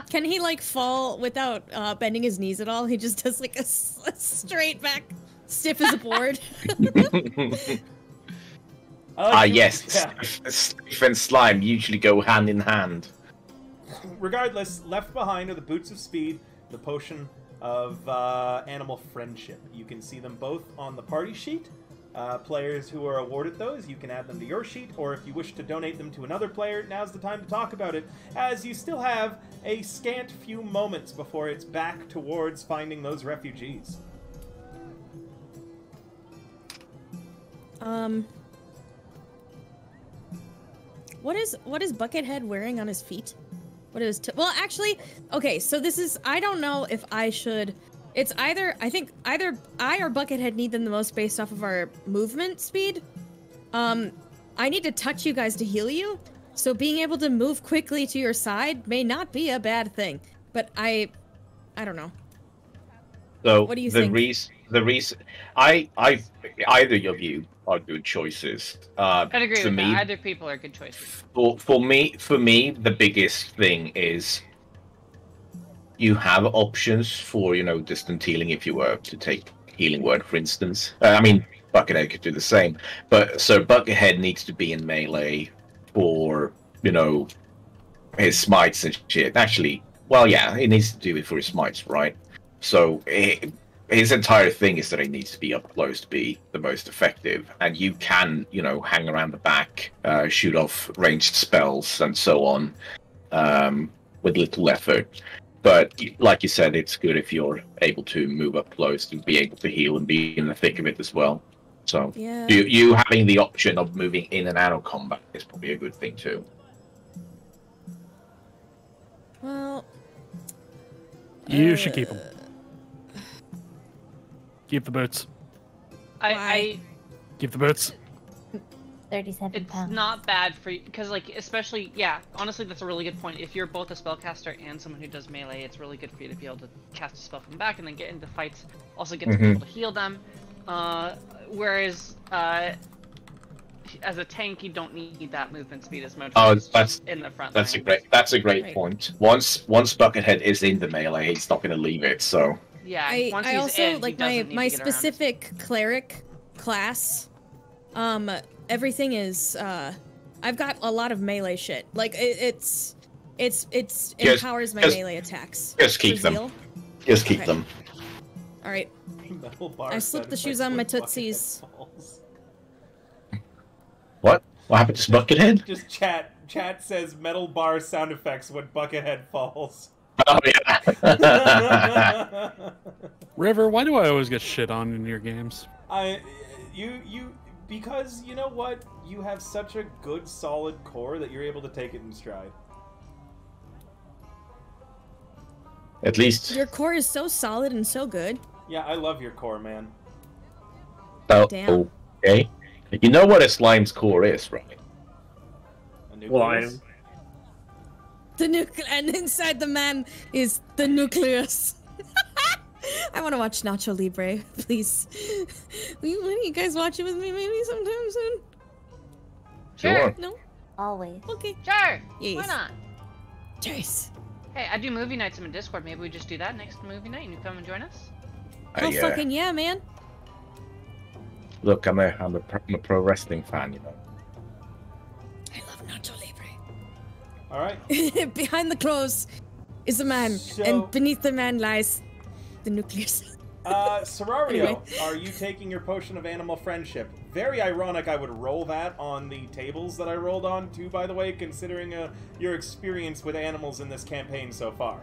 Can he like fall without bending his knees at all? He just does like a straight back, stiff as a board. Yes. Yeah. Stiff and slime usually go hand in hand. Regardless, left behind are the boots of speed, the potion of animal friendship. You can see them both on the party sheet. Players who are awarded those, you can add them to your sheet, or if you wish to donate them to another player, now's the time to talk about it, as you still have a scant few moments before it's back towards finding those refugees. What is Buckethead wearing on his feet? What is well, actually, okay, so this is, I don't know if I should, it's either, I think either I or Buckethead need them the most based off of our movement speed. I need to touch you guys to heal you, so being able to move quickly to your side may not be a bad thing, but I don't know. So what do you think? The reason either of you are good choices. I'd agree to with me, that. Either people are good choices. For me, the biggest thing is you have options for, distant healing if you were to take Healing Word, for instance. I mean, Buckethead could do the same. But so Buckethead needs to be in melee for, his smites and shit. Actually, well, yeah, he needs to do it for his smites, right? So his entire thing is that he needs to be up close to be the most effective. And you can, hang around the back, shoot off ranged spells and so on, with little effort. But like you said, it's good if you're able to move up close and be able to heal and be in the thick of it as well. So Yeah. you having the option of moving in and out of combat is probably a good thing too. Well, You should keep them. Keep the boots. Keep the boots. 37 It's pounds. not bad for you, because, especially, yeah, honestly, that's a really good point. If you're both a spellcaster and someone who does melee, it's really good for you to be able to cast a spell from the back and then get into fights, also get to be able to heal them. Whereas, as a tank, you don't need that movement speed as much. Oh, as that's in the front. that's a line. great Right. point. Once Buckethead is in the melee, he's not going to leave it. So Yeah. I Once he's also in, like he doesn't need my to get around. specific cleric class. Everything is I've got a lot of melee shit. Like it's empowers my melee attacks. just keep For them. zeal. Just keep Okay. them. All right. Metal bar I slipped the sound shoes effects on my when Buckethead tootsies. falls. What? What happened to Buckethead? Just chat. Chat says metal bar sound effects when Buckethead falls. Oh yeah. River, why do I always get shit on in your games? Because you know what? You have such a good, solid core that you're able to take it in stride. At least. Your core is so solid and so good. Yeah, I love your core, man. Oh, Damn. okay. You know what a slime's core is, right? A nucleus? Lime. The and inside the man is the nucleus. I want to watch Nacho Libre, please. Will you guys watch it with me maybe sometime soon? Sure. No? Always. Okay. Sure. Yes. Why not? Cheers. Hey, I do movie nights in my Discord. Maybe we just do that next movie night and you come and join us? Oh, fucking yeah, man. Look, I'm a pro wrestling fan, you know. I love Nacho Libre. All right. Behind the clothes is a man, So- and beneath the man lies the nucleus. Serario, Anyway. are you taking your potion of animal friendship? Very ironic I would roll that on the tables that I rolled on, too, by the way, considering your experience with animals in this campaign so far.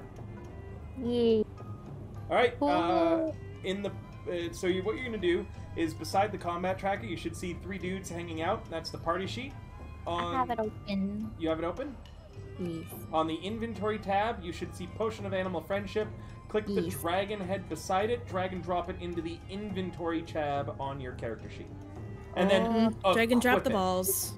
Yeah. Alright, so what you're going to do is, beside the combat tracker, you should see 3 dudes hanging out. That's the party sheet. I have it open. You have it open? Yes. On the inventory tab, you should see Potion of Animal Friendship. Click the Yes. dragon head beside it, drag and drop it into the inventory tab on your character sheet. And then Drag and drop equip the it. balls.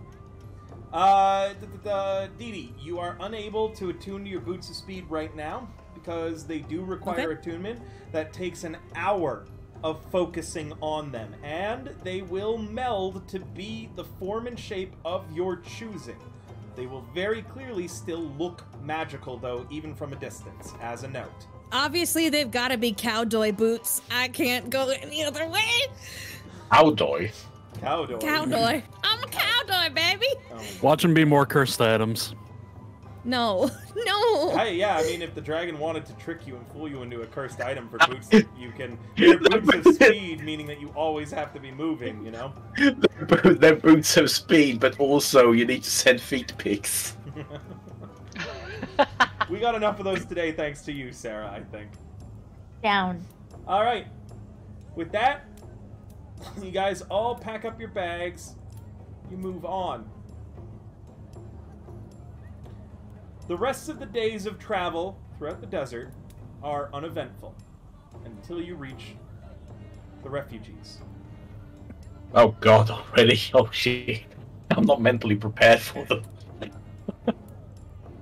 Dee Dee, you are unable to attune to your Boots of Speed right now because they do require attunement. That takes an hour of focusing on them, and they will meld to be the form and shape of your choosing. They will very clearly still look magical, though, even from a distance, as a note. Obviously, they've got to be cowboy boots. I can't go any other way. Cowdoy. Cowdoy. Cowboy. I'm a cowboy, baby. Oh. Watch them be more cursed items. No. No. Hey, yeah, I mean, if the dragon wanted to trick you and fool you into a cursed item for boots, you can. They're boots of speed, meaning that you always have to be moving, you know? They're boots of speed, but also you need to send feet pics. We got enough of those today, thanks to you, Sarah, I think. Down. Alright. With that, you guys all pack up your bags. You move on. The rest of the days of travel throughout the desert are uneventful until you reach the refugees. Oh god, already? Oh shit. I'm not mentally prepared for them.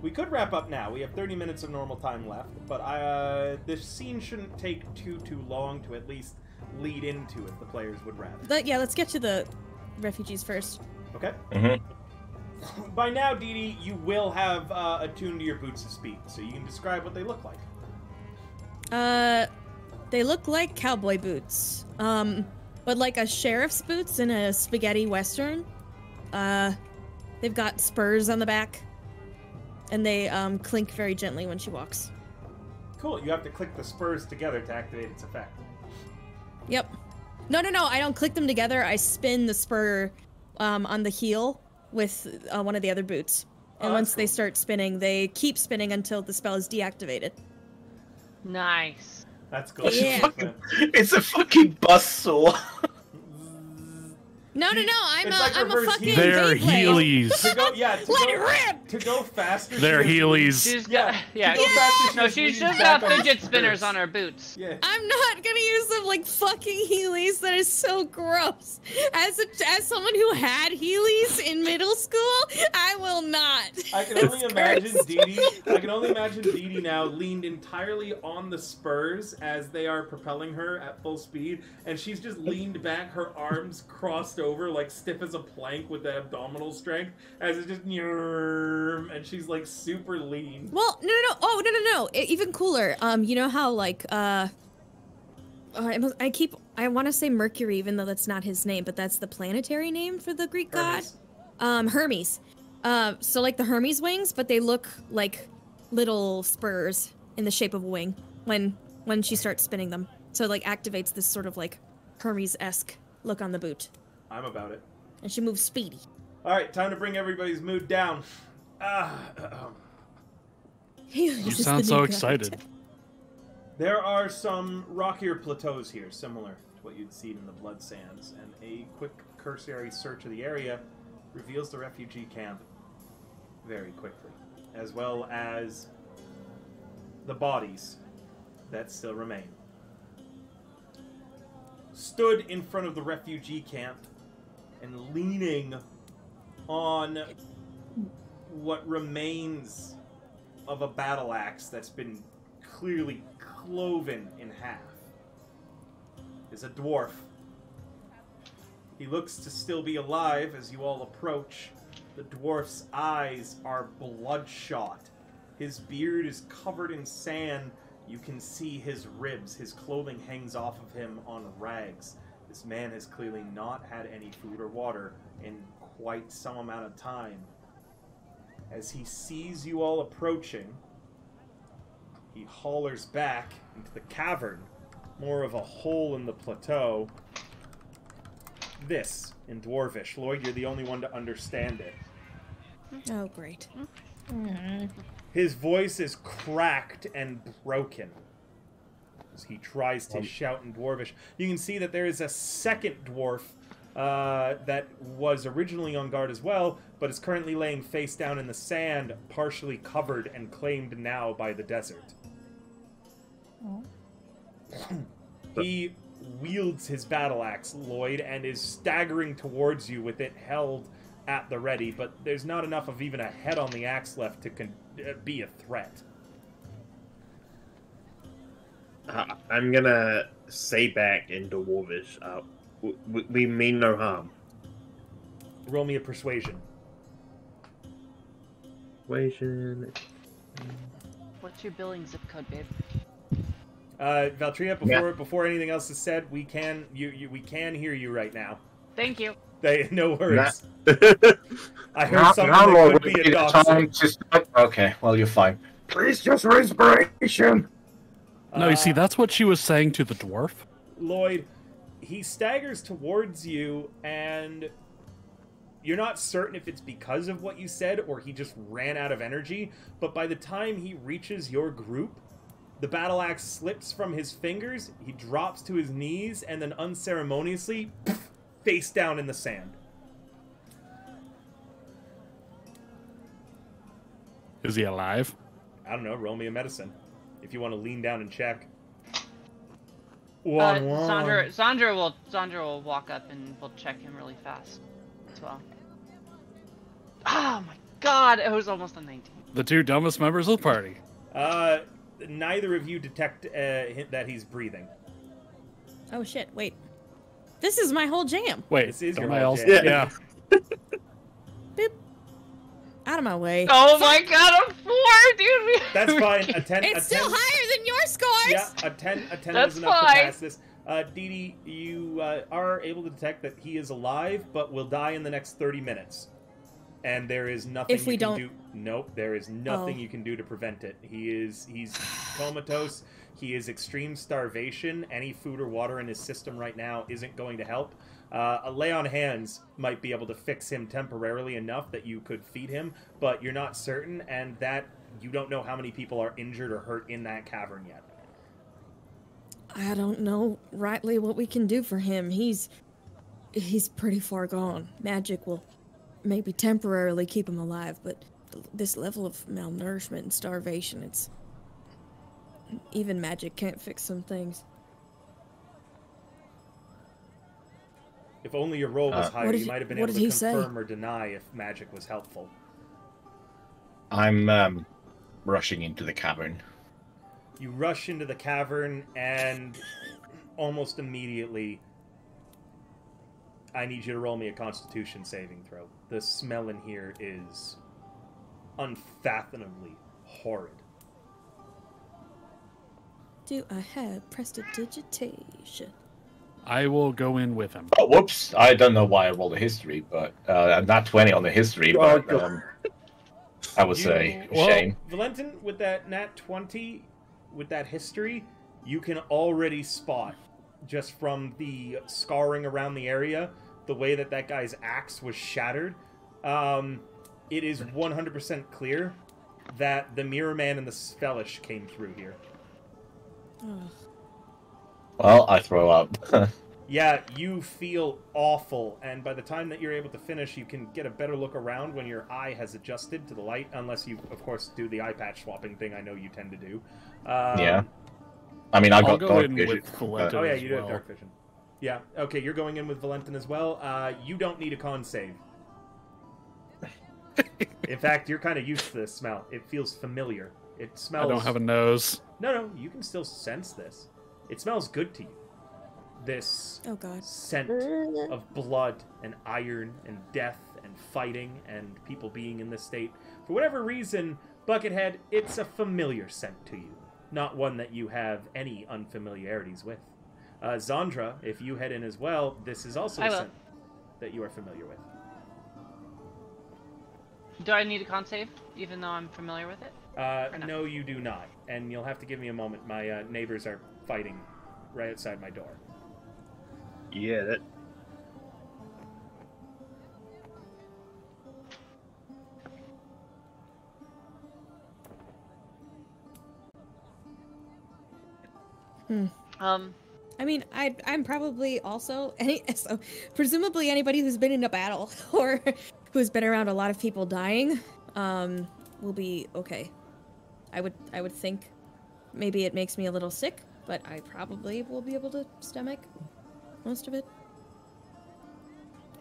We could wrap up now. We have 30 minutes of normal time left, but this scene shouldn't take too long to at least lead into it. The players would rather. Yeah, let's get to the refugees first. Okay? Mm-hmm. By now, Dee Dee, you will have attuned to your boots of speed, so you can describe what they look like. They look like cowboy boots. But like a sheriff's boots in a spaghetti western. They've got spurs on the back. And they clink very gently when she walks. Cool, you have to click the spurs together to activate its effect. Yep. No, I don't click them together. I spin the spur on the heel with one of the other boots. And once they start spinning, they keep spinning until the spell is deactivated. Nice. That's cool. Yeah. It's a fucking buzzsaw. No, I'm It's like a reverse fucking They're Beyblade. Heelys. Let it rip! To go faster. They're she has- Heelys. She's Yeah, got, yeah. to go faster, No, has she's leaned just back got on fidget the spinners spurs. on her boots. Yeah. I'm not gonna use them like fucking Heelys. That is so gross. As someone who had Heelys in middle school, I will not. I can only It's imagine gross. Dee Dee. I can only imagine Dee Dee now leaned entirely on the spurs as they are propelling her at full speed, and she's just leaned back, her arms crossed over, like stiff as a plank with the abdominal strength, as it's just and she's like super lean. Well, no. Oh, no. Even cooler. You know how like I want to say Mercury, even though that's not his name, but that's the planetary name for the Greek Hermes. god. Hermes. So like the Hermes wings, but they look like little spurs in the shape of a wing when she starts spinning them. So it like activates this sort of like Hermes-esque look on the boot. I'm about it. And she moves speedy. All right, time to bring everybody's mood down. You sound so excited. There are some rockier plateaus here, similar to what you'd seen in the Blood Sands, and a quick cursory search of the area reveals the refugee camp very quickly, as well as the bodies that still remain. Stood in front of the refugee camp and leaning on what remains of a battle axe that's been clearly cloven in half is a dwarf. He looks to still be alive as you all approach. The dwarf's eyes are bloodshot. His beard is covered in sand. You can see his ribs. His clothing hangs off of him on rags. This man has clearly not had any food or water in quite some amount of time. As he sees you all approaching, he hollers back into the cavern, more of a hole in the plateau. This, in Dwarvish. Lloyd, you're the only one to understand it. Oh, great. His voice is cracked and broken as he tries to shout in Dwarvish. You can see that there is a second dwarf that was originally on guard as well, but is currently laying face down in the sand, partially covered and claimed now by the desert. He wields his battle axe, Lloyd, and is staggering towards you with it held at the ready, but there's not enough of even a head on the axe left to be a threat. I'm gonna say back in Dwarvish, we mean no harm. Roll me a persuasion. Persuasion. What's your billing zip code, babe? Valtria, before anything else is said, we can hear you right now. Thank you. No worries. I heard something that could be a doxing. Okay, well, you're fine. Please just respiration. No, you see, that's what she was saying to the dwarf. Lloyd, he staggers towards you, and you're not certain if it's because of what you said or he just ran out of energy, but by the time he reaches your group, the battle axe slips from his fingers, he drops to his knees, and then unceremoniously, face down in the sand. Is he alive? I don't know, roll me a medicine. If you want to lean down and check. Sandra will walk up and we'll check him really fast as well. Oh my god, it was almost a 19. The two dumbest members of the party. Neither of you detect that he's breathing. Oh shit, wait. This is my whole jam. Wait, This is don't your I whole also? jam. Yeah. Boop. Out of my way. Oh my god, I'm 4, dude! That's fine. A 10. It's still higher than your scores! Yeah, a 10 That's is enough fine. to pass this. Dee Dee, you are able to detect that he is alive, but will die in the next 30 minutes. And there is nothing If we you can don't- do. Nope, there is nothing you can do to prevent it. He's comatose. He is extreme starvation. Any food or water in his system right now isn't going to help. A lay on hands might be able to fix him temporarily enough that you could feed him, but you're not certain, and that you don't know how many people are injured or hurt in that cavern yet. I don't know rightly what we can do for him. He's pretty far gone. Magic will maybe temporarily keep him alive, but this level of malnourishment and starvation, it's... Even magic can't fix some things. If only your roll was higher, you might have been able to confirm or deny if magic was helpful. I'm rushing into the cavern. You rush into the cavern, and almost immediately, I need you to roll me a Constitution saving throw. The smell in here is unfathomably horrid. Do I have prestidigitation? I will go in with him. Oh, whoops! I don't know why I rolled a history, but not 20 on the history. Oh, But God. I would say Well, shame. Valentin, with that nat 20, with that history, you can already spot, just from the scarring around the area, the way that that guy's axe was shattered. It is 100% clear that the Mirror Man and the Svellish came through here. Ugh. Well, I throw up. Yeah, you feel awful, and by the time that you're able to finish, you can get a better look around when your eye has adjusted to the light, unless you, of course, do the eye patch swapping thing I know you tend to do. Yeah. I mean, I I'll got go dark in vision. with Valentin Oh yeah, as you do have well. dark vision. Yeah, okay, you're going in with Valentin as well. You don't need a con save. In fact, you're kind of used to this smell. It feels familiar. It smells... I don't have a nose. No, you can still sense this. It smells good to you. This Oh god. scent of blood and iron and death and fighting and people being in this state. For whatever reason, Buckethead, it's a familiar scent to you. Not one that you have any unfamiliarities with. Zandra, if you head in as well, this is also I a will. scent that you are familiar with. Do I need a con save, even though I'm familiar with it? no? No, you do not. And you'll have to give me a moment. My neighbors are fighting right outside my door. Yeah, that. I mean, I'm probably also so presumably anybody who's been in a battle or who's been around a lot of people dying, will be okay. I would think maybe it makes me a little sick, but I probably will be able to stomach most of it.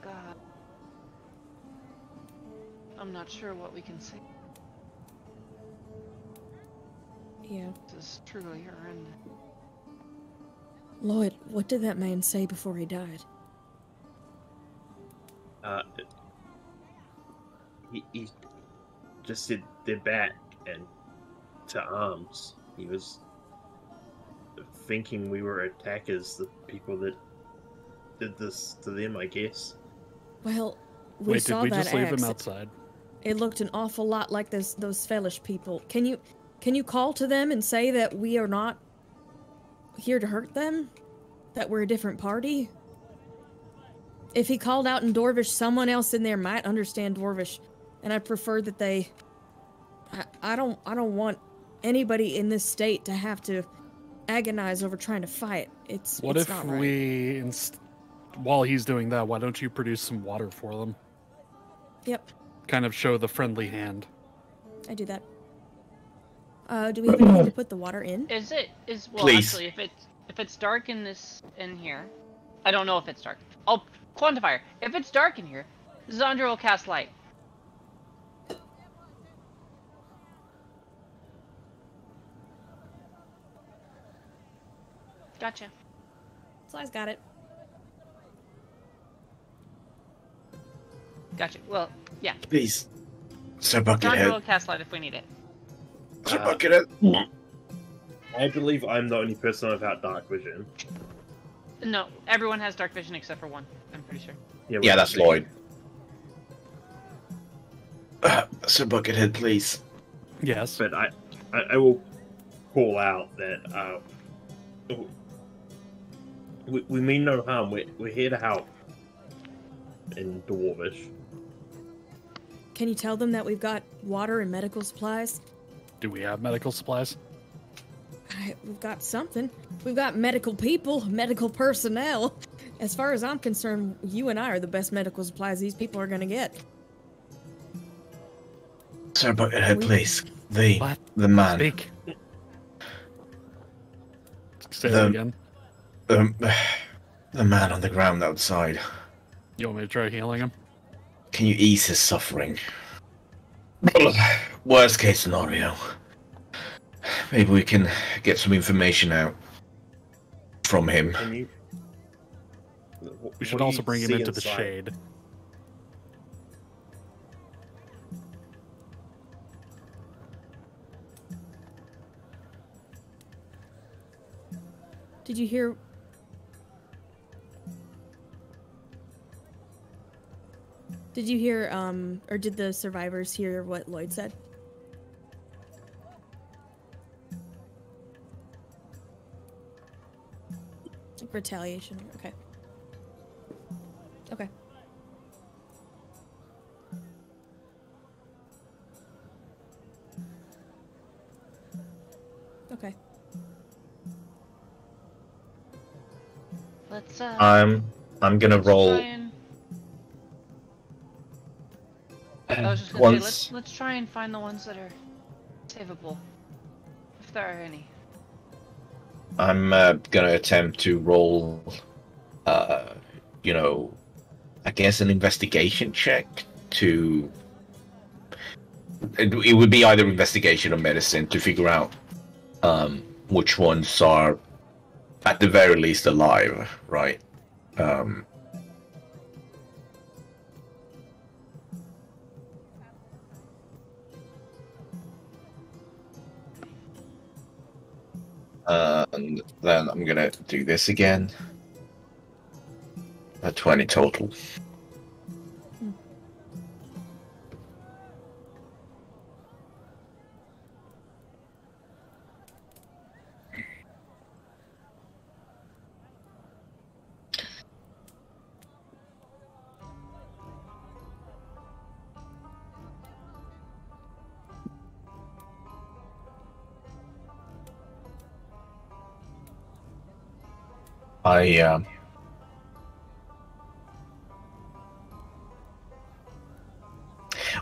God. I'm not sure what we can say. Yeah. This is truly horrendous. Lloyd, what did that man say before he died? He just said they're back and to arms. He was thinking we were attackers, the people that did this to them, I guess. Well, we Wait, saw did we that just leave axe. him outside? It looked an awful lot like those Fellish people. Can you call to them and say that we are not here to hurt them? That we're a different party? If he called out in Dwarvish, someone else in there might understand Dwarvish, and I prefer that they. I don't want anybody in this state to have to agonize over trying to fight. What it's if not right. we, while he's doing that, why don't you produce some water for them? Yep, Kind of show the friendly hand. I do that. Do we have anything to put the water in? Well, Please. actually, if it's dark in here, I don't know if it's dark. I'll quantifier. If it's dark in here, Zandra will cast light. Gotcha. Sly's got it. Gotcha. Well, yeah. Please. Sir Zandra will Buckethead. cast light if we need it. Sir Buckethead. I believe I'm the only person without dark vision. No, everyone has dark vision except for one. I'm pretty sure. Yeah, that's Lloyd. Sir Buckethead, please. Yes. But I will call out that we mean no harm. We're here to help in Dwarvish. Can you tell them that we've got water and medical supplies? Do we have medical supplies? We've got something. We've got medical people, medical personnel. As far as I'm concerned, you and I are the best medical supplies these people are gonna get. Sir Buckethead, We- please. What? The man. Speak. Say The- that again. The man on the ground outside. You want me to try healing him? Can you ease his suffering? Worst case scenario. Maybe we can get some information out from him. Can you? We should also bring him into the shade. Did you hear? Did you hear, or did the survivors hear what Lloyd said? Like retaliation. Okay. Okay. Okay. Let's I'm gonna roll. I was just gonna Once say, let's try and find the ones that are savable, if there are any. I'm gonna attempt to roll, you know, I guess an investigation check to. It would be either investigation or medicine to figure out which ones are, at the very least, alive, right? And then I'm gonna do this again. A 20 total.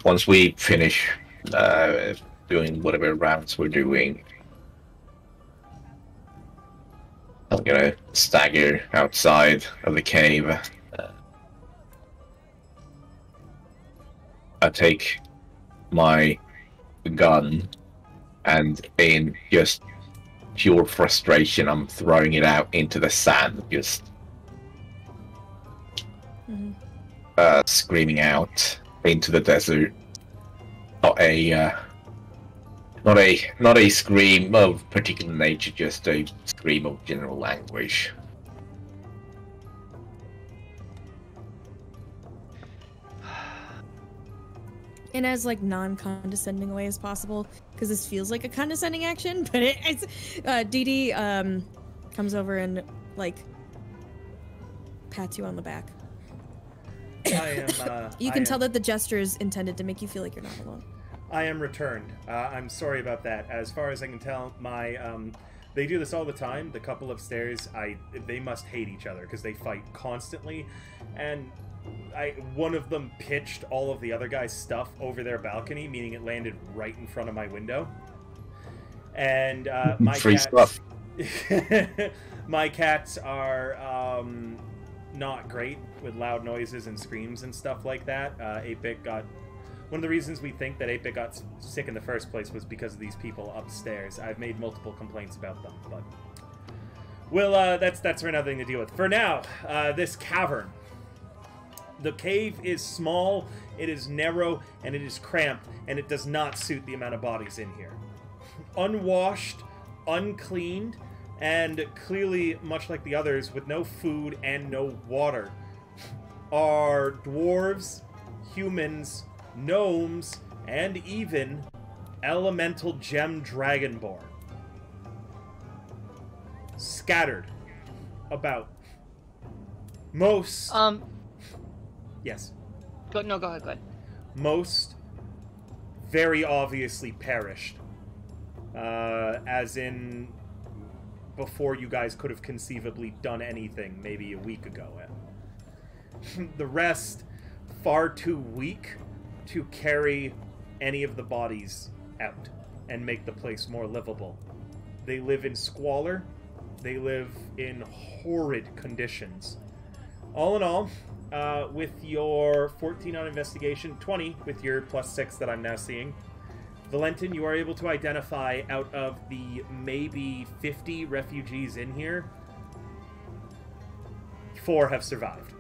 Once we finish doing whatever rounds we're doing, I'm gonna stagger outside of the cave. I take my gun, and in just pure frustration, I'm throwing it out into the sand, just screaming out into the desert. Not a scream of particular nature, just a scream of general anguish. In as like non-condescending a way as possible, because this feels like a condescending action, but it's Dee Dee comes over and like pats you on the back. You can tell that the gesture is intended to make you feel like you're not alone. I am returned. I'm sorry about that. As far as I can tell, they do this all the time. The couple upstairs, they must hate each other because they fight constantly, and one of them pitched all of the other guy's stuff over their balcony, meaning it landed right in front of my window. And my free cats, stuff. my cats are not great with loud noises and screams and stuff like that. 8-Bit got... One of the reasons we think that 8-Bit got sick in the first place was because of these people upstairs. I've made multiple complaints about them, but... Well, that's for another thing to deal with. For now, this cavern. The cave is small, it is narrow, and it is cramped, and it does not suit the amount of bodies in here. Unwashed, uncleaned, and clearly, much like the others, with no food and no water, are dwarves, humans, gnomes, and even elemental gem dragonborn. Scattered about. Most... Yes. Go ahead. Most very obviously perished. As in, before you guys could have conceivably done anything, maybe a week ago. The rest, far too weak to carry any of the bodies out and make the place more livable. They live in squalor. They live in horrid conditions. All in all, with your 14 on investigation, 20 with your +6 that I'm now seeing, Valentin, you are able to identify out of the maybe 50 refugees in here, 4 have survived.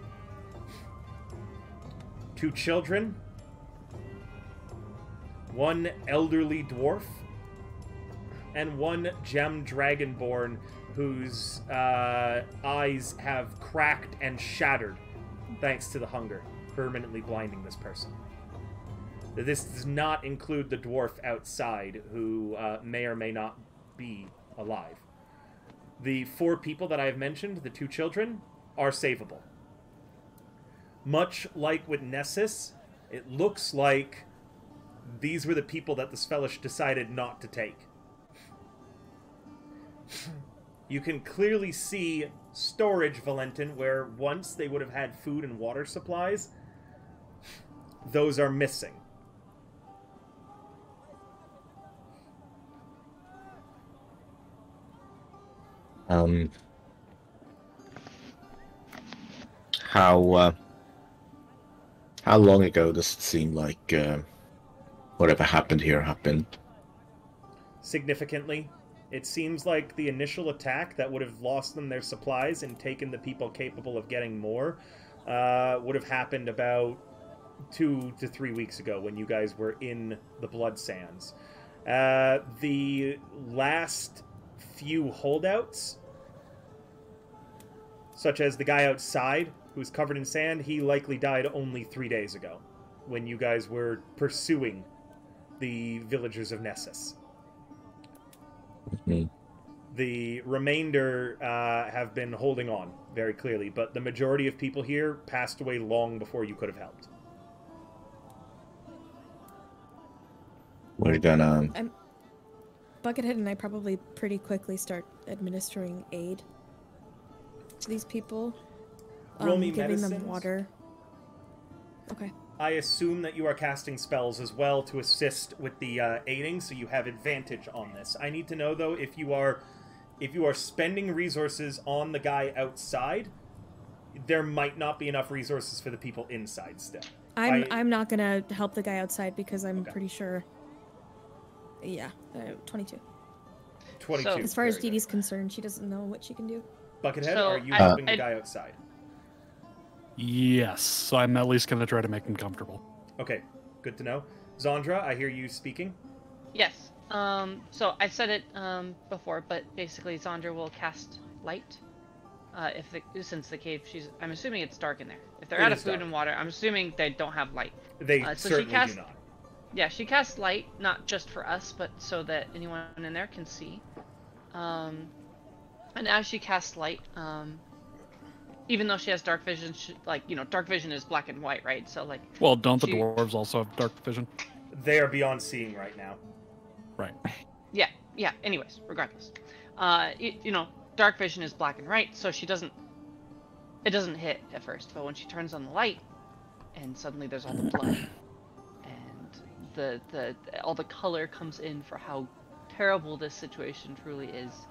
2 children, 1 elderly dwarf, and 1 gem dragonborn whose eyes have cracked and shattered thanks to the hunger, permanently blinding this person. This does not include the dwarf outside, who may or may not be alive. The 4 people that I have mentioned, the 2 children, are savable. Much like with Nessus, it looks like these were the people that the Svelish decided not to take. You can clearly see storage, Valentin, where once they would have had food and water supplies. Those are missing. How long ago does it seem like whatever happened here happened? Significantly. It seems like the initial attack that would have lost them their supplies and taken the people capable of getting more would have happened about 2 to 3 weeks ago when you guys were in the Blood Sands. The last few holdouts, such as the guy outside who's covered in sand, he likely died only 3 days ago when you guys were pursuing the villagers of Nessus. Mm-hmm. The remainder have been holding on, very clearly, but the majority of people here passed away long before you could have helped. We're gonna... Buckethead and I probably pretty quickly start administering aid to these people. Roll me giving medicines. them water. Okay. I assume that you are casting spells as well to assist with the aiding, so you have advantage on this. I need to know, though, if you are spending resources on the guy outside, there might not be enough resources for the people inside still. I'm not gonna help the guy outside because I'm pretty sure. Yeah, 22. 22. So- As far as Very Dee good. Dee's concerned, she doesn't know what she can do. Buckethead, So are you I- helping the I- guy outside? Yes, so I'm at least going to try to make him comfortable. Okay, good to know. Zandra, I hear you speaking. Yes. So I said it before, but basically Zandra will cast light. Since the cave, I'm assuming it's dark in there. If they're It out of is food dark. and water, I'm assuming they don't have light. They So she certainly cast- do not. Yeah, she casts light, not just for us, but so that anyone in there can see. And as she casts light, even though she has dark vision, dark vision is black and white, right? So Well, don't the she- dwarves also have dark vision? They are beyond seeing right now. Right. Yeah. Anyways, regardless, dark vision is black and white, so it doesn't hit at first, but when she turns on the light, and suddenly there's all the blood, and all the color comes in for how terrible this situation truly is.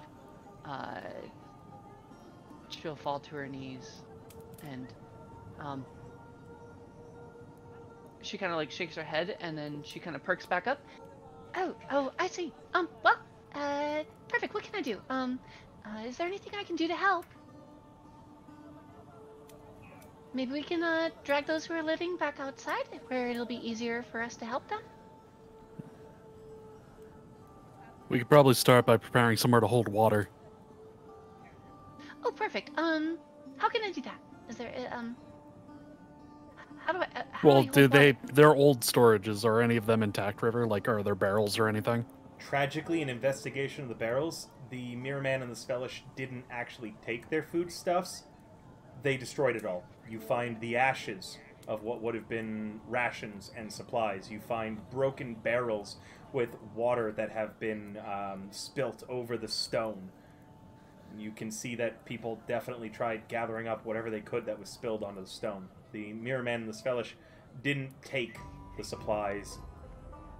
She'll fall to her knees, and she kind of shakes her head, and then she kind of perks back up. Oh, I see. Perfect. What can I do? Is there anything I can do to help? Maybe we can drag those who are living back outside, where it'll be easier for us to help them. We could probably start by preparing somewhere to hold water. Oh, perfect. How can I do that? Is there how do I? How Well, do I hold water? they're old storages. Are any of them intact, River? Are there barrels or anything? Tragically, an investigation of the barrels, the Mirror Man and the Svelish didn't actually take their foodstuffs. They destroyed it all. You find the ashes of what would have been rations and supplies. You find broken barrels with water that have been spilt over the stone. You can see that people definitely tried gathering up whatever they could that was spilled onto the stone. The Mirror Man and the Svelish didn't take the supplies.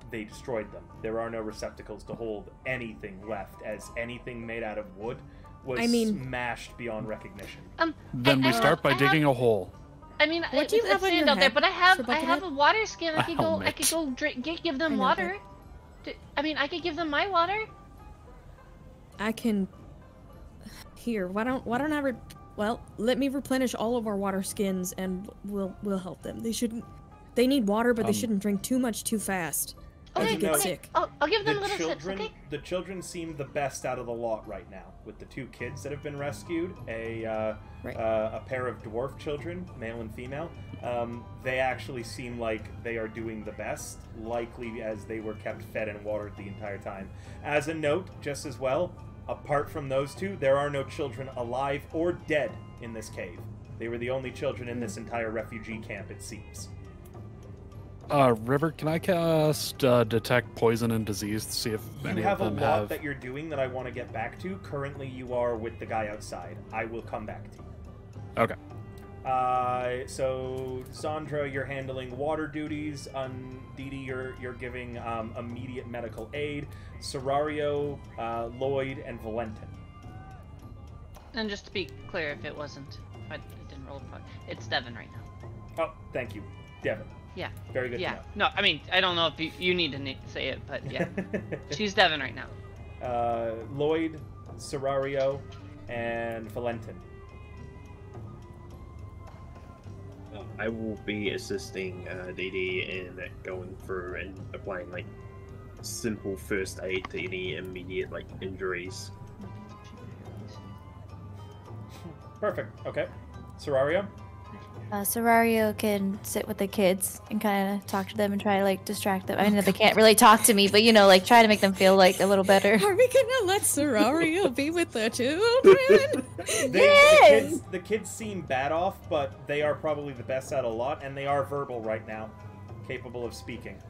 They destroyed them. There are no receptacles to hold anything left, as anything made out of wood was smashed beyond recognition. Then we start by digging a hole. I mean, What do you it's have on sand your out there, head but I for have buckethead? a water skin. I A could helmet. go give them I know water. I could give them my water. I can. Here, why don't I Well, let me replenish all of our water skins, and we'll help them. They need water, but they shouldn't drink too much too fast. Okay, They get okay. sick. I'll give them The little sips, children, okay? the children seem the best out of the lot right now, with the 2 kids that have been rescued, a pair of dwarf children, male and female. They actually seem like they are doing the best, likely as they were kept fed and watered the entire time. As a note, just as well, apart from those 2, there are no children alive or dead in this cave. They were the only children in this entire refugee camp, it seems. River, can I cast detect poison and disease to see if any You have of a them lot have? that you're doing that I want to get back to. Currently, you are with the guy outside. I will come back to you. Okay. So Sandra, you're handling water duties. Didi, you're giving immediate medical aid. Serario, Lloyd, and Valentin. And just to be clear, if it wasn't, if I didn't roll the it's Devin right now. Oh, thank you, Devin. Yeah. Very good. Yeah. No, I mean, I don't know if you need to say it, but yeah. She's Devin right now. Lloyd, Serario, and Valentin. I will be assisting DD in going through and applying like simple first aid to any immediate like injuries. Perfect. Okay. Serario? Serario can sit with the kids and kind of talk to them and try to like distract them. I know they can't really talk to me, but you know, like try to make them feel like a little better. Are we gonna let Serario be with the children? Yes! The kids seem bad off, but they are probably the best out of a lot, and they are verbal right now, capable of speaking.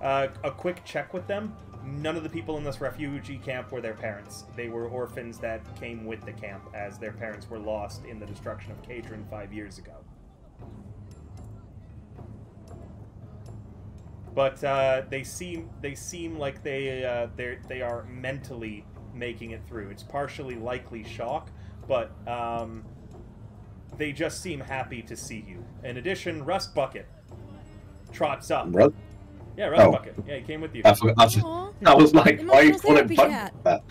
A quick check with them. None of the people in this refugee camp were their parents. They were orphans that came with the camp, as their parents were lost in the destruction of Cadron 5 years ago. But they seem like they are mentally making it through. It's partially likely shock, but they just seem happy to see you. In addition, Rust Bucket trots up. Yeah, Rust Bucket. Yeah, he came with you. I was like, why are you calling Bucket that?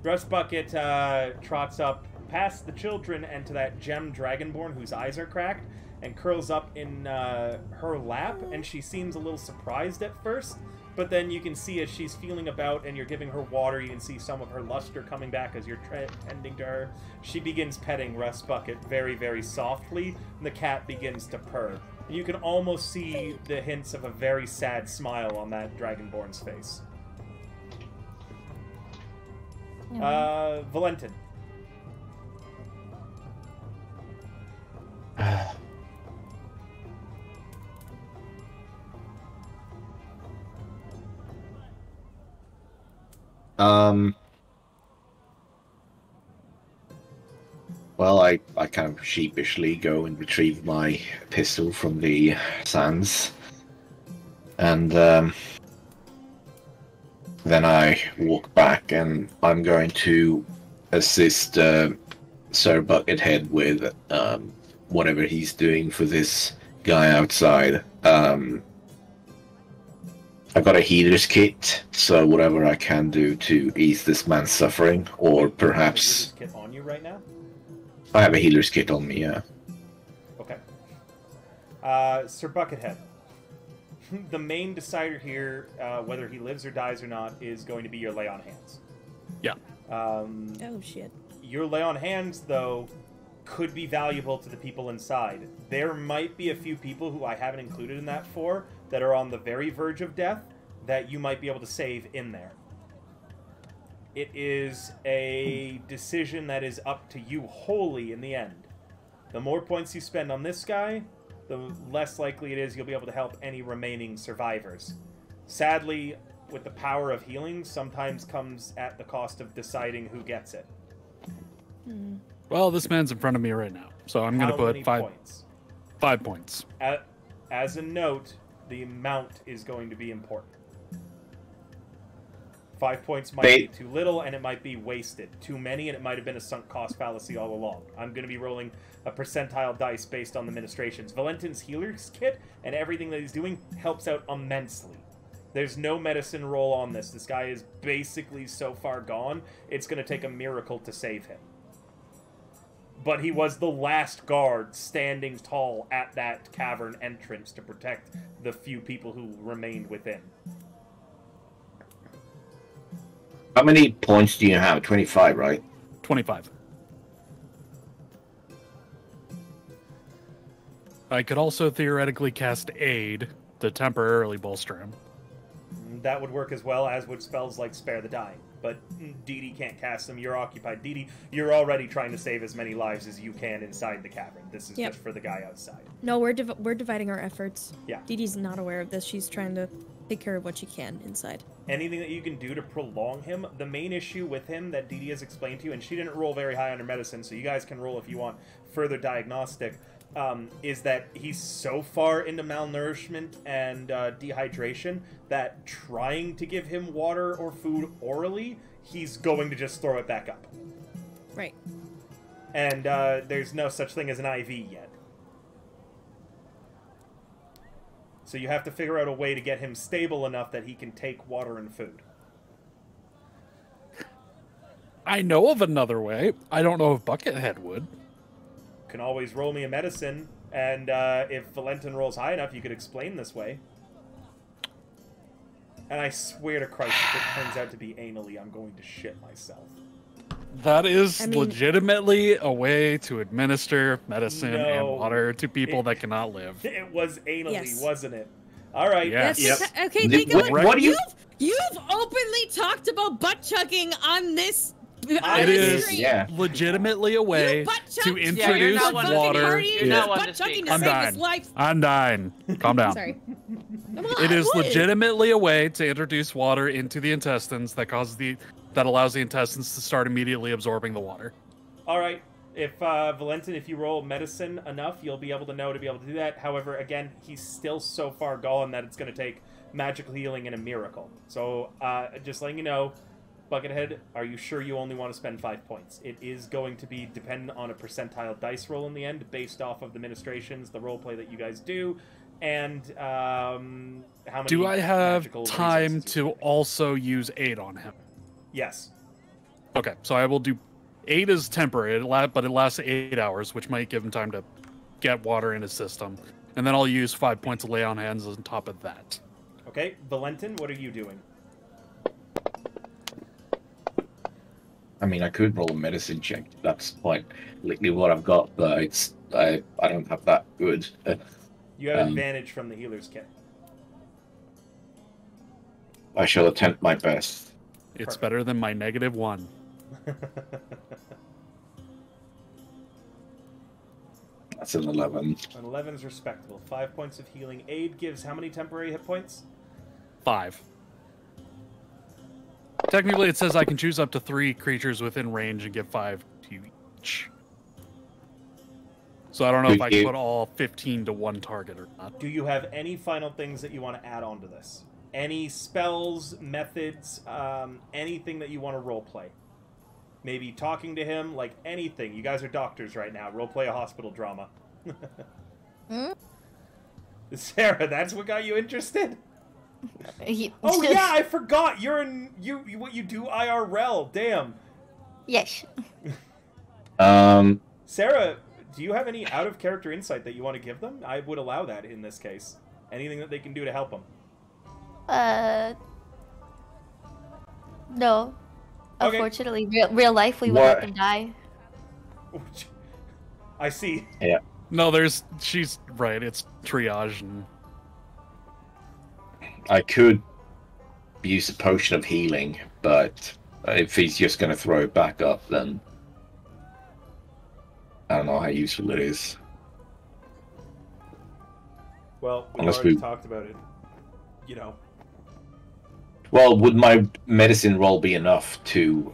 Rust Bucket trots up past the children and to that gem dragonborn whose eyes are cracked, and curls up in her lap, and she seems a little surprised at first, but then you can see as she's feeling about and you're giving her water, you can see some of her luster coming back as you're tending to her. She begins petting Rust Bucket very, very softly, and the cat begins to purr. And you can almost see the hints of a very sad smile on that dragonborn's face. Valentin. Well, I kind of sheepishly go and retrieve my pistol from the sands. And then I walk back and I'm going to assist Sir Buckethead with whatever he's doing for this guy outside. I got a healer's kit, so whatever I can do to ease this man's suffering, or perhaps... Kit on you right now? I have a healer's kit on me, yeah. Okay. Sir Buckethead. The main decider here, whether he lives or dies or not, is going to be your lay on hands. Yeah. Oh, shit. Your lay on hands, though, could be valuable to the people inside. There might be a few people who I haven't included in that for that are on the very verge of death that you might be able to save in there. It is a decision that is up to you wholly in the end. The more points you spend on this guy, the less likely it is you'll be able to help any remaining survivors. Sadly, with the power of healing, sometimes comes at the cost of deciding who gets it. Well, this man's in front of me right now, so I'm going to put 5 points. 5 points. As a note, the amount is going to be important. 5 points might be too little, and it might be wasted. Too many, and it might have been a sunk cost fallacy all along. I'm going to be rolling a percentile dice based on the ministrations. Valentin's healer's kit and everything that he's doing helps out immensely. There's no medicine roll on this. This guy is basically so far gone, it's going to take a miracle to save him. but he was the last guard standing tall at that cavern entrance to protect the few people who remained within. How many points do you have? 25, right? 25. I could also theoretically cast Aid to temporarily bolster him. That would work as well, as would spells like Spare the Dying. But Dee Dee can't cast them. You're occupied. Dee Dee, you're already trying to save as many lives as you can inside the cavern. This is just for the guy outside. No, we're dividing our efforts. Yeah. Dee Dee's not aware of this. She's trying to take care of what she can inside. Anything that you can do to prolong him. The main issue with him that Dee Dee has explained to you, and she didn't roll very high on her medicine, so you guys can roll if you want further diagnostic, is that he's so far into malnourishment and dehydration that trying to give him water or food orally, he's going to just throw it back up. Right. And there's no such thing as an IV yet. So you have to figure out a way to get him stable enough that he can take water and food. I know of another way. I don't know if Buckethead would. Can always roll me a medicine, and if Valentin rolls high enough, you could explain this way. And I swear to Christ, if it turns out to be anally, I'm going to shit myself. That is legitimately a way to administer medicine and water to people that cannot live. It was anally, wasn't it? All right. Yes. Okay, think of it. What You've openly talked about butt chugging on this. It is legitimately a way to introduce water. I'm dying. Calm down. Sorry. It is legitimately a way to introduce water into the intestines that allows the intestines to start immediately absorbing the water. All right. If Valentin, if you roll medicine enough, you'll be able to know to be able to do that. However, again, he's still so far gone that it's going to take magical healing and a miracle. So, just letting you know, Buckethead, are you sure you only want to spend 5 points? It is going to be dependent on a percentile dice roll in the end, based off of the ministrations, the roleplay that you guys do, and how many. Do I have time to also use Aid on him? Yes. Okay, so I will do. 8 is temporary, but it lasts 8 hours, which might give him time to get water in his system. And then I'll use 5 points of lay on hands on top of that. Okay, Valentin, what are you doing? I mean, I could roll a medicine check. That's quite literally what I've got, but I don't have that good. You have advantage from the healer's kit. I shall attempt my best. It's better than my -1. That's an 11. An 11 is respectable. 5 points of healing. Aid gives how many temporary hit points? 5. Technically, it says I can choose up to 3 creatures within range and give 5 to each. So I don't know if I can put all 15 to one target or not. Do you have any final things that you want to add on to this? Any spells, methods, anything that you want to roleplay? Maybe talking to him, like anything. You guys are doctors right now. Roleplay a hospital drama. Sarah, that's what got you interested? Oh yeah, I forgot. You're in what you do IRL. Damn. Yes. Sarah, do you have any out of character insight that you want to give them? I would allow that in this case. Anything that they can do to help them. No. Okay. Unfortunately, real life, we would let them die. I see. Yeah. No, she's right. It's triage and. I could use a potion of healing, but if he's just going to throw it back up, then I don't know how useful it is. Well, we already talked about it. You know. Well, would my medicine roll be enough to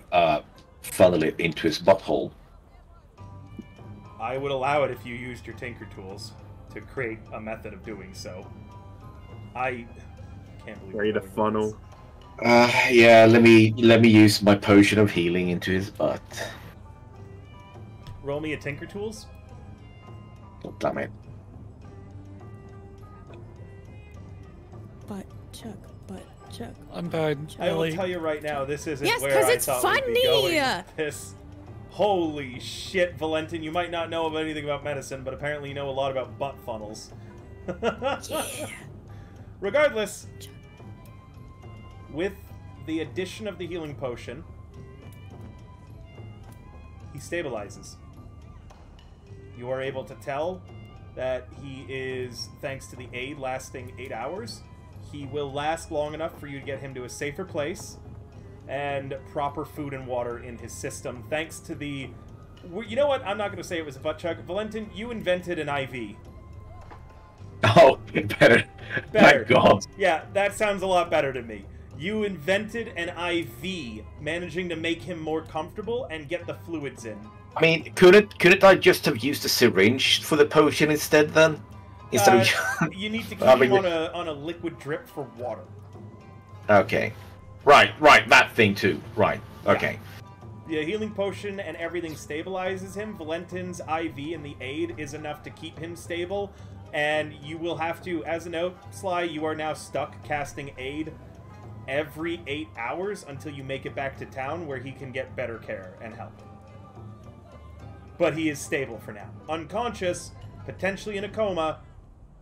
funnel it into his butthole? I would allow it if you used your tinker tools to create a method of doing so. I can't believe. Ready to funnel. Yeah. Let me use my potion of healing into his butt. Roll me a tinker tools. Oh, damn it. Butt chuck. I'm dying. I will tell you right now, this isn't Yes, where 'cause I it's thought we'd be funny! going with this. Holy shit, Valentin, you might not know anything about medicine, but apparently you know a lot about butt funnels. Yeah. Regardless, with the addition of the healing potion, he stabilizes. You are able to tell that he is, thanks to the aid lasting 8 hours, he will last long enough for you to get him to a safer place and proper food and water in his system, thanks to the... You know what? I'm not going to say it was a butt chug. Valentin, you invented an IV. Oh, better. Better. Thank God. Yeah, that sounds a lot better to me. You invented an IV, managing to make him more comfortable and get the fluids in. I mean, couldn't I just have used a syringe for the potion instead then? Instead of... You need to keep him on a liquid drip for water. Okay. Right, that thing too. Right, okay. Yeah. The healing potion and everything stabilizes him. Valentin's IV and the aid is enough to keep him stable. And you will have to, as a note, Sly, you are now stuck casting aid every 8 hours until you make it back to town where he can get better care and help. But he is stable for now. Unconscious, potentially in a coma,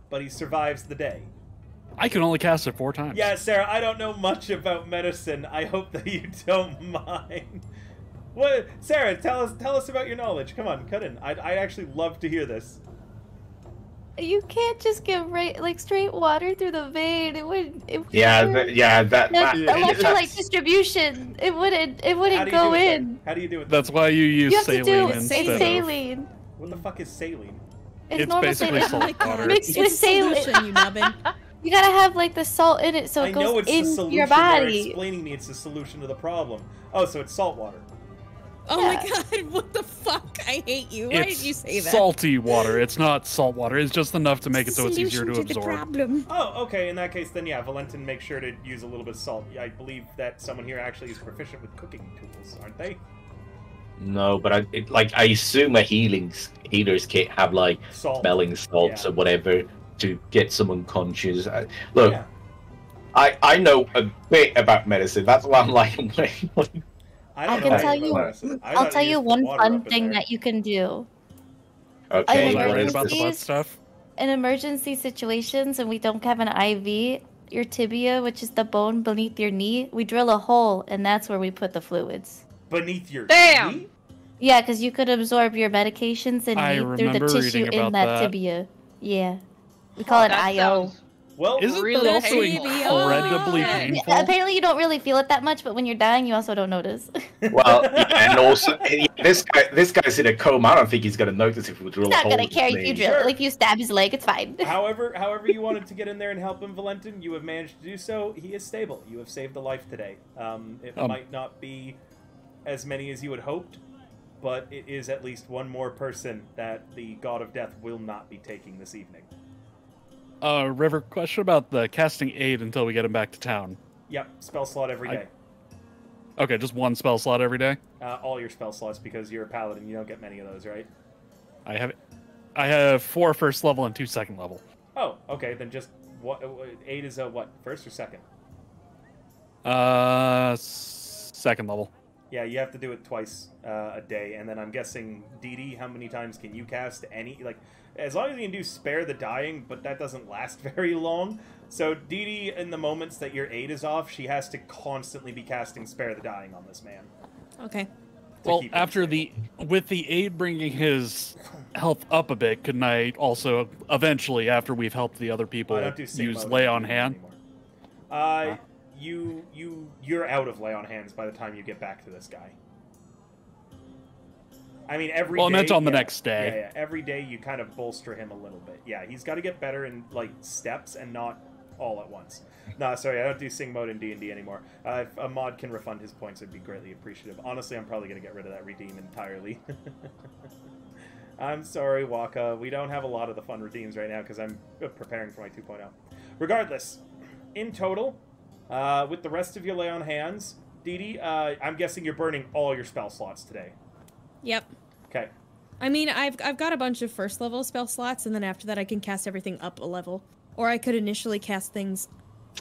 but he survives the day. I can only cast it 4 times. Yeah, Sarah, I don't know much about medicine. I hope that you don't mind. What, Sarah, tell us about your knowledge. Come on, cut in. I'd actually love to hear this. You can't just give straight water through the vein. It would. That Electrolyte distribution. It wouldn't go in. How do you do it? That's why you use You have to do saline instead of... saline. What the fuck is saline? It's normal basically saline. salt water. Mixed with saline. Solution, you nubbin. You gotta have the salt in it so I it know goes it's the in solution. your They're body. explaining me it's the solution to the problem. Oh, so it's salt water. Oh my god, what the fuck? I hate you. Why did you say that? Salty water. It's not salt water. It's just enough to make it so it's easier to Solution the absorb. problem. Oh, okay. In that case, then yeah, Valentin, make sure to use a little bit of salt. I believe that someone here actually is proficient with cooking tools, aren't they? No, but I assume a healer's kit have Salt. smelling salts Yeah. or whatever to get someone conscious. Look, Yeah. I know a bit about medicine. That's why I'm like, I I don't can know tell anything you. about medicine. I I'll thought tell you you just one put water up fun in thing there. that you can do. okay, I Right learned about the butt Emergencies? stuff. In emergency situations, and we don't have an IV, your tibia, which is the bone beneath your knee, we drill a hole, and that's where we put the fluids. Beneath your Damn! knee? Yeah, because you could absorb your medications and I need through the remember tissue reading in about that that. tibia. Yeah. We call it That IO. sounds Well, Isn't really that also painful. incredibly Yeah, painful? Yeah, apparently you don't really feel it that much, but when you're dying, you also don't notice. well, yeah, and also this guy's in a coma. I don't think he's gonna notice if we drill He's a not hole. gonna in his care if you knee. drill. Sure. Like, if you stab his leg, it's fine. however you wanted to get in there and help him, Valentin, you have managed to do so. He is stable. You have saved a life today. It might not be as many as you had hoped, but it is at least one more person that the God of Death will not be taking this evening. River, question about the casting aid until we get him back to town. Yep, spell slot every day. Okay, just one spell slot every day? All your spell slots, because you're a paladin. You don't get many of those, right? I have 4 first level and 2 second level. Oh, okay. Then just what? 8 is a what? First or second? Second level. Yeah, you have to do it twice a day, and then I'm guessing Dee Dee, how many times can you cast any? As long as you can do Spare the Dying, but that doesn't last very long. So Dee Dee, in the moments that your aid is off, she has to constantly be casting Spare the Dying on this man. Okay. Well, keep him after safe. with the aid bringing his health up a bit, couldn't I also eventually, after we've helped the other people, I don't do Sigma use with lay Dee on Dee hand? anymore. You're out of lay on hands by the time you get back to this guy. I mean, every day. Well, I meant on the next day. Yeah, every day you kind of bolster him a little bit. Yeah, he's got to get better in steps and not all at once. No, sorry, I don't do Sing mode in D&D anymore. If a mod can refund his points, I'd be greatly appreciative. Honestly, I'm probably going to get rid of that redeem entirely. I'm sorry, Waka. We don't have a lot of the fun redeems right now because I'm preparing for my 2.0. Regardless, in total, with the rest of your lay on hands, Dee Dee, I'm guessing you're burning all your spell slots today. Yep. Okay. I mean, I've got a bunch of first level spell slots, and then after that I can cast everything up a level. Or I could initially cast things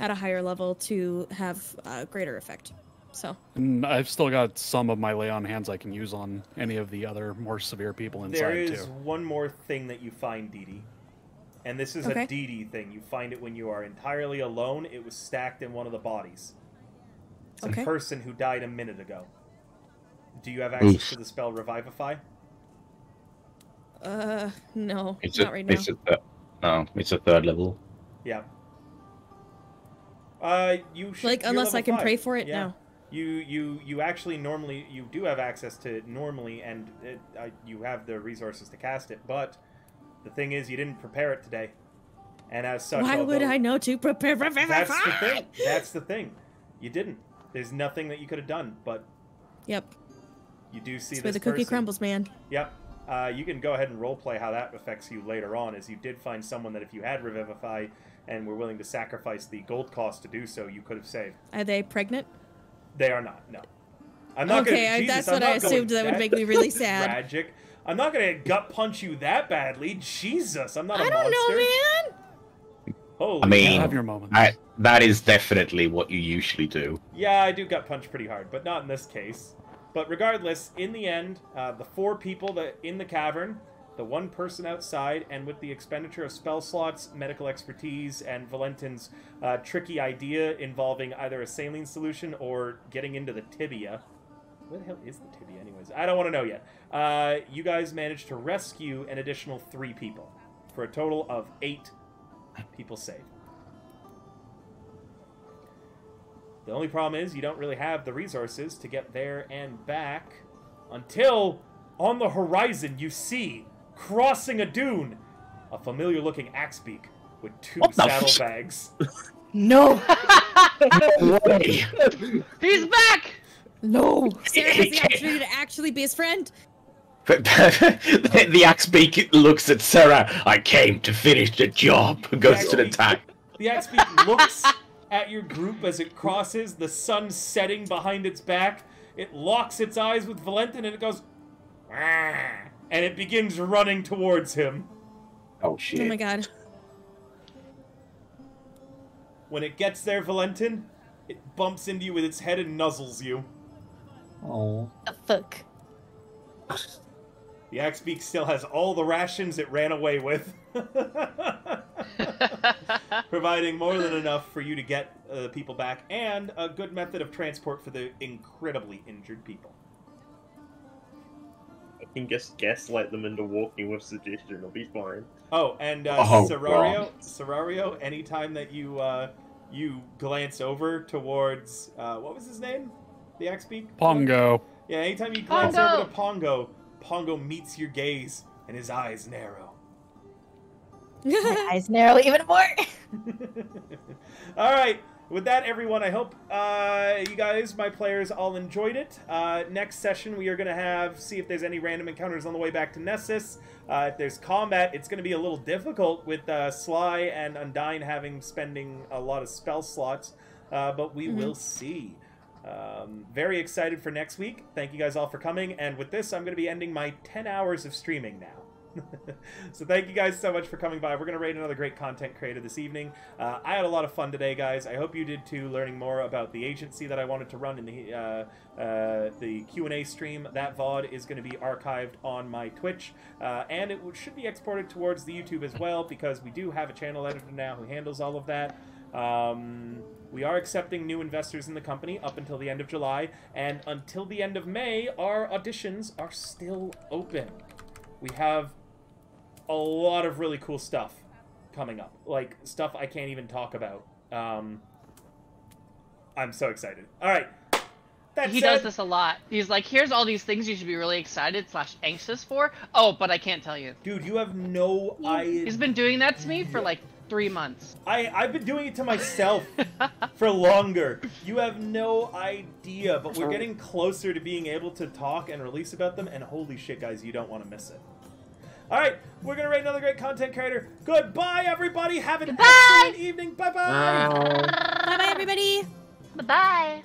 at a higher level to have greater effect. So. And I've still got some of my lay on hands I can use on any of the other more severe people inside There is too. one more thing that you find, Dee Dee. And this is Okay. a Dee Dee thing. You find it when you are entirely alone. It was stacked in one of the bodies. It's Okay. a person who died a minute ago. Do you have access to the spell Revivify? No, It's not a, right now. it's a third level. Yeah. You should. Like, you're unless I level can 5. pray for it Yeah. now. You actually normally you do have access to it normally, and you have the resources to cast it. But the thing is, you didn't prepare it today, and as such, Why would although- I know to prepare for That's the thing. That's the thing. You didn't. There's nothing that you could have done, but Yep. you do see That's where this the cookie person. crumbles, man. Yep. You can go ahead and roleplay how that affects you later on, as you did find someone that if you had Revivify and were willing to sacrifice the gold cost to do so, you could have saved. Are they pregnant? They are not. No. I'm not Okay, gonna, Jesus, that's I'm what not I assumed. going That would make me really sad. Tragic. I'm not gonna gut punch you that badly. Jesus, I'm not a I don't monster. know, man. Holy I mean, Have your moments. that is definitely what you usually do. Yeah, I do gut punch pretty hard, but not in this case. But regardless, in the end, the 4 people that in the cavern, the 1 person outside, and with the expenditure of spell slots, medical expertise, and Valentin's tricky idea involving either a saline solution or getting into the tibia. Where the hell is the tibia anyways? I don't want to know yet. You guys managed to rescue an additional 3 people, for a total of 8 people saved. The only problem is you don't really have the resources to get there and back until on the horizon you see, crossing a dune, a familiar-looking axebeak with 2 What the saddlebags. No. No way. He's back! No. Sarah has the opportunity to actually be his friend. The axebeak looks at Sarah. I came to finish the job. Goes to the attack. The axebeak looks at your group as it crosses, the sun setting behind its back. It locks its eyes with Valentin and it goes, "Rah," and it begins running towards him. Oh shit. Oh my god. When it gets there, Valentin, it bumps into you with its head and nuzzles you. Oh. The fuck. The axebeak still has all the rations it ran away with, providing more than enough for you to get people back, and a good method of transport for the incredibly injured people. I can just gaslight them into walking with suggestion. It'll be fine. Oh, and Oh, Serario, anytime that you glance over towards what was his name? The axebeak? Pongo. Yeah, anytime you glance Pongo! over to Pongo, Pongo meets your gaze and his eyes narrow. My eyes narrow even more. All right. With that, everyone, I hope you guys, my players, all enjoyed it. Next session, we are going to see if there's any random encounters on the way back to Nessus. If there's combat, it's going to be a little difficult with Sly and Undyne spending a lot of spell slots, but we will see. Very excited for next week. Thank you guys all for coming. And with this, I'm going to be ending my 10 hours of streaming now. So thank you guys so much for coming by. We're going to rate another great content creator this evening. I had a lot of fun today, guys. I hope you did too, learning more about the agency that I wanted to run in the Q&A stream. That VOD is going to be archived on my Twitch, and it should be exported towards the YouTube as well, because we do have a channel editor now who handles all of that. We are accepting new investors in the company up until the end of July, and until the end of May, our auditions are still open. We have a lot of really cool stuff coming up, like stuff I can't even talk about. I'm so excited. All right. He does this a lot. He's like, here's all these things you should be really excited / anxious for. Oh, but I can't tell you. Dude, you have no idea. He's been doing that to me for like 3 months. I've been doing it to myself for longer. You have no idea, but we're getting closer to being able to talk and release about them, and holy shit, guys, you don't want to miss it. All right, we're going to rate another great content creator. Goodbye, everybody. Have an excellent evening. Bye-bye. Bye bye, everybody. Bye-bye.